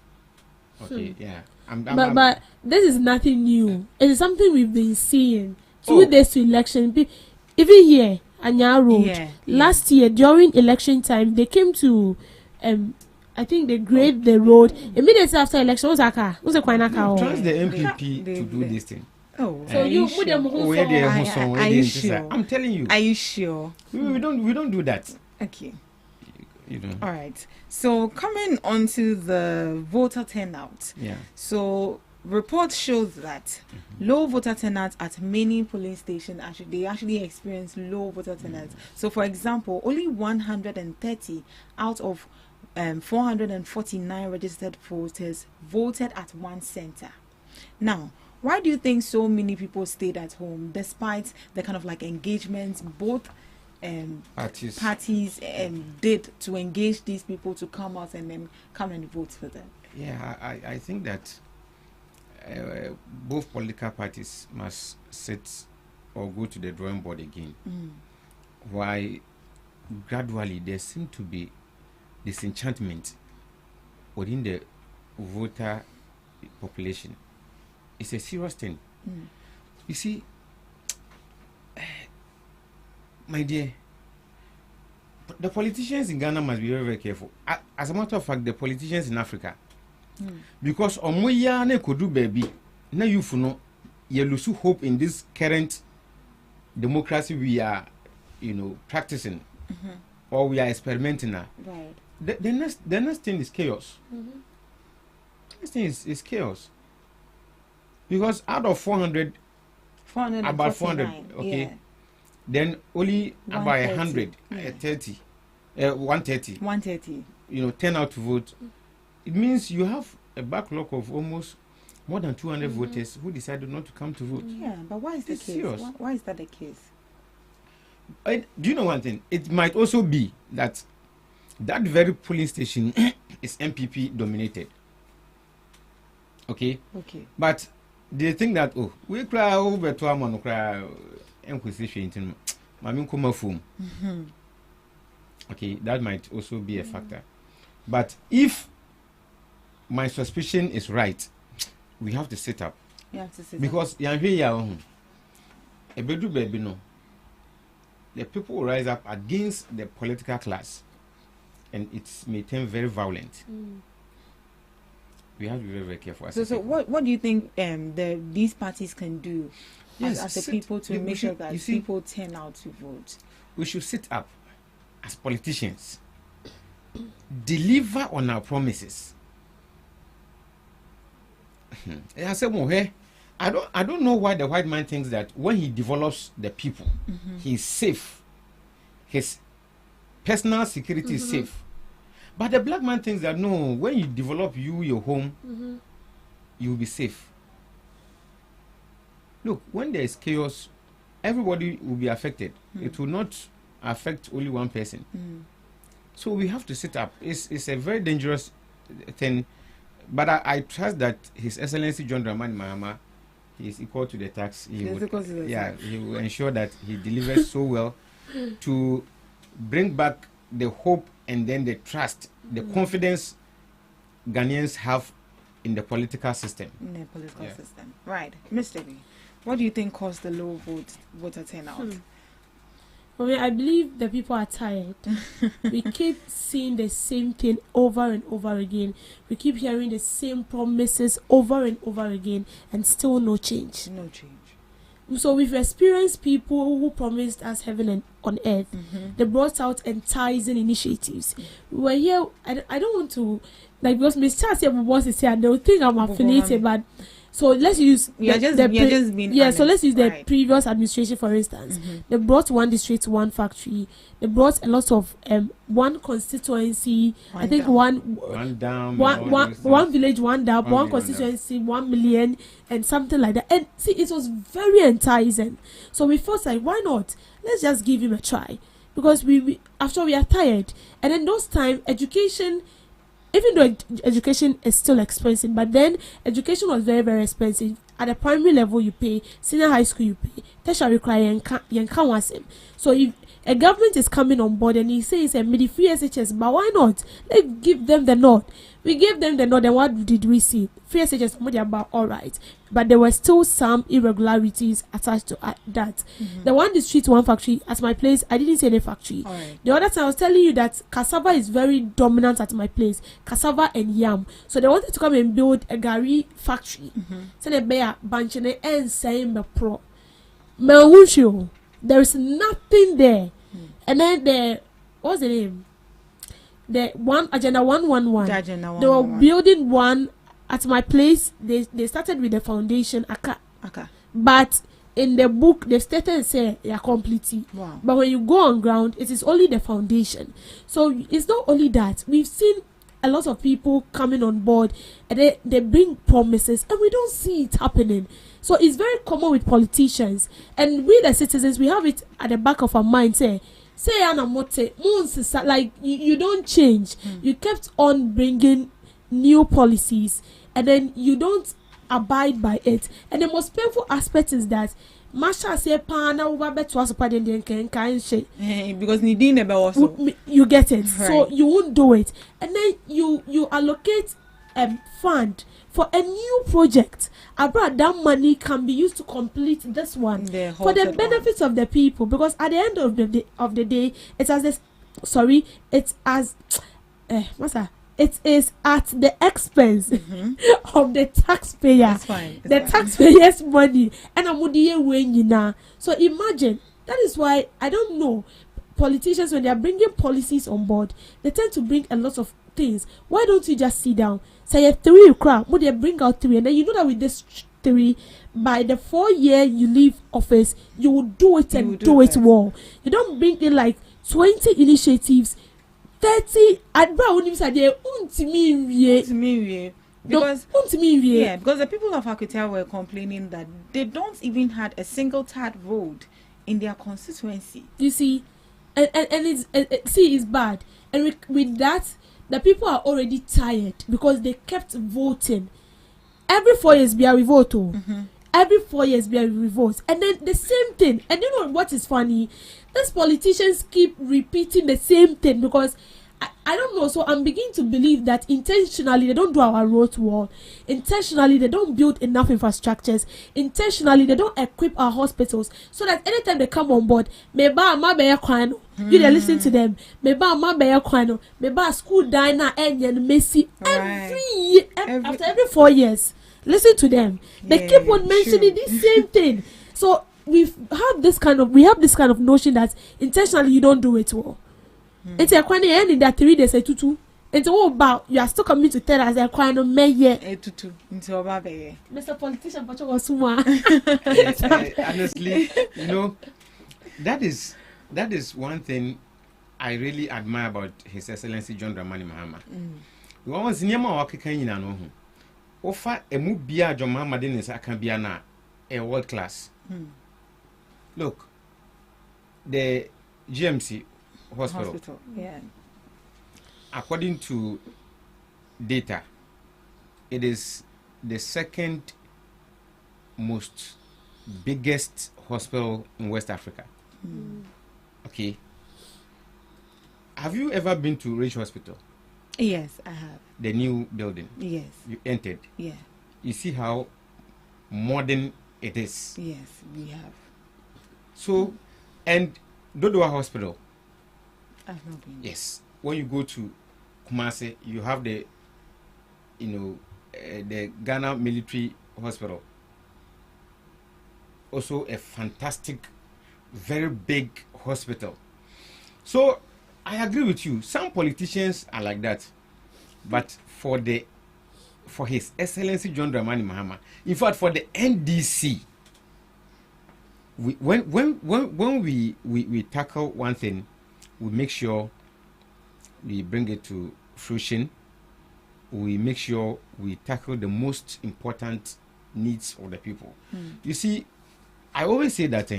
Okay, yeah. But this is nothing new. It is something we've been seeing 2 days to election. Even here, Anya Road, last year during election time, they came to, I think they graded the road immediately after election. What's a car? What's a car? Trust the MPP to do this thing. Oh, so you put them Are you sure? I'm telling you. Are you sure? We don't do that. Okay. You know. All right. So coming on to the voter turnout. Yeah. So reports show that low voter turnout at many polling stations actually experience low voter turnout. So for example, only 130 out of 449 registered voters voted at one center. Now, why do you think so many people stayed at home despite the kind of like engagements both parties did to engage these people to come out and then come and vote for them? Yeah, I think that both political parties must sit or go to the drawing board again. Why gradually there seems to be disenchantment within the voter population. It's a serious thing. You see, my dear, the politicians in Ghana must be very, very careful. As a matter of fact, the politicians in Africa, because omoya ne kodu baby, na you know, you lose hope in this current democracy we are, practicing, or we are experimenting now. Right. The next thing is chaos. Next thing is chaos. Because out of 400, about 400, okay. Yeah. Then only about 100, 30, 130. 130. Turn out to vote. It means you have a backlog of almost more than 200 voters who decided not to come to vote. Yeah, but why is the case? Serious. Why is that the case? Do you know one thing? It might also be that very polling station is MPP dominated. Okay? Okay. But they think that, we cry over to a man cry. Okay, that might also be a factor. But if my suspicion is right, we have to sit up. You have to sit because up. The people will rise up against the political class and it may turn very violent. We have to be very, very careful. So what do you think these parties can do as a people to make sure that people turn out to vote? We should sit up as politicians, deliver on our promises. I don't know why the white man thinks that when he develops the people, he's safe. His personal security is safe. But the black man thinks that no, when you develop your home, you will be safe. Look, when there is chaos, everybody will be affected. It will not affect only one person. So we have to sit up. It's a very dangerous thing. But I trust that His Excellency John Dramani Mahama, he is equal to the tax. He will ensure that he delivers so well to bring back the hope and then the trust, the confidence Ghanaians have in the political system. System. Right. Mr. B, what do you think caused the low voter turnout? I believe the people are tired. We keep seeing the same thing over and over again. We keep hearing the same promises over and over again, and still no change. No change. So we've experienced people who promised us heaven on earth. They brought out enticing initiatives. We were here. I don't want to, because Mr. Asia's boss is here, they'll think I'm affiliated, but. So let's use so let's use the previous administration, for instance. They brought one district, one factory. They brought a lot of one constituency. One village, one dam, one constituency, 1 million, and something like that. And see, it was very enticing. So we felt like, why not? Let's just give him a try. because we after we are tired. And then those time education, even though education is still expensive, but then education was very, very expensive. At the primary level you pay, senior high school you pay, tertiary require yen. So if a government is coming on board and he says a midi free SHS, but why not? Let's give them the nod. We gave them the nod, and what did we see? Free SHS about all right, but there were still some irregularities attached to that. The one district, one factory at my place, I didn't see any factory. Right. The other time I was telling you that cassava is very dominant at my place, cassava and yam. So they wanted to come and build a gari factory. So they bear banchene and saying the pro. There is nothing there. And then what's the name? The one agenda 111. They were building one at my place. They started with the foundation, but in the book they stated and say they are complete. Wow. But when you go on ground, it is only the foundation. So it's not only that. We've seen a lot of people coming on board, and they bring promises, and we don't see it happening. So it's very common with politicians, and we the citizens, we have it at the back of our mind. Like you don't change. You kept on bringing new policies, and then you don't abide by it. And the most painful aspect is that Masha say pana over bet was because you get it, right. So you won't do it, and then you allocate fund for a new project. Abroad, that money can be used to complete this one for the benefits of the people. Because at the end of the day, it's it is at the expense of the taxpayer. That's fine. The taxpayer's money. And I'm so imagine, that is why I don't know, politicians, when they are bringing policies on board, they tend to bring a lot of things. Why don't you just sit down, say 3 crowd, would they bring out 3, and then you know that with this 3, by the 4 year you leave office, you will do it and do it well. You don't bring in like 20 initiatives, 30 because the people of Akutia were complaining that they don't even had a single tarred road in their constituency. You see, and it's bad. And with that, the people are already tired because they kept voting. Every 4 years we vote. Every 4 years we vote, and then the same thing. And you know what is funny? These politicians keep repeating the same thing because I don't know. So I'm beginning to believe that intentionally they don't do our road wall. Intentionally they don't build enough infrastructures. Intentionally they don't equip our hospitals so that anytime they come on board, you they listen to them. School diner and Messi after every 4 years. Listen to them. They keep on mentioning the same thing. So we have this kind of notion that intentionally you don't do it well. It's a quite end in that 3 days. It's all about you are still coming to tell us a kind of mayor. Mr. Politician, but honestly, you know, that is one thing I really admire about His Excellency John Dramani Mahama. We always never walk a offer a mubia John Mahama Dennis Akambiana a world class. Look, the GMC hospital. Yeah. According to data, it is the second most biggest hospital in West Africa. Okay. Have you ever been to Rich Hospital? Yes, I have. The new building. Yes. You entered. Yeah. You see how modern it is. Yes, we have. So, and Dodowa Hospital. I've not been. Yes. When you go to Kumasi, you have the Ghana Military Hospital. Also a fantastic, very big hospital. So I agree with you. Some politicians are like that, but for His Excellency John Dramani Mahama, in fact, for the NDC, when we tackle one thing, we make sure we bring it to fruition. We make sure we tackle the most important needs of the people. You see, I always say that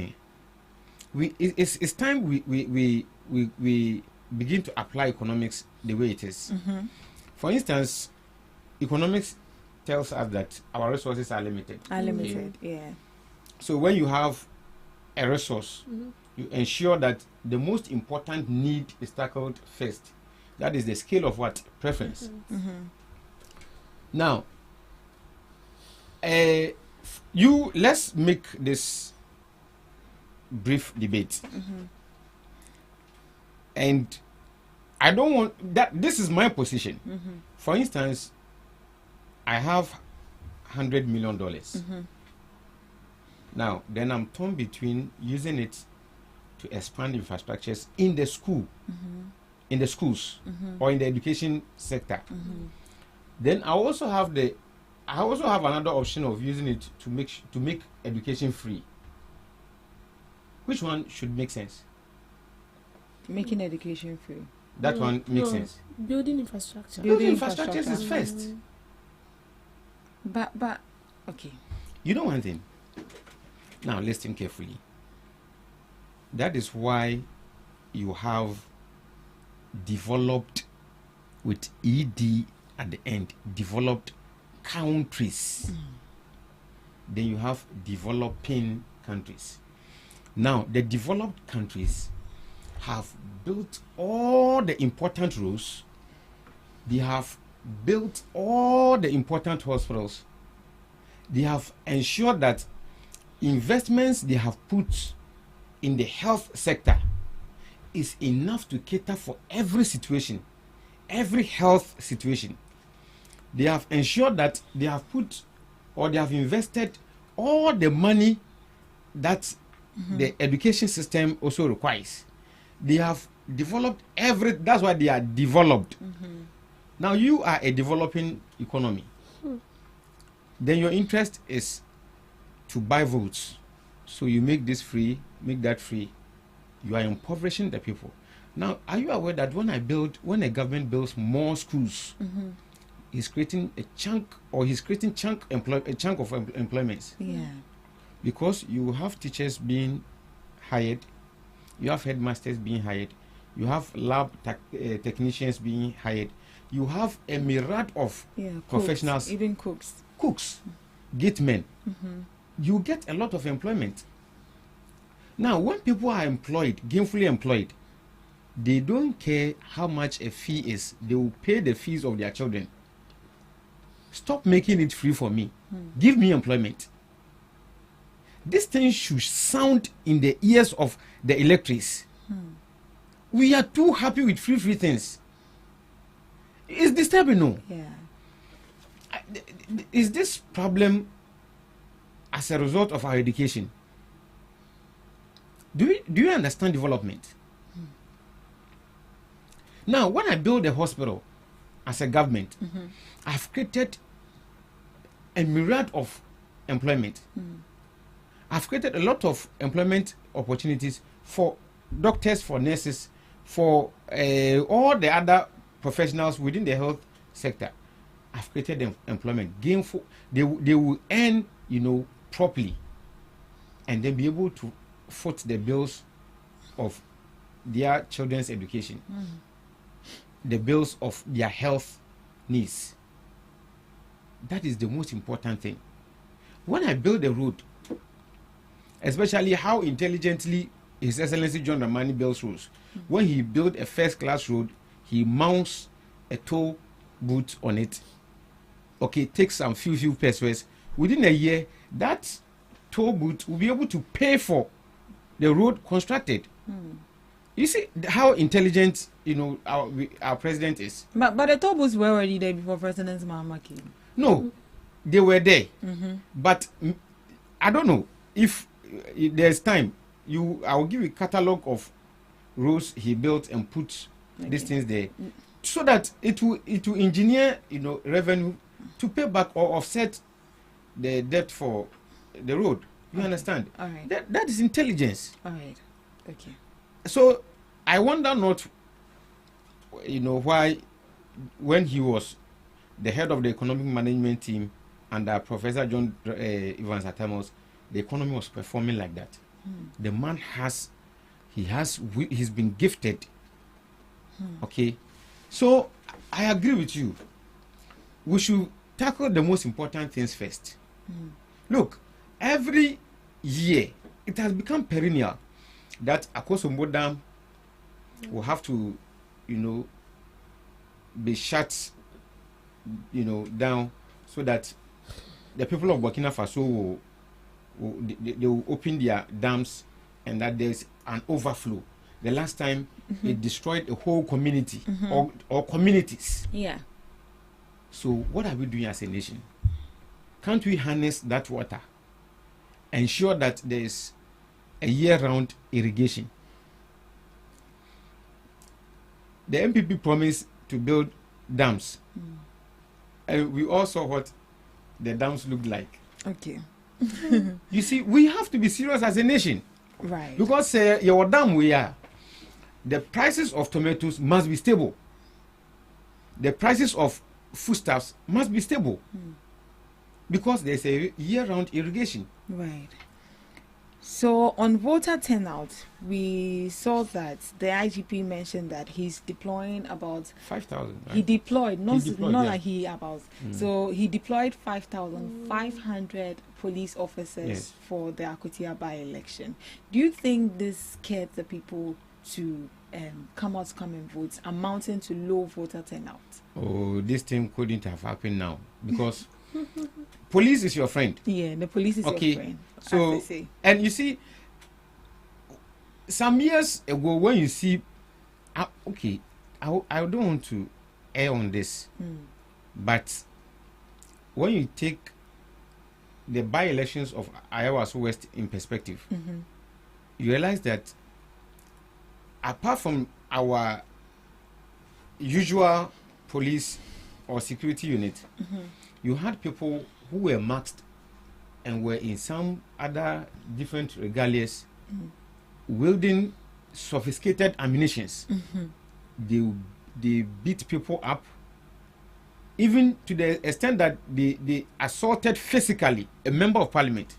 it's time we we begin to apply economics the way it is. For instance, economics tells us that our resources are limited. Yeah. So when you have a resource, you ensure that the most important need is tackled first. That is the scale of what? Preference. Now, let's make this brief debate. And I don't want that. This is my position. For instance, I have $100 million. Now, then I'm torn between using it to expand infrastructures in the school, in the schools, or in the education sector. Then I also have another option of using it to make education free. Which one should make sense? Making education free. That one makes sense. Building infrastructure. Building infrastructures is first. But okay. You know one thing. Now listen carefully. That is why you have developed with ED at the end, developed countries. Then you have developing countries. Now the developed countries have built all the important roads. They have built all the important hospitals. They have ensured that investments they have put in the health sector is enough to cater for every situation, every health situation. They have ensured that they have put or they have invested all the money that the education system also requires. They have developed that's why they are developed. Now you are a developing economy. Then your interest is to buy votes. So you make this free, make that free. You are impoverishing the people. Now, are you aware that when a government builds more schools, he's creating a chunk of employments? Yeah. Because you have teachers being hired, you have headmasters being hired, you have lab technicians being hired, you have a myriad of professionals, even cooks, gate men. You get a lot of employment. Now, when people are employed, gainfully employed, they don't care how much a fee is. They will pay the fees of their children. Stop making it free for me. Give me employment. This thing should sound in the ears of the electors. We are too happy with free things. It's disturbing, no? Yeah. Is this problem as a result of our education? Do you understand development? Now, when I build a hospital as a government, I've created a myriad of employment. I've created a lot of employment opportunities for doctors, for nurses, for all the other professionals within the health sector. I've created employment. Gainful, they will earn, properly, and then be able to foot the bills of their children's education, the bills of their health needs. That is the most important thing. When I build a road, especially how intelligently His Excellency John Dramani builds roads. When he built a first-class road, he mounts a toll booth on it. Okay, takes some few pesos. Within a year, that toll booth will be able to pay for the road constructed. You see how intelligent our president is. But the toll booths were already there before President Mahama came. No, they were there. But I don't know if there's time. I will give you a catalog of roads he built and put these things there, so that it will engineer revenue to pay back or offset the debt for the road. You understand? All right. That is intelligence. All right. Okay. So I wonder not, why when he was the head of the economic management team under Professor John Evans Atamos, the economy was performing like that. The man he's been gifted. Okay, so I agree with you. We should tackle the most important things first. Look, every year it has become perennial that Akosombo Dam will have to, be shut, down, so that the people of Burkina Faso they will open their dams, and that there's an overflow. The last time it destroyed a whole community or communities. Yeah. So what are we doing as a nation? Can't we harness that water, ensure that there is a year-round irrigation? The MPP promised to build dams, and we all saw what the dams looked like. Okay. You see, we have to be serious as a nation, right? Because your dam we are. The prices of tomatoes must be stable. The prices of foodstuffs must be stable, because there's a year-round irrigation. Right. So on voter turnout, we saw that the IGP mentioned that he's deploying about 5,000. Right? He deployed, not yeah. like he about. So he deployed 5,500 police officers for the Akotia by-election. Do you think this scared the people to come and vote, amounting to low voter turnout? Oh, this thing couldn't have happened now, because police is your friend. Yeah, the police is your friend. So, and you see, some years ago, when you see, I don't want to err on this, but when you take the by-elections of Iowa West in perspective, you realize that apart from our usual police or security unit, you had people who were masked and were in some other different regalias, wielding sophisticated ammunitions. They beat people up, even to the extent that they assaulted physically a member of parliament.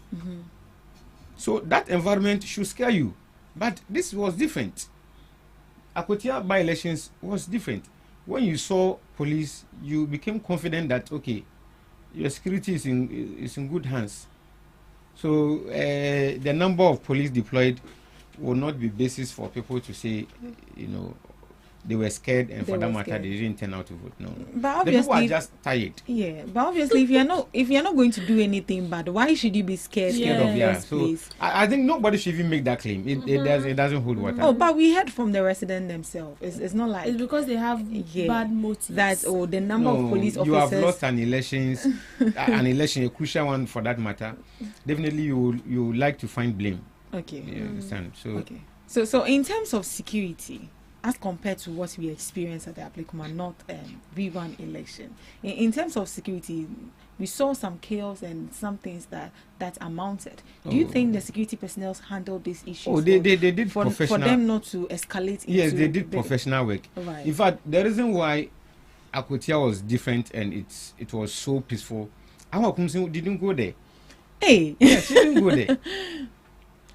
So that environment should scare you. But this was different. Akotia by-elections was different. When you saw police, you became confident that, okay, your security is in good hands. So the number of police deployed will not be basis for people to say, they were scared, and for that matter, they didn't turn out to vote. No, but the people are just tired. Yeah, but obviously, if you're not going to do anything bad, why should you be scared? So I think nobody should even make that claim. It doesn't hold water. Oh, but we heard from the residents themselves. It's not like it's because they have bad motives. That's the number of police officers. You have lost an election, a crucial one for that matter. Definitely, you would like to find blame. Okay, you understand? So in terms of security, as compared to what we experienced at the Aplikuma North V1 election, in terms of security, we saw some chaos and some things that amounted. Do you think the security personnel handled this issue? Oh, they did for them not to escalate. Yes, they did professional work. Right. In fact, the reason why Akotia was different and it was so peaceful, Awa Kumsin didn't go there. Hey, yeah, she didn't go there.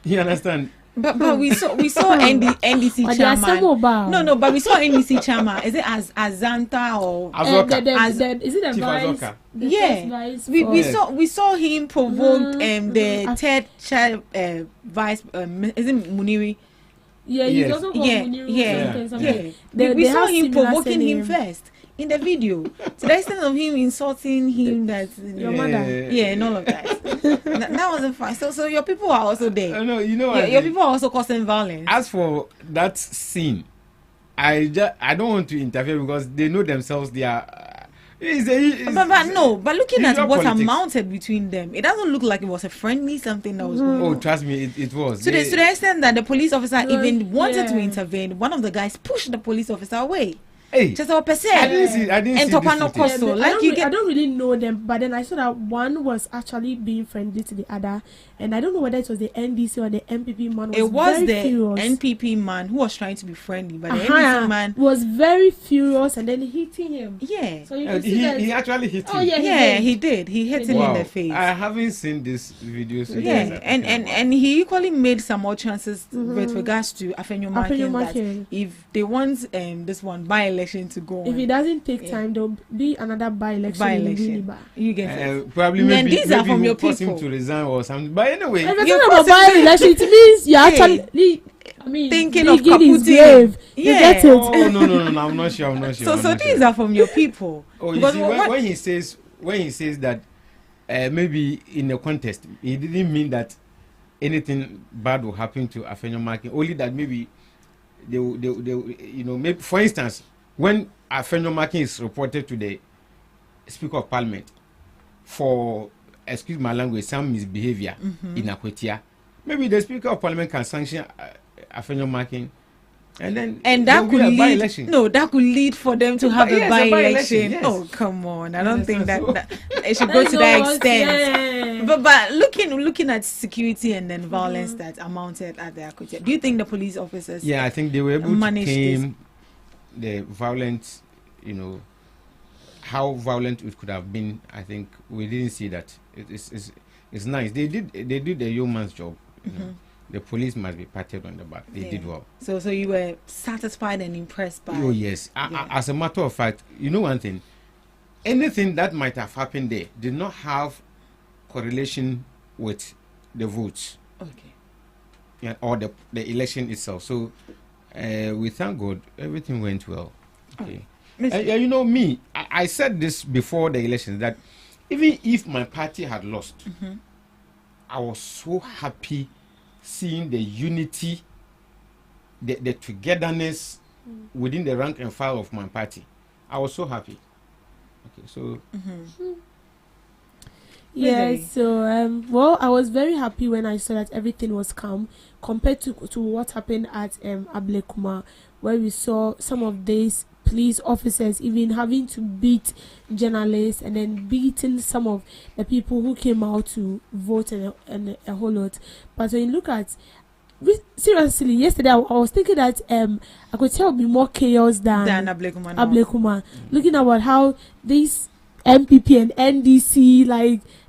You understand? But we saw NDC chairman. No, but we saw NDC chairman. Is it Azanta or Azoka? Is it the vice? Yeah, we saw him provoke the third child vice. Is it Muniri? Yeah, he's also called Muniri. Yeah. We saw him provoking him first in the video, to the extent of him insulting him that your mother, and all of that. That wasn't fine. So your people are also there. No, your people are also causing violence. As for that scene, I don't want to interfere because they know themselves. They are. But looking at what politics amounted between them, it doesn't look like it was a friendly something that was going on. Oh, trust me, it was. To the extent that the police officer even wanted to intervene, one of the guys pushed the police officer away. Hey, just our percent. I didn't see this I don't really know them, but then I saw that one was actually being friendly to the other, and I don't know whether it was the NDC or the MPP man. It was the furious. NPP man who was trying to be friendly, but the NDC man was very furious and then hitting him. Yeah, so you he actually hit him. Oh yeah, he did. He hit him in the face. I haven't seen this video. So and he equally made some more chances with regards to Afenyomakin. If they want this one by-election to go on. If it doesn't take time, there'll be another by-election. You get probably maybe are from your people. Him to resign or something. But anyway, if it's not about by-election, it means you're actually thinking of his grave. You get it? Oh, no, I'm not sure. So these are from your people. Oh, you see, when he says that maybe in a contest, he didn't mean that anything bad will happen to Afenyomakin. Only that maybe they maybe for instance, when Afenyomakin is reported to the Speaker of Parliament for, excuse my language, some misbehavior in Akwetia, maybe the Speaker of Parliament can sanction Afenyomakin, and that could lead. No, that could lead for them to have a by-election. Yes. Oh, come on! I don't think that it should go to that extent. Yeah. But looking at security and then violence that amounted at the Akwetia, do you think the police officers? Yeah, I think they were able to tame the violence, how violent it could have been. I think we didn't see that. It's nice. They did a yeoman's job. The police must be patted on the back. They did well. So you were satisfied and impressed by. Oh yes. As a matter of fact, you know one thing. Anything that might have happened there did not have correlation with the votes. Okay. Yeah, or the election itself. So we thank God everything went well. Okay. Me, I said this before the elections that even if my party had lost, I was so happy seeing the unity, the togetherness within the rank and file of my party. I was so happy. Okay, so well, I was very happy when I saw that everything was calm compared to what happened at Ablekuma, where we saw some of these police officers even having to beat journalists and then beating some of the people who came out to vote and a whole lot. But when you look at seriously, yesterday I was thinking that I could tell be more chaos than Ablekuma. Looking at how these MPP and NDC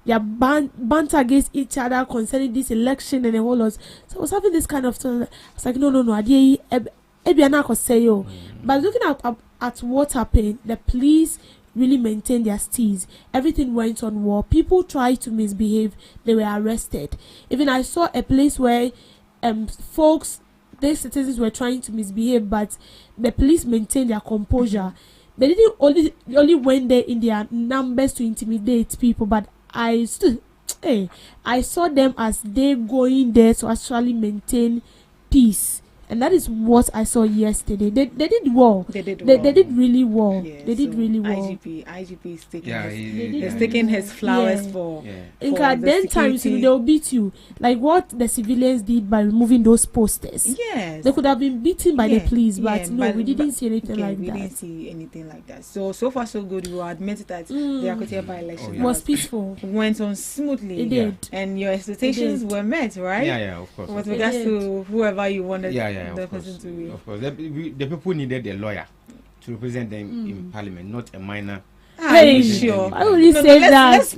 they are banter against each other concerning this election and a whole lot. So I was having this kind of thing. I was like, no. But looking at what happened, the police really maintained their steez. Everything went on war. People tried to misbehave. They were arrested. Even I saw a place where the citizens were trying to misbehave, but the police maintained their composure. They didn't only went there in their numbers to intimidate people, but I saw them as they going there to actually maintain peace. And that is what I saw yesterday. They did well. They did really well. Yeah, they did really well. IGP is taking his flowers for. In then times they will beat you. Like what the civilians did by removing those posters. Yes. They could have been beaten by the police, but we didn't see anything like that. We didn't see anything like that. So far so good. We will admit that the Akwetia by-election was peaceful. Went on smoothly. It did. And your expectations were met, right? Yeah, of course. With regards to whoever you wanted. Of course. The people needed a lawyer to represent them in Parliament, not a minor. Sure. I only say that.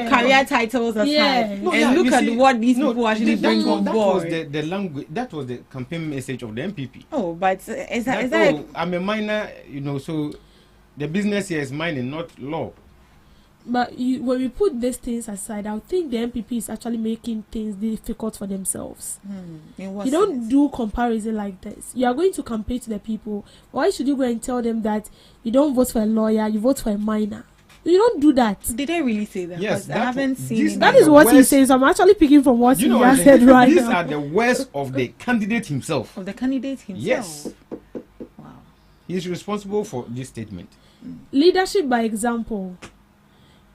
Career titles aside, look at what these people actually bring on board. That was the language. That was the campaign message of the MPP. Oh, but is that I'm a minor, so the business here is mining, not law. But when we put these things aside, I think the MPP is actually making things difficult for themselves. You don't do comparison like this. You are going to campaign to the people. Why should you go and tell them that you don't vote for a lawyer, you vote for a minor? You don't do that. Did they really say that? Yes, I haven't seen. That is what he says. I'm actually picking from what he has said right now. These are the words of the candidate himself. Of the candidate himself? Yes. Wow. He is responsible for this statement. Leadership by example.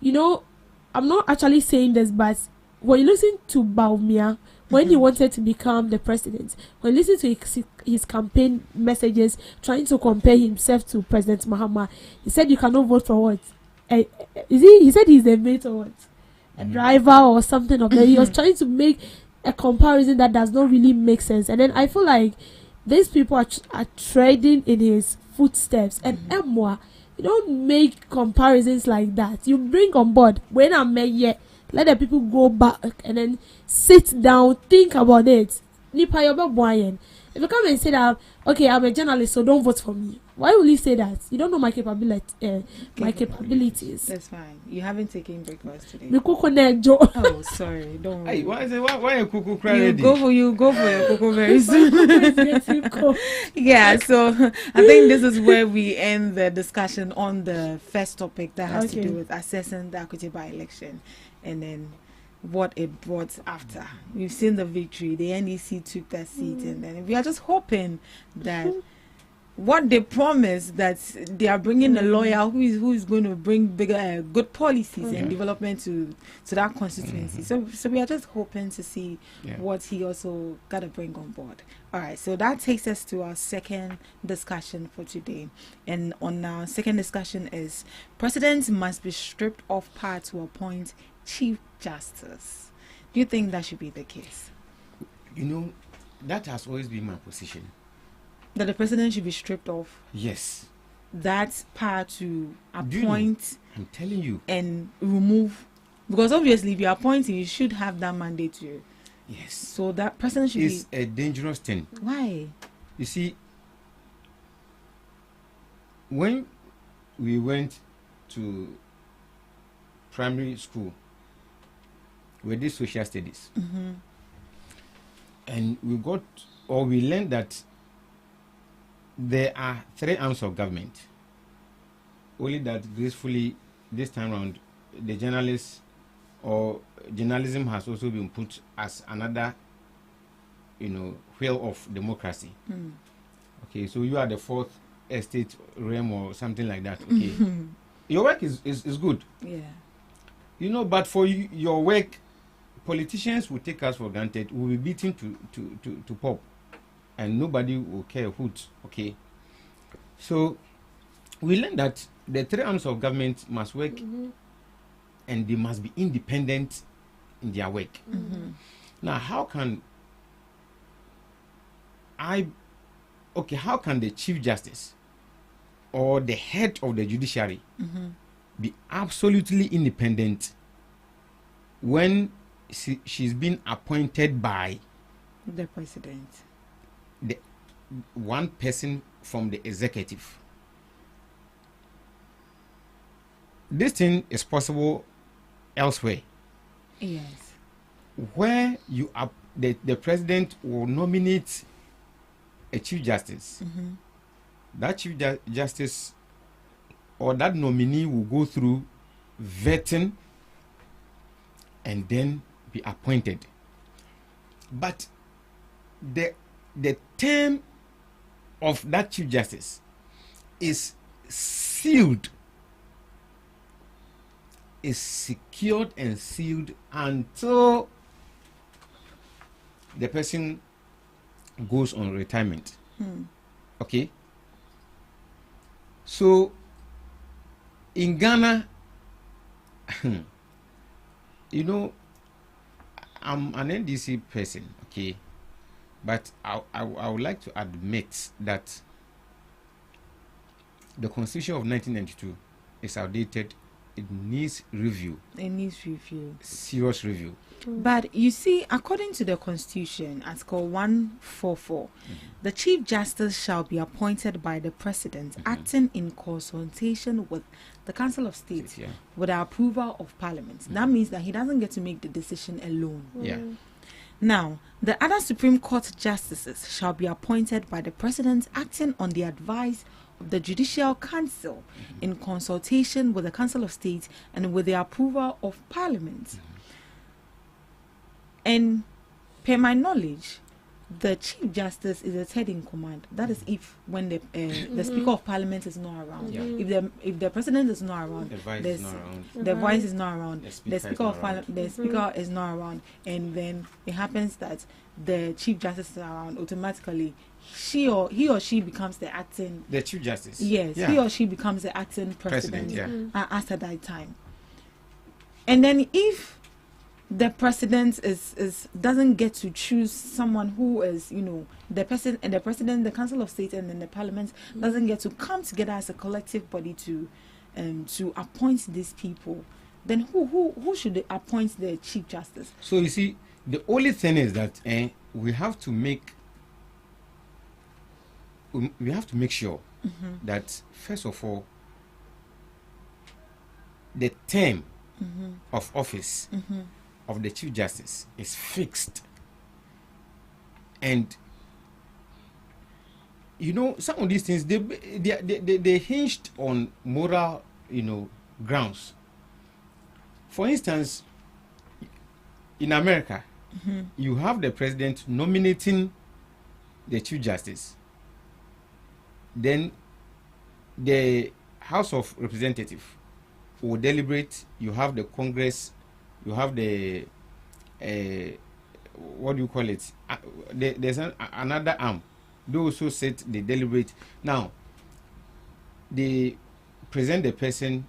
I'm not actually saying this, but when you listen to Baumia, when he wanted to become the president. When listening to his campaign messages, trying to compare himself to President Mahama, he said you cannot vote for what? He said he's a mate or what? A driver or something of that. He was trying to make a comparison that does not really make sense. And then I feel like these people are treading in his footsteps. And Emwa, you don't make comparisons like that. You bring on board when I'm yet, let the people go back and then sit down, think about it. If you come and say that, okay, I'm a journalist, so don't vote for me. Why will you say that? You don't know my capabilities. That's fine. You haven't taken breakfast today. Oh, sorry. Don't worry. Hey, why a cuckoo cry? You go for your cocoa very soon. Yeah, so I think this is where we end the discussion on the first topic that has to do with assessing the Akute by-election and then what it brought after. We've seen the victory. The NEC took that seat, and then we are just hoping that what they promised, that they are bringing a lawyer who is going to bring bigger good policies and development to that constituency. So we are just hoping to see what he also got to bring on board. All right, so that takes us to our second discussion for today. And on our second discussion is presidents must be stripped of power to appoint Chief Justice. Do you think that should be the case? You know, that has always been my position. That the president should be stripped of? Yes. That power to appoint, I'm telling you, and remove. Because obviously, if you're appointing, you should have that mandate to. Yes. So that president should it's a dangerous thing. Why? You see, when we went to primary school, we did social studies, and we learned that there are 3 arms of government. Only that gracefully this time around, the journalists or journalism has also been put as another, wheel of democracy. Okay, so you are the 4th estate realm or something like that. Okay, your work is good. Yeah. But for your work, politicians will take us for granted. We'll be beaten to pop, and nobody will care a hoot. Okay, so we learned that the 3 arms of government must work, and they must be independent in their work. Now, how can the Chief Justice or the head of the judiciary be absolutely independent when she's been appointed by the president, the one person from the executive? This thing is possible elsewhere. Yes. Where the president will nominate a Chief Justice. That Chief Justice or that nominee will go through vetting and then be appointed. But the term of that Chief Justice is sealed, is secured and sealed until the person goes on retirement. Okay? So in Ghana, I'm an NDC person, okay, but I would like to admit that the Constitution of 1992 is outdated. It needs review. It needs review. Serious review. But you see, according to the Constitution, Article 144, the Chief Justice shall be appointed by the President, acting in consultation with the Council of State, with the approval of Parliament. That means that he doesn't get to make the decision alone. Yeah. Now, the other Supreme Court justices shall be appointed by the President, acting on the advice of the Judicial Council, in consultation with the Council of State and with the approval of Parliament. And per my knowledge, the Chief Justice is a third in command. That is if when the Speaker of Parliament is not around. If the President is not around, the Vice is not around. The Speaker of Parliament, the Speaker is not around, and then it happens that the Chief Justice is around. Automatically, he or she becomes the Chief Justice. Yes, he or she becomes the acting president after that time. And then if the president doesn't get to choose someone who is, the president and the Council of State and then the Parliament doesn't get to come together as a collective body to appoint these people, then who should appoint the Chief Justice? So you see, the only thing is that we have to make sure that first of all the term of office of the Chief Justice is fixed, and some of these things they hinged on moral grounds. For instance, in America, you have the president nominating the Chief Justice, then the House of Representatives will deliberate. You have the Congress, you have the what do you call it? There's another arm. They also sit, they deliberate. Now, they present the person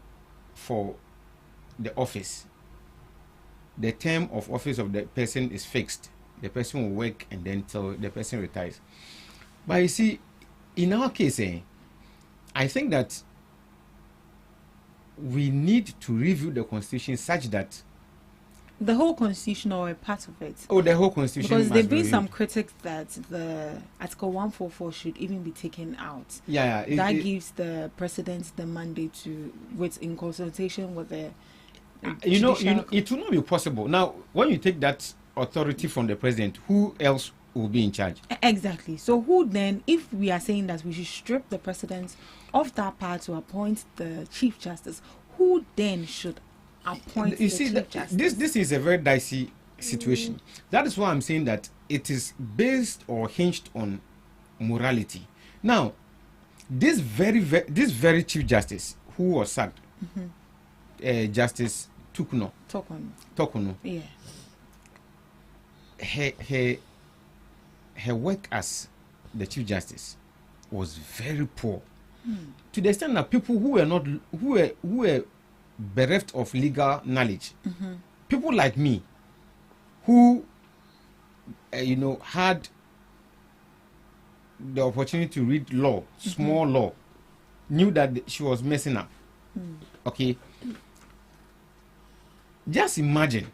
for the office. The term of office of the person is fixed. The person will work and then till the person retires. But you see, in our case, I think that we need to review the Constitution such that the whole Constitution or a part of it. Oh, the whole Constitution. Because there've been some critics that the Article 144 should even be taken out. That gives the president the mandate to, in consultation with the. It will not be possible. Now, when you take that authority from the president, who else will be in charge? Exactly. So who then, if we are saying that we should strip the president of that power to appoint the Chief Justice, who then should appoint the Chief Justice? This is a very dicey situation. That is why I'm saying that it is based or hinged on morality. Now, this very Chief Justice who was sacked, Justice Tokuno. Yeah. Her work as the Chief Justice was very poor, to the extent that people who were bereft of legal knowledge, people like me, who had the opportunity to read law, small law, knew that she was messing up. Okay, just imagine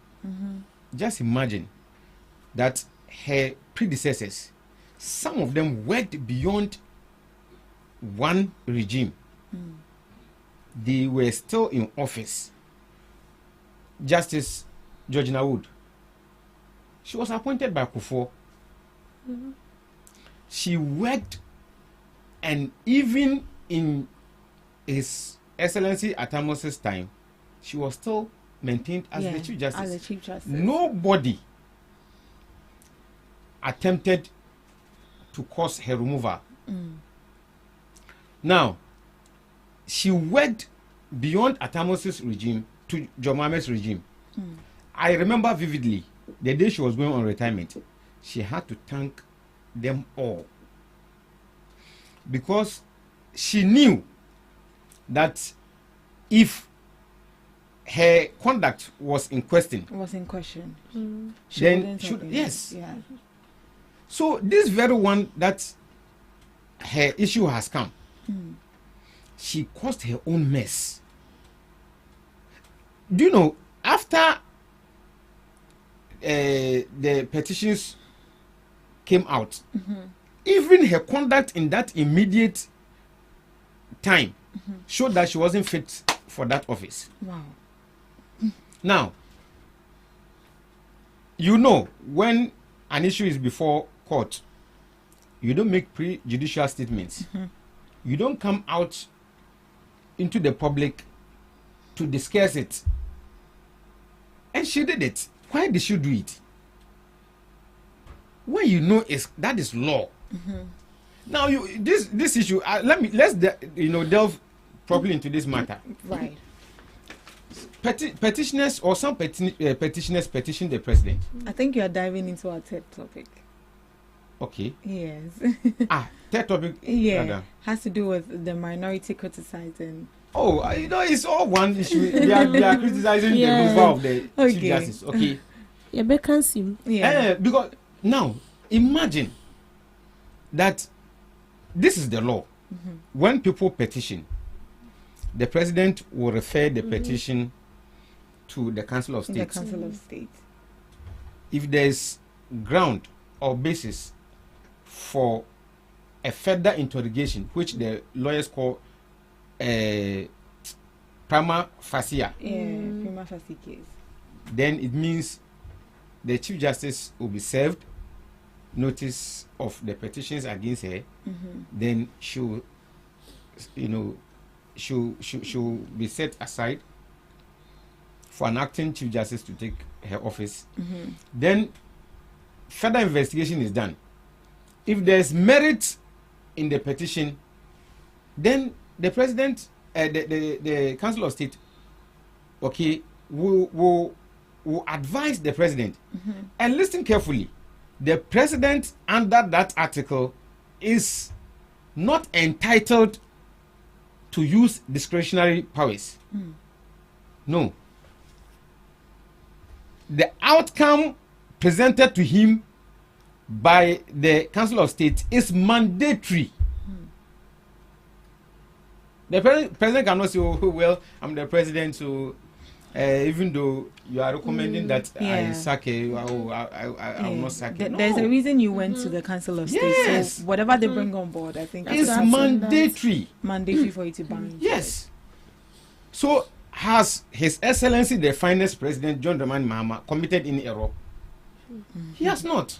that her predecessors, some of them worked beyond one regime. They were still in office. Justice Georgina Wood, she was appointed by Kufuor. She worked, and even in His Excellency Atamos's time, she was still maintained as the Chief Justice. As the Chief Justice. Nobody attempted to cause her removal. Now, she worked beyond Atamos's regime to Jomame's regime. I remember vividly the day she was going on retirement. She had to thank them all because she knew that if her conduct was in question, then yes. Yeah. So this very one that her issue has come, she caused her own mess. Do you know, after the petitions came out, even her conduct in that immediate time showed that she wasn't fit for that office. Wow. Now, when an issue is before court, you don't make prejudicial statements. You don't come out into the public to discuss it. And she did it. Why did she do it? when you know that is law. Now this issue. Let's delve properly into this matter. Right. Petitioners or some petitioners petition the president. I think you are diving into our third topic. Okay. Yes. Third topic. Yeah. Rather. Has to do with the minority criticizing. Oh, it's all one issue. They are criticizing the removal of the Chief Justice. Okay. Yeah, vacancy. Yeah. Because now imagine that this is the law. When people petition, the president will refer the petition to the Council of State. The Council of State. If there is ground or basis for a further interrogation, which the lawyers call prima facie, prima facie case, then it means the Chief Justice will be served notice of the petitions against her. Then she'll be set aside for an acting Chief Justice to take her office. Then further investigation is done. If there's merit in the petition, then the president, the Council of State, will advise the president. And listen carefully. The president under that article is not entitled to use discretionary powers. No. The outcome presented to him by the Council of State is mandatory. The president cannot say, oh, well, I'm the president, so even though you are recommending that I sack I will not sack it. There's a reason you went to the Council of State. Yes. So whatever they bring on board, I think it's mandatory. Mandatory for you to bind. Yes. So has His Excellency the Finest President John Dramani Mahama committed any error? He has not.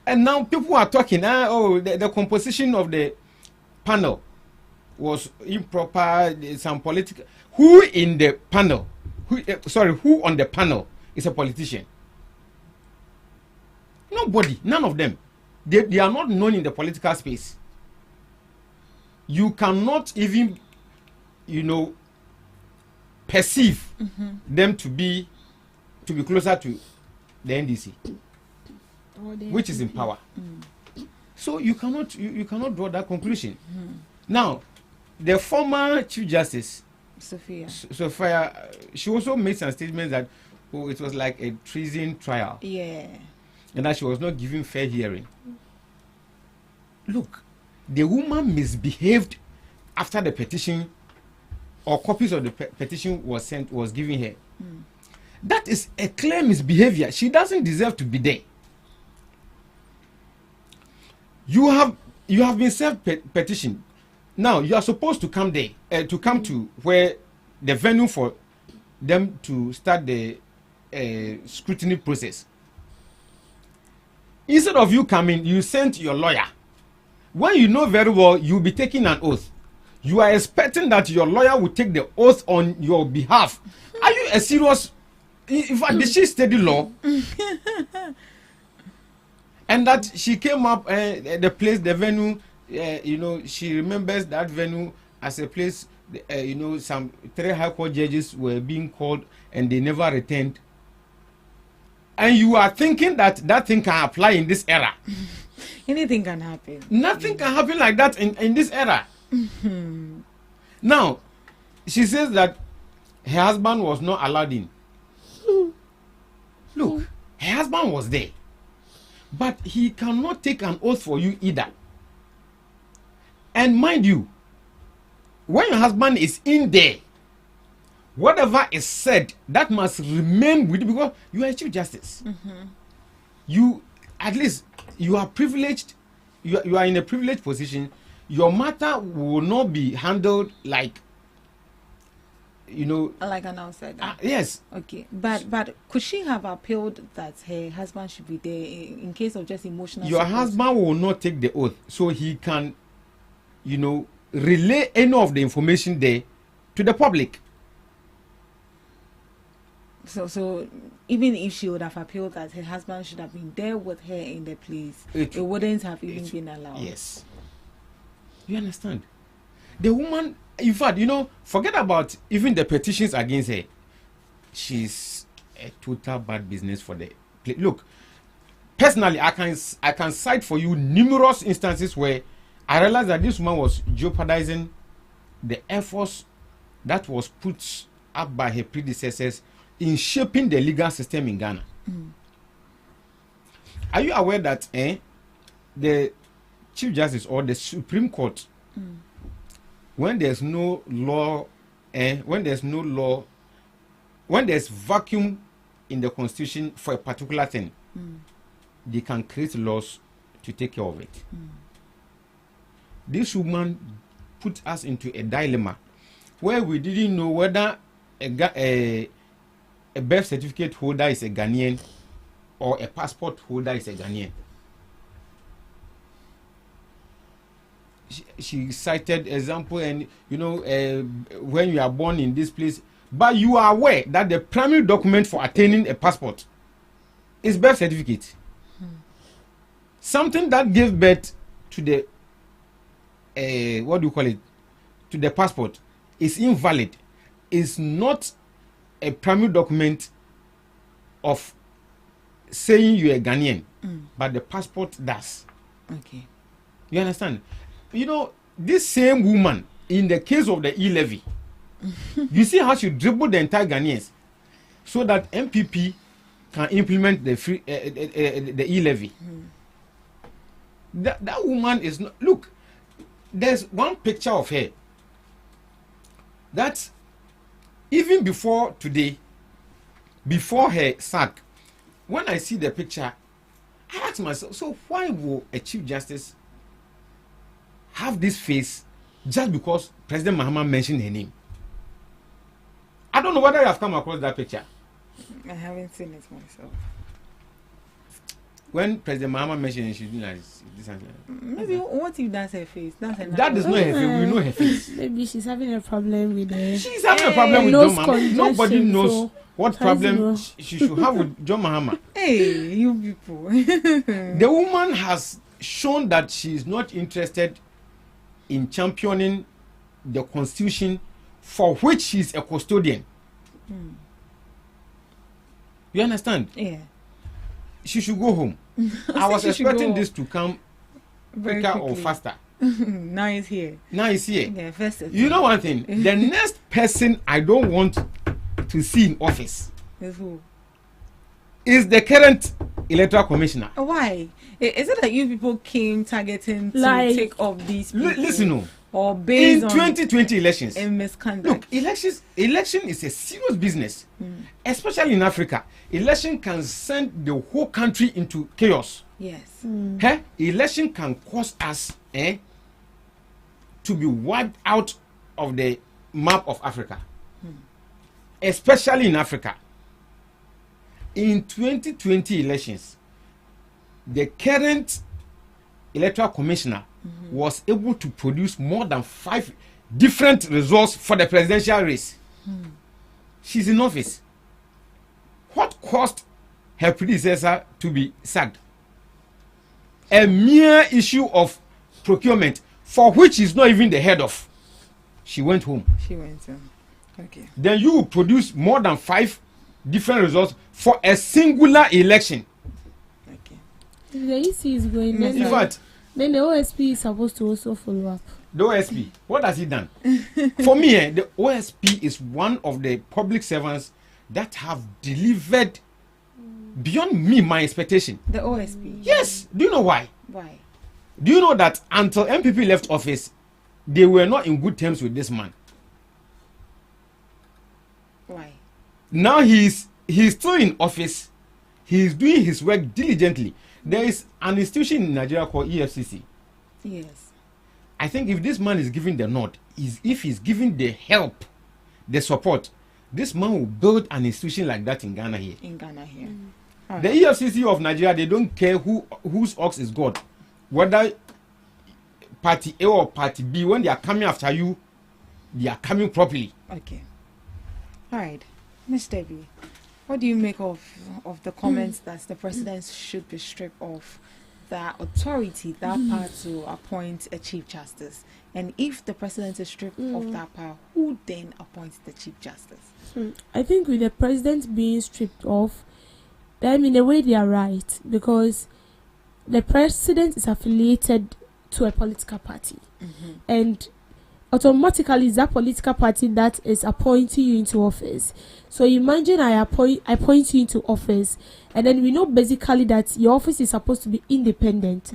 And now people are talking, the composition of the panel was improper, some political. Who in the panel? Who on the panel is a politician? Nobody, none of them. They are not known in the political space. You cannot even, perceive them to be closer to the NDC, which is in power. So you cannot draw that conclusion. Now, the former Chief Justice, Sophia, she also made some statements that it was like a treason trial. Yeah. And that she was not given fair hearing. Look, the woman misbehaved after the petition or copies of the petition was given her. That is a clear misbehavior. She doesn't deserve to be there. You have been served petition. Now you are supposed to come there, to come to where the venue for them to start the scrutiny process. Instead of you coming, you sent your lawyer. When you know very well you'll be taking an oath, you are expecting that your lawyer will take the oath on your behalf. Are you a serious? In fact, did she study law? And that she came up, the place, the venue, she remembers that venue as a place, some 3 high court judges were being called and they never returned. And you are thinking that thing can apply in this era. Anything can happen. Nothing can happen like that in this era. Now, she says that her husband was not allowed in. Look, her husband was there. But he cannot take an oath for you either. And mind you, when your husband is in there, whatever is said, that must remain with you because you are a Chief Justice. You, at least, you are privileged. You are in a privileged position. Your matter will not be handled like, like an outsider. Yes. Okay, but could she have appealed that her husband should be there in case of just emotional Your support? husband will not take the oath, so he can, relay any of the information there to the public. So even if she would have appealed that her husband should have been there with her in the place, it wouldn't have even been allowed. Yes. You understand? The woman, in fact, forget about even the petitions against her. She's a total bad business for the place. Look, personally, I can cite for you numerous instances where I realized that this woman was jeopardizing the efforts that was put up by her predecessors in shaping the legal system in Ghana. Are you aware that the Chief Justice or the Supreme Court, when there's no law, when there's vacuum in the Constitution for a particular thing, they can create laws to take care of it. This woman put us into a dilemma where we didn't know whether a birth certificate holder is a Ghanaian or a passport holder is a Ghanaian. She cited example, and when you are born in this place, but you are aware that the primary document for attaining a passport is birth certificate. Something that gave birth to the to the passport is invalid, is not a primary document of saying you're a Ghanaian, but the passport does. Okay. You understand? This same woman, in the case of the e-levy, you see how she dribbled the entire Ghanaians so that MPP can implement the free the e-levy. That woman is not. Look, there's one picture of her that even before today, before her sack, when I see the picture, I ask myself, so why will a Chief Justice have this face just because President Mahama mentioned her name? I don't know whether you have come across that picture. I haven't seen it myself. When President Mahama mentioned it, she didn't like this. Maybe what if that's her face? That is not her face. We know her face. Maybe she's having a problem with her. She's having a problem with John Mahama. Nobody knows what problem she should have with John Mahama. Hey, you people. The woman has shown that she is not interested in championing the Constitution for which she is a custodian. You understand? Yeah. She should go home. I was expecting this to come quicker or faster. Now it's here. Yeah, first you know one thing? The next person I don't want to see in office is who? Is the current electoral commissioner. Why? Is it that you people came targeting to take off these people? Listen, or based in 2020 elections, in misconduct. Look, election is a serious business, especially in Africa. Election can send the whole country into chaos. Yes. Election can cause us to be wiped out of the map of Africa, especially in Africa. In 2020 elections, the current electoral commissioner was able to produce more than 5 different results for the presidential race. She's in office. What caused her predecessor to be sacked? A mere issue of procurement for which she's not even the head of. She went home. Okay. Then you produce more than 5 different results for a singular election. Okay. The EC is going. In fact, then the OSP is supposed to also follow up. The OSP, what has he done? For me, the OSP is one of the public servants that have delivered beyond my expectation. The OSP? Yes. Do you know why? Why? Do you know that until MPP left office, they were not in good terms with this man? Why? Now he's still in office. He's doing his work diligently. There is an institution in Nigeria called EFCC. Yes. I think if this man is giving the nod, if he's giving the help, the support, this man will build an institution like that in Ghana here. The EFCC of Nigeria, they don't care whose ox is God. Whether party A or party B, when they are coming after you, they are coming properly. Okay. All right. Ms. Debbie, What do you make of the comments that the president should be stripped of that authority, that power to appoint a chief justice? And if the president is stripped of that power, who then appoints the chief justice? I think with the president being stripped off, then in a way they are right, because the president is affiliated to a political party, and automatically it's that political party that is appointing you into office. So imagine I appoint you into office, and then we know basically that your office is supposed to be independent,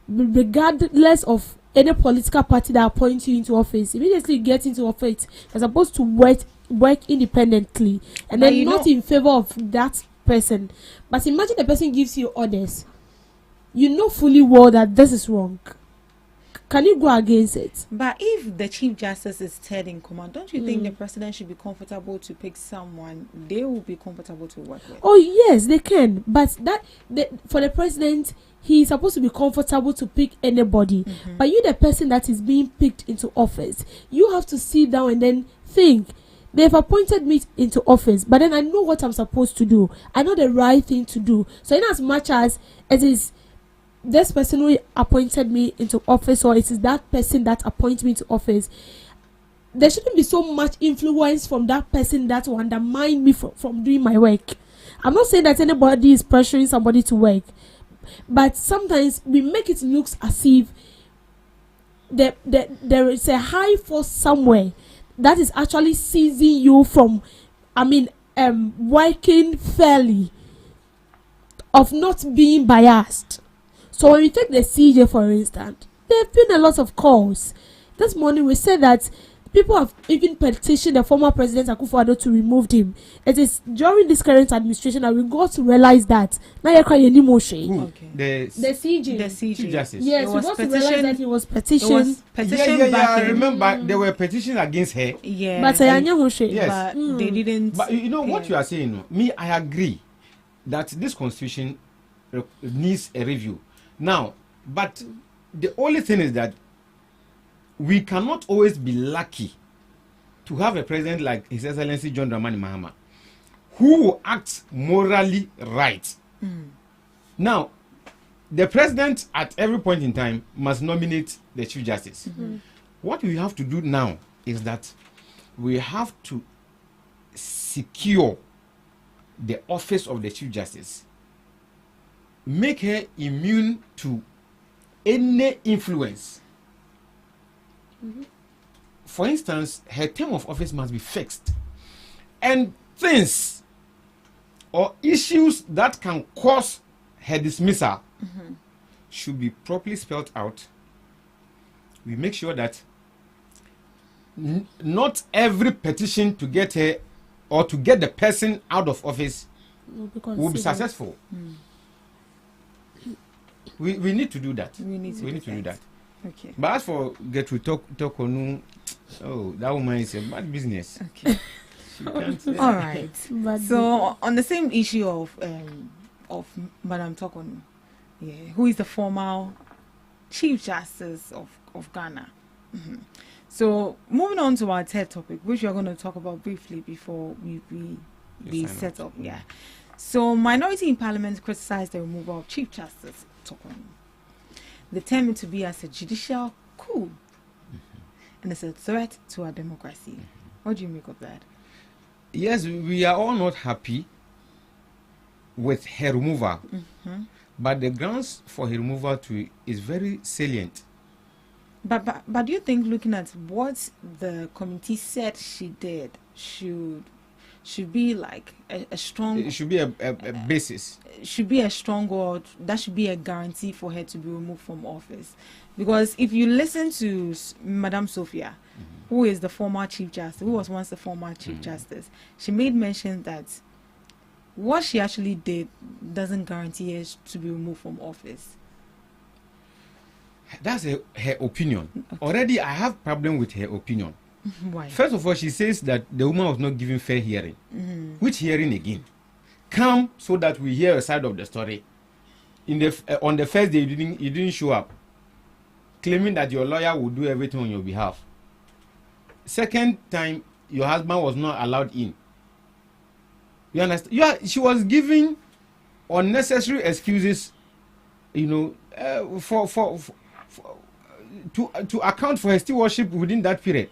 regardless of any political party that appoints you into office. Immediately you get into office, you're supposed to work independently, and then not in favor of that person. But imagine the person gives you orders, you know fully well that this is wrong. Can you go against it? But if the chief justice is third in command, don't you think the president should be comfortable to pick someone they will be comfortable to work with? Oh yes, they can. But for the president, he is supposed to be comfortable to pick anybody. But you, the person that is being picked into office, you have to sit down and then think, they've appointed me into office, but then I know what I'm supposed to do. I know the right thing to do. So in as much as it is this person who appointed me into office, or it is that person that appoints me into office, there shouldn't be so much influence from that person that will undermine me from doing my work. I'm not saying that anybody is pressuring somebody to work, but sometimes we make it look as if there is a high force somewhere that is actually seizing you from, working fairly, of not being biased. So when we take the CJ for instance, there have been a lot of calls. This morning we said that people have even petitioned the former president Akufo-Addo to remove him. It is during this current administration that we got to realize that now you're crying any more shame. The CJ. The CJ. Chief Justice. Yes, we got to realize that he was petitioned. I remember there were petitions against her. Yeah. But yes. But they didn't. But you know what you are saying? Me, I agree that this constitution needs a review. Now, but the only thing is that we cannot always be lucky to have a president like His Excellency John Dramani Mahama, who acts morally right. Now, the president at every point in time must nominate the Chief Justice. What we have to do now is that we have to secure the office of the Chief Justice, make her immune to any influence. For instance, her term of office must be fixed, and things or issues that can cause her dismissal should be properly spelled out. We make sure that not every petition to get her or to get the person out of office will be successful. We need to do that. We need to do that. Okay. But as for get we talk on, oh, that woman is a bad business. Okay. All right. So on the same issue of Madam Tokonu, who is the former Chief Justice of Ghana. So moving on to our third topic, which we are going to talk about briefly before we set up. Yeah. So minority in Parliament criticized the removal of Chief Justice Tokonu. They term it to be as a judicial coup, and it's a threat to our democracy. What do you make of that? Yes, we are all not happy with her removal, but the grounds for her removal is very salient. But do you think, looking at what the committee said she did, should be like a strong... It should be a basis. Should be a strong word. That should be a guarantee for her to be removed from office. Because if you listen to Madam Sophia, who is the former Chief Justice, who was once the former Chief Justice, she made mention that what she actually did doesn't guarantee her to be removed from office. That's her opinion. Okay. Already I have problem with her opinion. Why? First of all, she says that the woman was not given fair hearing. Which hearing again? Come so that we hear a side of the story. On the first day, you didn't show up, claiming that your lawyer will do everything on your behalf. Second time, your husband was not allowed in. You understand? She was giving unnecessary excuses, for to account for her stewardship within that period.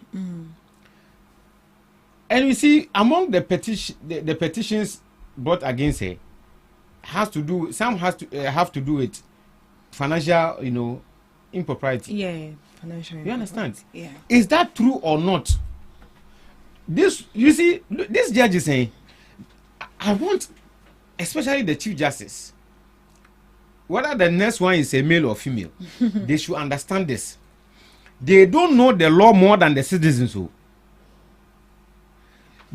And we see among the petitions brought against her have to do with financial, impropriety. Yeah, financial. You understand? Yeah. Is that true or not? This judge is saying, I want, especially the Chief Justice, whether the next one is a male or female, they should understand this. They don't know the law more than the citizens who.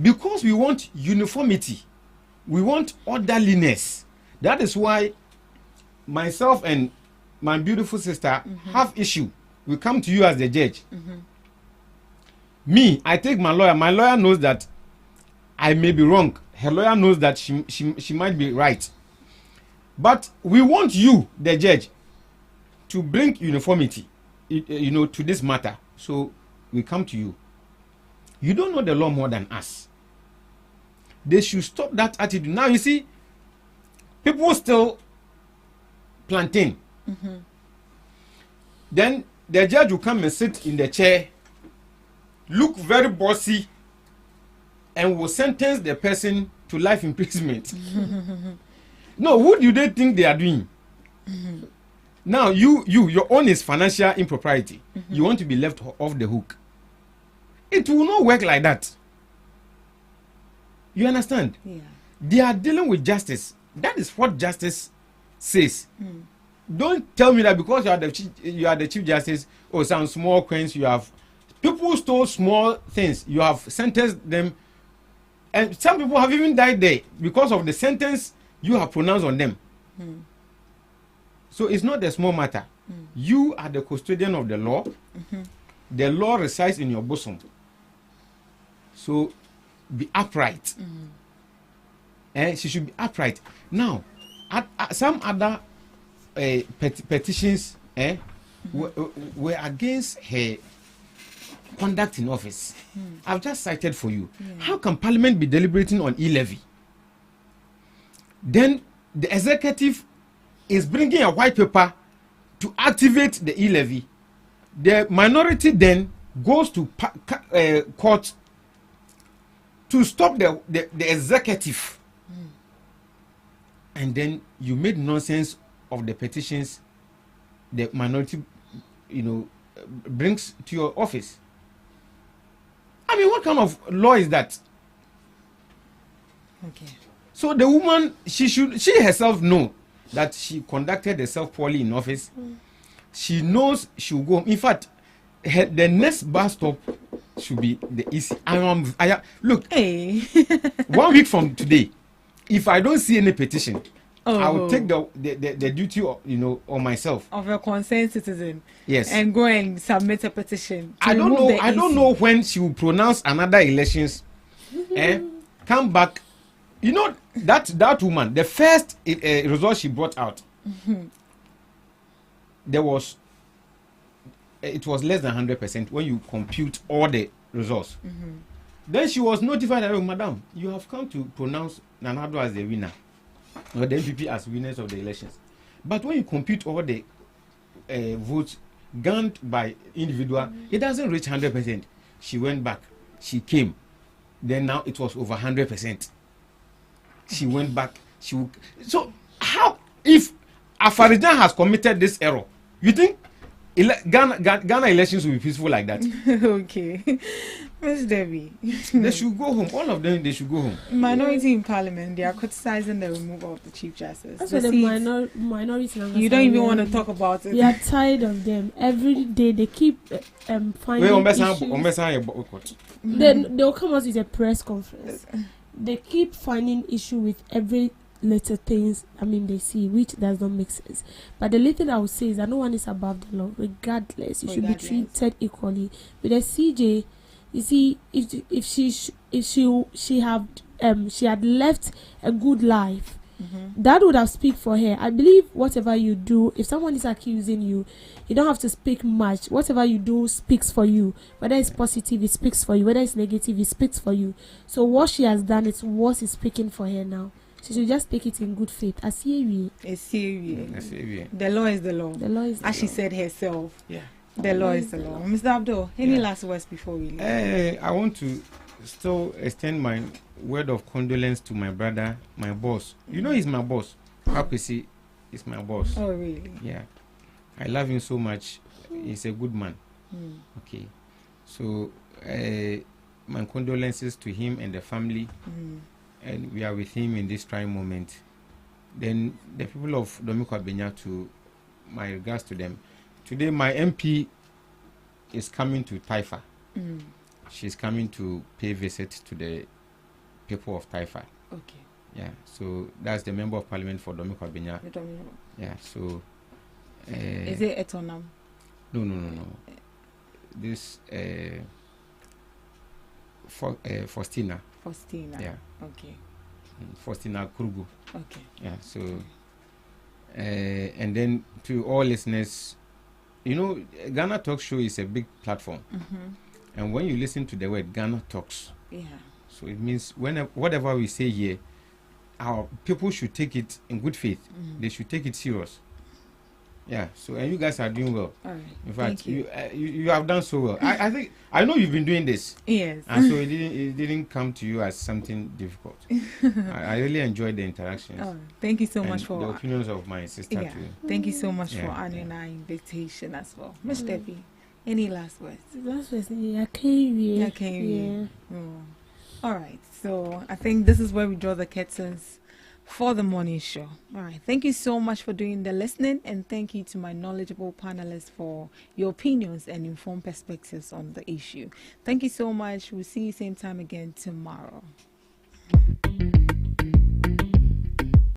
Because we want uniformity, we want orderliness. That is why myself and my beautiful sister have issue. We come to you as the judge. Me, I take my lawyer. My lawyer knows that I may be wrong. Her lawyer knows that she might be right. But we want you, the judge, to bring uniformity, to this matter. So we come to you. You don't know the law more than us. They should stop that attitude. Now you see, people still plantain. Then the judge will come and sit in the chair, look very bossy, and will sentence the person to life imprisonment. No, what do they think they are doing? Now your own is financial impropriety. You want to be left off the hook. It will not work like that. You understand? Yeah. They are dealing with justice. That is what justice says. Don't tell me that because you are the Chief Justice or some small crimes you have. People stole small things. You have sentenced them, and some people have even died there because of the sentence you have pronounced on them. So it's not a small matter. You are the custodian of the law. The law resides in your bosom. So be upright. She should be upright. Now, some other petitions were against her conduct in office. I've just cited for you. How can Parliament be deliberating on e-levy? Then the executive is bringing a white paper to activate the e-levy. The minority then goes to court to stop the executive. And then you made nonsense of the petitions the minority, brings to your office. I mean, what kind of law is that? Okay. So the woman, she herself know that she conducted herself poorly in office. She knows she will go home. In fact, the next bus stop should be the EC. Look, hey. 1 week from today, if I don't see any petition, I will take the duty on myself of a concerned citizen. Yes. And go and submit a petition. I don't know when she will pronounce another elections. Come back. That woman, the first result she brought out, it was less than 100% when you compute all the results. Then she was notified that, madam, you have come to pronounce Nanado as the winner, or the MPP as winners of the elections. But when you compute all the votes garnered by individual, it doesn't reach 100%. She went back. She came. Then now it was over 100%. She went back. So how, if Afarijan has committed this error, you think Ghana elections will be peaceful like that? Okay. Miss Debbie. They should go home. All of them, they should go home. Minority in Parliament, they are criticizing the removal of the Chief Justice. That's what the minority. You don't even want to talk about it. We are tired of them. Every day they keep finding issues. Then they'll come out with a press conference. They keep finding issue with every little things they see, which does not make sense. But the little I would say is that no one is above the law, regardless. You should be treated equally. With the CJ, you see, if she had left a good life, That would have speak for her. I believe whatever you do, if someone is accusing you, you don't have to speak much. Whatever you do speaks for you. Whether it's positive, it speaks for you. Whether it's negative, it speaks for you. So what she has done is what is speaking for her now. She should just take it in good faith. I see you. The law is the law. The law is the as she law. said herself. Yeah. The law is the law. Mr. Abdul, any last words before we leave? I want to still extend my word of condolence to my brother, my boss. You know he's my boss. Pakwesi is my boss. Oh, really? Yeah. I love him so much. He's a good man. Okay. So, my condolences to him and the family. And we are with him in this trying moment. Then the people of Domiko Abenya, to my regards to them. Today, my MP is coming to Taifa. She's coming to pay visit to the people of Taifa. Okay. Yeah, so that's the member of parliament for Domiko Abenya. Yeah, so. Is it Etonam? No. This Faustina. Faustina. Yeah. Okay. Faustina Krugu. Okay. Yeah, so. And then to all listeners, you know, Ghana Talks show is a big platform. And when you listen to the word Ghana Talks, so it means whatever we say here, our people should take it in good faith. They should take it serious. Yeah, so and you guys are doing well. All right. In fact, you have done so well. I think I know you've been doing this. Yes. And so it didn't come to you as something difficult. I really enjoyed the interactions. Oh, thank you so much for the opinions of my sister too. Thank you so much for honoring our invitation as well. Ms. Debbie, any last words? Last words, yeah, okay. Yeah. All right. So I think this is where we draw the curtains for the morning show. All right. Thank you so much for doing the listening, and thank you to my knowledgeable panelists for your opinions and informed perspectives on the issue. Thank you so much. We'll see you same time again tomorrow.